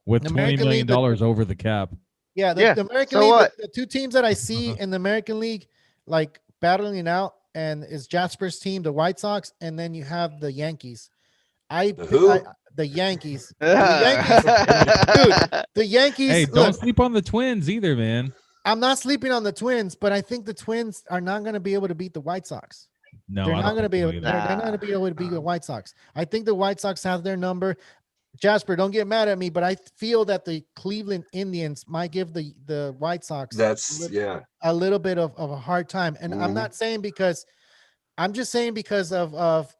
With The $20 American million League, over the cap. yeah, Yeah. the American So League, what? the two teams that I see in the American League, like battling it out, and is Jasper's team, the White Sox, and then you have the Yankees. The who? The Yankees. The Yankees, dude. The Yankees. Hey, Look, don't sleep on the Twins either, man. I'm not sleeping on the Twins, but I think the Twins are not going to be able to beat the White Sox. No, They're I not don't going to think be so able. either. They're not going to be able to beat the White Sox. I think the White Sox have their number. Jasper, don't get mad at me, but I feel that the Cleveland Indians might give the White Sox That's a little bit of a hard time. And I'm Mhm. not saying because I'm just saying because of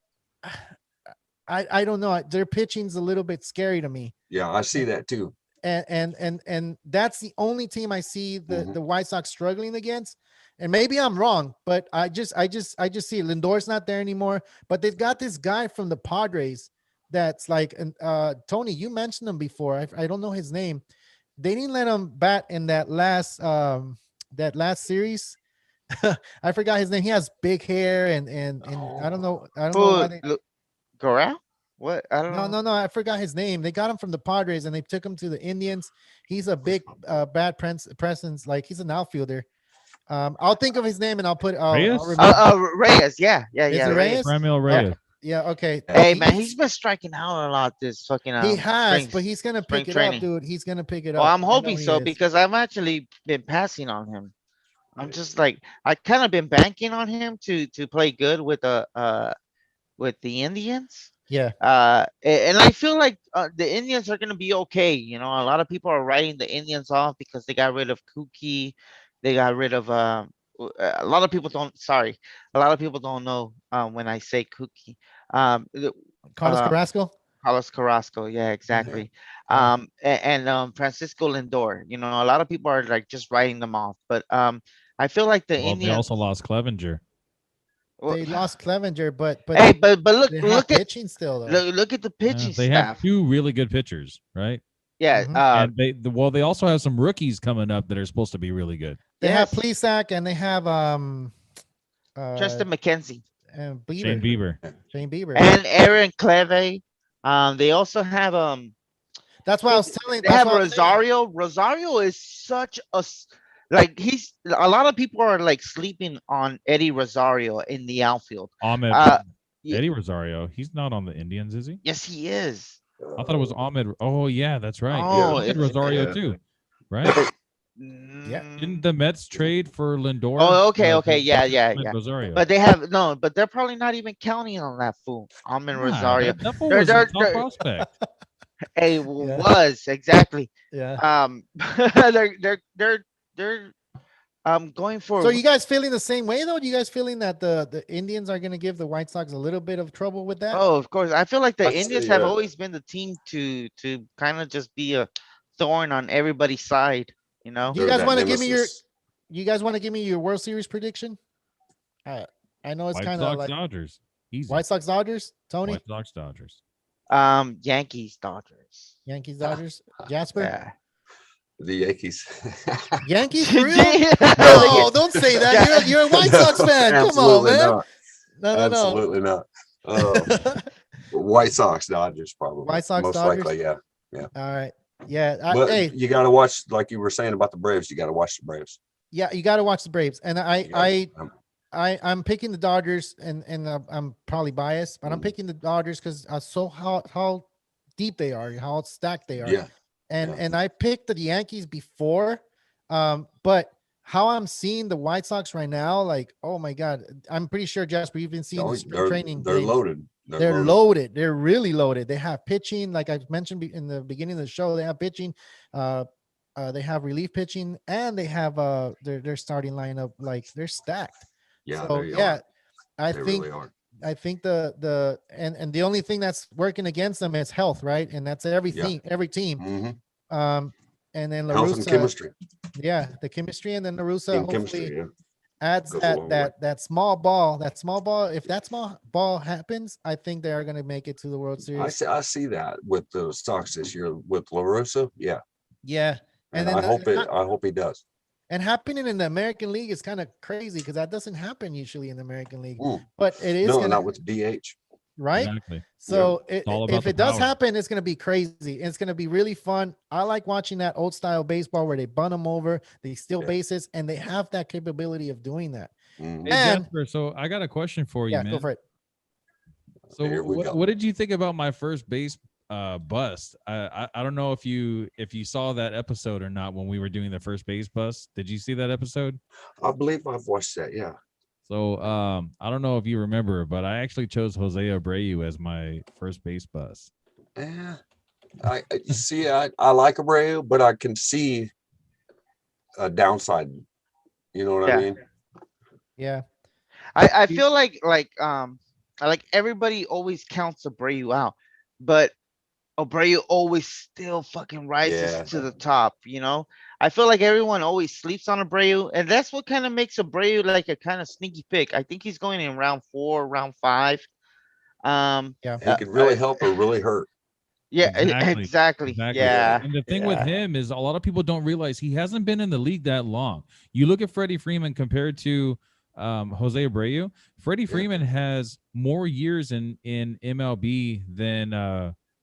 I don't know. Their pitching's a little bit scary to me. Yeah, I see that too. And that's the only team I see the Mhm. the White Sox struggling against. And maybe I'm wrong, but I just see it. Lindor's not there anymore, but they've got this guy from the Padres that's like Tony, you mentioned him before. I don't know his name. They didn't let him bat in that last series. I forgot his name. He has big hair and I don't know why Who? they Corral? What? I don't no, know. no, no. I forgot his name. They got him from the Padres and they took him to the Indians. He's a big bad presence. Like he's an outfielder. I'll think of his name and I'll Reyes? remember. Reyes. Yeah, yeah, Is yeah. it Reyes? Framil Okay. Reyes. Yeah, okay. Hey, man, he's been striking out a lot this fucking He has, spring, but he's gonna spring pick it training. up, dude. He's gonna pick it Well, up. I'm I know hoping he so is. because I've actually been passing on him. I'm just like I kind of been banking on him to play good with the Indians. Yeah. And I feel like the Indians are gonna be okay. You know, a lot of people are writing the Indians off because they got rid of Kookie, they got rid of a lot of people don't. Sorry, a lot of people don't know when I say Kookie. Carlos Uh, Carrasco. Carlos Carrasco, yeah, exactly. Yeah. And Francisco Lindor. You know, a lot of people are like just writing them off, but I feel like the Well, they Indians. also lost Clevenger. Well, They lost Clevenger, but hey, but they have look at pitching still though. look at the pitching They have staff. two really good pitchers, right? Yeah, Mhm. And they also have some rookies coming up that are supposed to be really good. They have yes. Plesac and they have Justin McKenzie and Bieber. Shane Bieber. Shane Bieber. and Aaron Cleve. They also have That's why I was telling. they That's have what I was saying. Rosario. Rosario is such a like a lot of people are like sleeping on Eddie Rosario in the outfield. Ahmed Ye- Eddie Rosario. He's not on the Indians, is he? yes, he is. I thought it was Ahmed. Oh yeah, that's right. Oh, Ahmed it's Rosario yeah. too, right? Yeah. Didn't mm, the Mets trade for Lindor? oh, okay, okay, They got yeah, Ahmed yeah. Rosario. But they have no, but they're probably not even counting on that fool, Almond Nah, Rosario. that fool They're was a they're top they're prospect. a Yeah. was exactly. Yeah. They're going So are for. you guys feeling the same way though? Do you guys feeling that the Indians are going to give the White Sox a little bit of trouble with that? Oh, of course. I feel like the I'd say, Indians have always been the team to kind of just be a thorn on everybody's side, you know? Do you they're guys that want to give me your nemesis. you guys want to give me your World Series prediction? Uh, I know it's White kind of Sox like Dodgers. Easy. White Sox Dodgers, Tony, White Sox Dodgers. Yankees, Dodgers. Yankees Dodgers, Jasper, Yeah. The Yankees. Yankees for real? The No, don't say that. Yeah. You're a White No, Sox fan. Come on, absolutely man. not. No, no, no. Absolutely not. White Sox, Dodgers, probably. White Sox, Most Dodgers? likely, yeah. All right. Yeah. But Hey, you got to watch, like you were saying about the Braves. You got to watch the Braves. yeah, you got to watch the Braves, and You gotta- I'm picking the Dodgers, and I'm probably biased, but I'm Mm. picking the Dodgers because so how deep they are, how stacked they are, yeah, and I picked the Yankees before, but how I'm seeing the White Sox right now, like, oh my God, I'm pretty sure, Jasper, you've been seeing Oh, the spring training they're games. loaded. They're loaded. They're really loaded. They have pitching, like I mentioned in the beginning of the show. They have pitching, they have relief pitching, and they have their starting lineup. Like they're stacked. Yeah, So they yeah, are. I They think really are. and the only thing that's working against them is health, right? And that's everything, every team. Mhm. And then Health and LaRussa, chemistry. yeah, the chemistry, and then LaRussa Team hopefully chemistry. Yeah. adds Goes a long way. that small ball. That small ball. If that small ball happens, I think they are going to make it to the World Series. I see that with the Sox this year with LaRussa. Yeah, Yeah, and then I hope he does. and happening in the American League is kind of crazy because that doesn't happen usually in the American League, Mm. but it is No, gonna, not with DH. right? Exactly. So It's all about if the it does power. happen, it's gonna be crazy. It's gonna be really fun. I like watching that old style baseball where they bunt them over, they steal Yeah. bases, and they have that capability of doing that. Mhm. Hey And Jasper, so I got a question for you, yeah, man. go for it. So Here we go. what did you think about my first base bust? I don't know if you saw that episode or not when we were doing the first base bust. Did you see that episode? I believe I've watched that. Yeah. So I don't know if you remember, but I actually chose Jose Abreu as my first base bust. Yeah. I see. I like Abreu, but I can see a downside. You know what I Yeah. mean? Yeah, I feel like everybody always counts Abreu out, but Abreu always still fucking rises Yeah. to the top, you know? I feel like everyone always sleeps on Abreu, and that's what kind of makes Abreu like a kind of sneaky pick. I think he's going in round 4, round 5. Yeah. He could really help or really hurt. Yeah, Exactly. exactly. Yeah. And the thing with yeah. him is a lot of people don't realize he hasn't been in the league that long. You look at Freddie Freeman compared to Jose Abreu. Freddie Freeman has more years in MLB than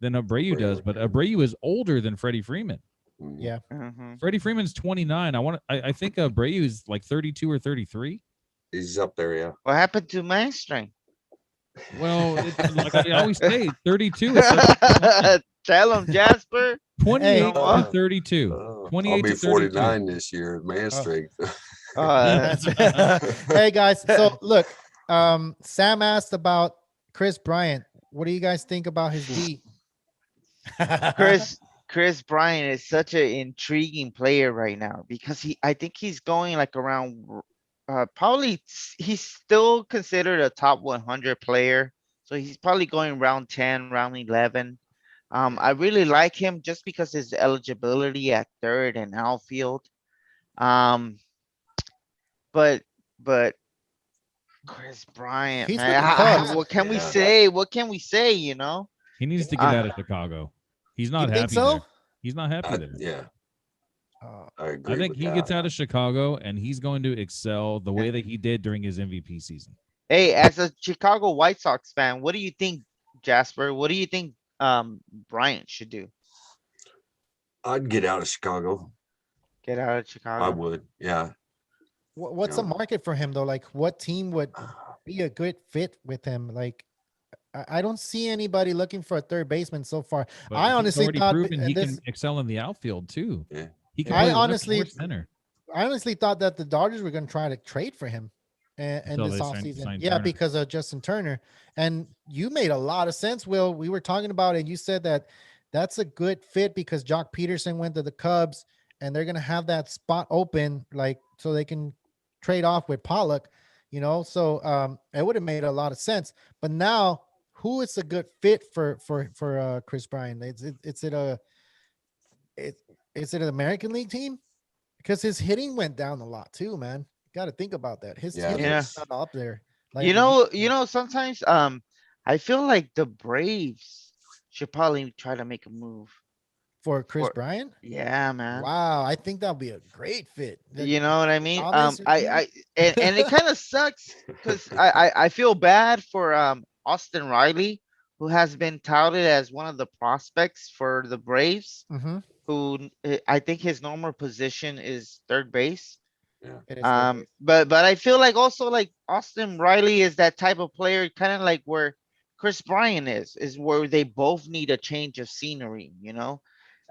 Abreu does, but Abreu is older than Freddie Freeman. Mhm. yeah. Mhm. Freddie Freeman's 29. I think Abreu is like 32 or 33. He's up there. Yeah. What happened to Mainstream? Well, like I always say, 32 is such a Tell him, Jasper. 28 Hey. to 32. I'll 28 be to 32. 49 this year, man strength. Hey guys, so look, Sam asked about Chris Bryant. What do you guys think about his D? Chris Bryant is such an intriguing player right now because I think he's going like around probably he's still considered a top 100 player. So he's probably going round 10, round 11. I really like him just because his eligibility at third and outfield. But Chris Bryant, He's man, with the Cubs. what can we Yeah. say? What can we say? You know, He needs to get out of Chicago. He's not You happy think so? there. He's not happy there. Yeah, I agree. I think with he that. gets out of Chicago and he's going to excel the way that he did during his MVP season. hey, as a Chicago White Sox fan, what do you think, Jasper? What do you think Bryant should do? I'd get out of Chicago. Get out of I Chicago. would. Yeah. What's the Yeah. market for him though? Like, what team would be a good fit with him? Like, I don't see anybody looking for a third baseman so far. But I he's honestly already thought proven he this. can excel in the outfield too. Yeah. He can Yeah. play I left or honestly, center I honestly thought that the Dodgers were going to try to trade for him in until this they sign offseason. Yeah, Turner. because of Justin Turner. And you made a lot of sense, Will. We were talking about it. And you said that that's a good fit because Jock Peterson went to the Cubs and they're going to have that spot open, like, so they can trade off with Pollock, you know? So it would have made a lot of sense. But now, who is a good fit for Chris Bryant? Is it an American League team? Because his hitting went down a lot too, man. Got to think about that. His Yeah, it hitting Yeah. is is. not up there. Like Sometimes I feel like the Braves should probably try to make a move for Chris for Bryant. yeah, man. Wow, I think that'll be a great fit. You know what I mean? Thomas or something? And it kind of sucks because I feel bad for Austin Riley, who has been touted as one of the prospects for the Braves, Mhm. who I think his normal position is third base. Yeah. It is third base. But I feel like also like Austin Riley is that type of player, kind of like where Chris Bryant is where they both need a change of scenery, you know.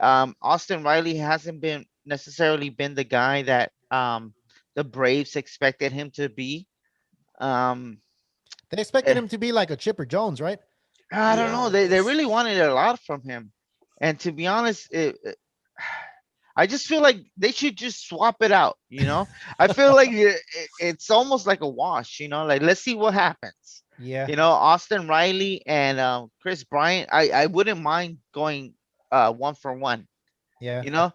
Austin Riley hasn't been necessarily been the guy that the Braves expected him to be. Um, They expected eh, him to be like a Chipper Jones, right? I don't Yeah. know. I They guess. really wanted a lot from him, and to be honest, I just feel like they should just swap it out, you know? I feel like it's almost like a wash, you know? Like, let's see what happens. Yeah, You know, Austin Riley and Chris Bryant, I wouldn't mind going 1 for 1, yeah, you know?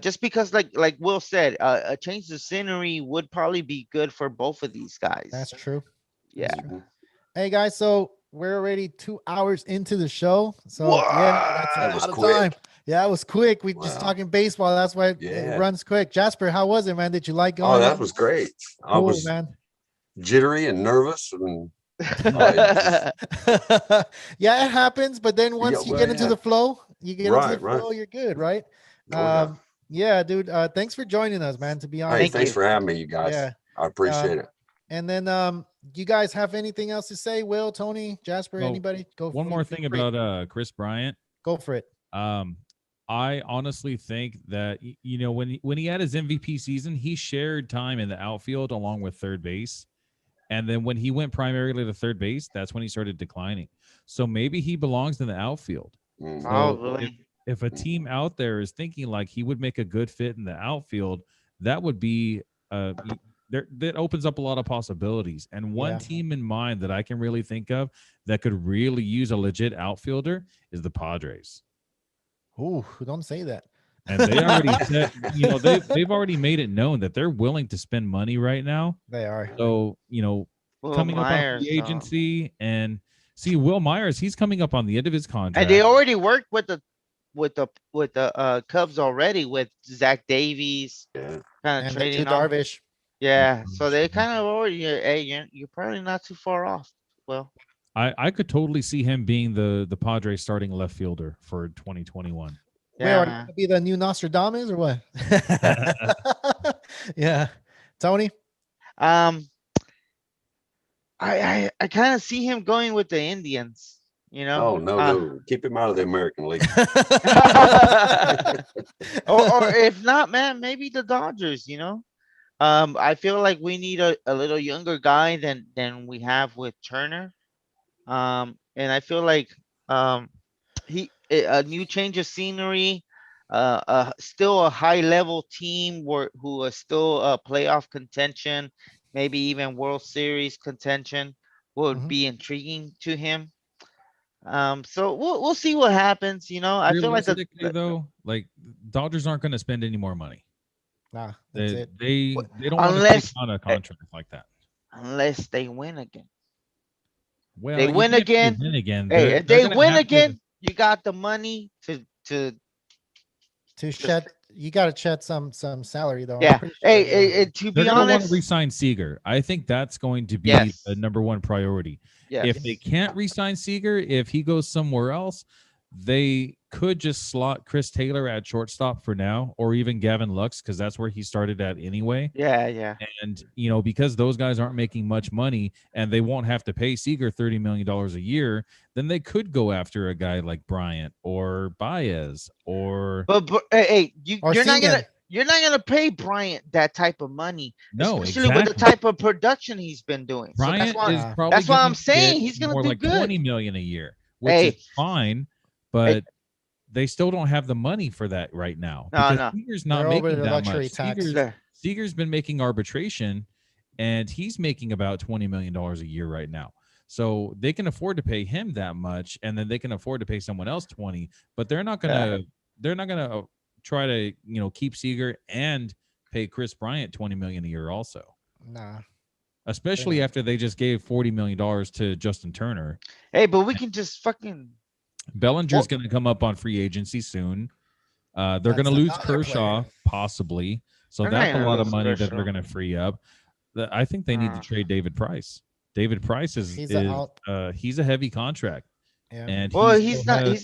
Just because like Will said, a change of scenery would probably be good for both of these that's guys. true. Yeah. Mhm. Hey guys, so we're already 2 hours into the show. So yeah, that's a That was lot of time. quick. Yeah, it was quick. We just Wow. talking baseball. That's why it Yeah. runs quick. Jasper, how was it, man? Did you like Oh, going that on? was great. I Cool, was man. jittery and nervous and it just Yeah, it happens. But then yeah, once you well, get into yeah. the flow, you get into the Right, right. flow, you're good, right? Oh yeah. Yeah, dude. Thanks for joining us, man. To be Hey, honest, Thank thanks you. for having me, you guys. yeah. I appreciate it. And then you guys have anything else to say? Will, Tony, Jasper, Well, anybody? one more thing free. about Chris Bryant. Go for it. I honestly think that you know when he had his MVP season, he shared time in the outfield along with third base. And then when he went primarily to third base, that's when he started declining. So maybe he belongs in the outfield. Mhm. So Probably. if a team out there is thinking like he would make a good fit in the outfield, that would be there that opens up a lot of possibilities. And one Yeah. team in mind that I can really think of that could really use a legit outfielder is the Padres. Ooh, don't say that. And they already said, you know, they've already made it known that they're willing to spend money right now. They are. So, you know, Will coming up on Myers. free agency and see Will Myers, he's coming up on the end of his And contract. they already worked with the Cubs already with Zach Davies, Yeah. kind of And then trading Jude off. Darvish. Yeah, so they kind of already. Hey, you're probably not too far off. Well, I could totally see him being the Padres starting left fielder for 2021. Will, yeah, are you man. gonna be the new Nostradamus or what? Yeah. Tony? Um, I kind of see him going with the Indians. You know. Oh no. Keep him out of the American League. Or if not, man, maybe the Dodgers. You know. I feel like we need a little younger guy than we have with Turner. And I feel like a new change of scenery, still a high level team who are still playoff contention, maybe even World Series contention would Mhm. be intriguing to him. So we'll see what happens. You know, I feel like Realistically, though, like Dodgers aren't going to spend any more money. Nah, that's it. They don't want to take unless on a contract like that. unless they win again. Well, They you win can't really again. win again. Hey, if They're they going to win have to. again, you got the money to To just shed, you got to shed some salary though. I'm yeah. pretty sure. Hey, to They're be going to want to honest, re-sign Seager. I think that's going to be yes, the number one priority. yes. If they can't re-sign Seager, if he goes somewhere else, they could just slot Chris Taylor at shortstop for now, or even Gavin Lux, because that's where he started at anyway. Yeah. And, because those guys aren't making much money and they won't have to pay Seager $30 million a year, then they could go after a guy like Bryant or Baez or. But hey, Or you're not gonna pay Bryant that type of money, No, especially with the exactly. type of production he's been doing. Bryant so is probably that's why gonna I'm saying get he's gonna more do like good. 20 million a year, which Hey. is fine, but they still don't have the money for that right now because Seager's not They're over making the that luxury much. tax. Seager's been making arbitration, and he's making about $20 million a year right now. So they can afford to pay him that much, and then they can afford to pay someone else 20. But they're not gonna try to keep Seager and pay Chris Bryant $20 million a year also. Nah. Especially after they just gave $40 million to Justin Turner. Hey, but we can just fucking. Bellinger's going to come up on free agency soon. They're going to lose Kershaw, possibly. So that's a lot of money that they're going to free up. I think they need to trade David Price. David Price he's a heavy contract. Yeah. And he's not. He's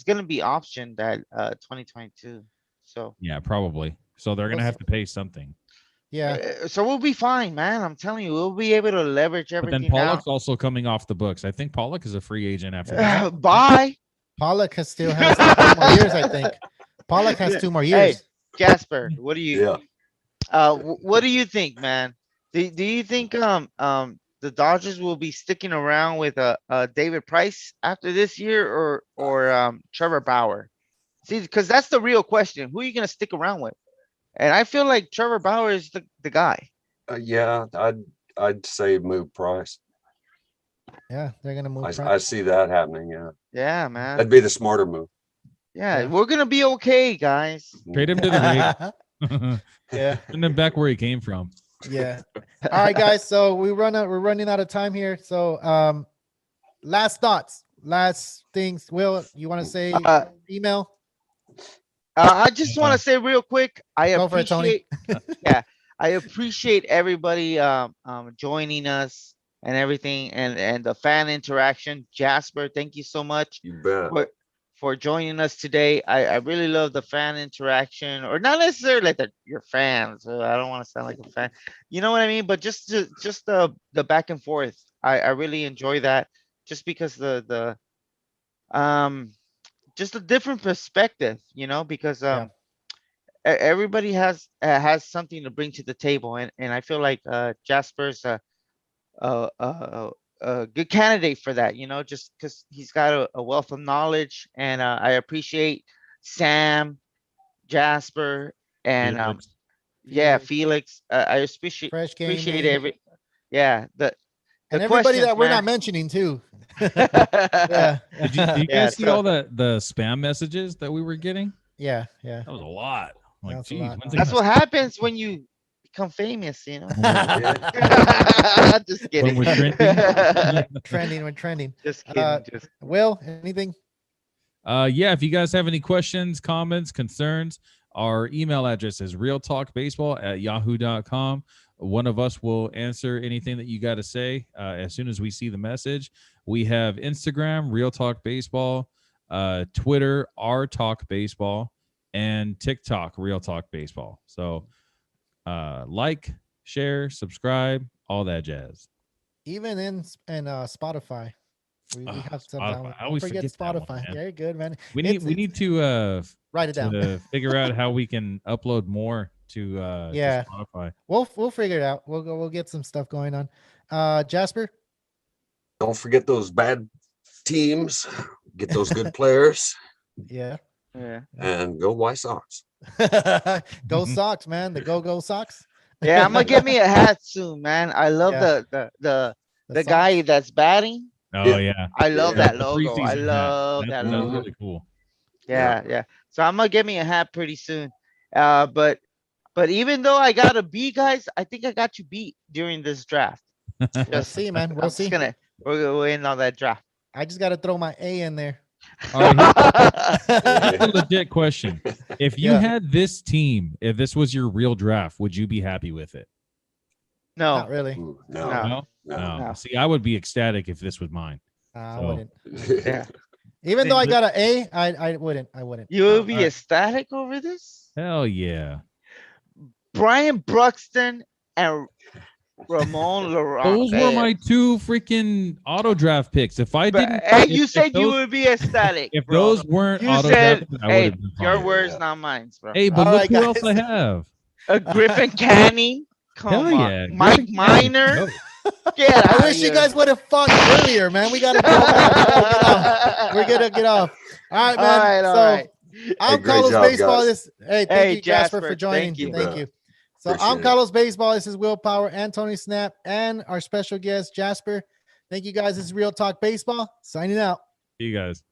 going to be optioned at 2022. So yeah, probably. So they're going to have to pay something. Yeah. So we'll be fine, man. I'm telling you, we'll be able to leverage everything. But then Pollock's also coming off the books. I think Pollock is a free agent after that. Bye. Pollock still has 2 more years, I think. Pollock has 2 more years. Hey, Jasper, what do you? Yeah. What do you think, man? Do you think the Dodgers will be sticking around with David Price after this year, or Trevor Bauer? See, because that's the real question. Who are you gonna stick around with? And I feel like Trevor Bauer is the guy. Yeah, I'd say move Price. Yeah, they're gonna move. I see that happening. Yeah. Yeah, man. That'd be the smarter move. Yeah, we're gonna be okay, guys. Trade him to the Rays. Yeah. Send him back where he came from. Yeah. All right, guys. So we're running out of time here. So last thoughts, last things. Will, you want to say email? I just want to say real quick, I Go for it, Tony. appreciate I appreciate everybody joining us and everything, and the fan interaction. Jasper, thank you so much You bet. for joining us today. I really love the fan interaction, or not necessarily like your fans. I don't want to sound like a fan. You know what I mean? But just the back and forth. I really enjoy that, just because just a different perspective, because everybody has something to bring to the table, and I feel like Jasper's a good candidate for that, just because he's got a wealth of knowledge, and I appreciate Sam, Jasper, and Felix. I appreciate Fresh Gaming. the and everybody that we're not mentioning too. Yeah. Did you guys see all the spam messages that we were getting? Yeah. That was a lot. Like, That's geez, that's what happens when you become famous, Just kidding. When we're trending. We're trending. Just kidding. Will, anything? Yeah, if you guys have any questions, comments, concerns, our email address is realtalkbaseball@yahoo.com. One of us will answer anything that you got to say as soon as we see the message. We have Instagram, Real Talk Baseball, Twitter, R Talk Baseball, and TikTok, Real Talk Baseball. So like, share, subscribe, all that jazz. Even in Spotify. We have some download. I always forget Spotify. One, very good, man. We need to write it down. To figure out how we can upload more to Spotify. We'll figure it out. We'll get some stuff going on. Jasper, don't forget those bad teams. Get those good players. Yeah. And go White Sox. Go Sox, man. The go Sox. Yeah, I'm gonna get me a hat soon, man. I love the guy that's batting. Oh yeah, I love that logo. I love that logo. logo. Really cool. Yeah. So I'm gonna get me a hat pretty soon. But even though I got a B, guys, I think I got you beat during this draft. We'll see, man. We'll see. We'll win on that draft. I just got to throw my A in there. All right, here's a legit question. If you had this team, if this was your real draft, would you be happy with it? No, not really. No. See, I would be ecstatic if this was mine. I wouldn't. Yeah. Even though I got an A, I wouldn't. You would be Alright. ecstatic over this? Hell yeah. Brian Bruxton and Ramon Laurent. Those were my two freaking auto draft picks. If I didn't, Hey, if- you if said you those- would be ecstatic. if bro. those weren't You auto said, drafted, I hey, would have been your fine. words, Yeah. not mine, bro. Hey, but All look right, who else guys. I have. Griffin Canning. Come Hell on. yeah. Mike Griffin Canning. Miner. Go. Get out I wish you guys would have fought earlier, man. We gotta go, man. We gotta get off. We're gonna get off. All right, man. All so right. I'm great Carlos job, Baseball. guys. Thank Hey, you, Jasper, for Jasper, joining. thank you. Thank Yeah. you. So Appreciate I'm it. Carlos Baseball. This is Willpower and Tony Snap and our special guest, Jasper. Thank you guys. This is Real Talk Baseball. Signing out. See you guys.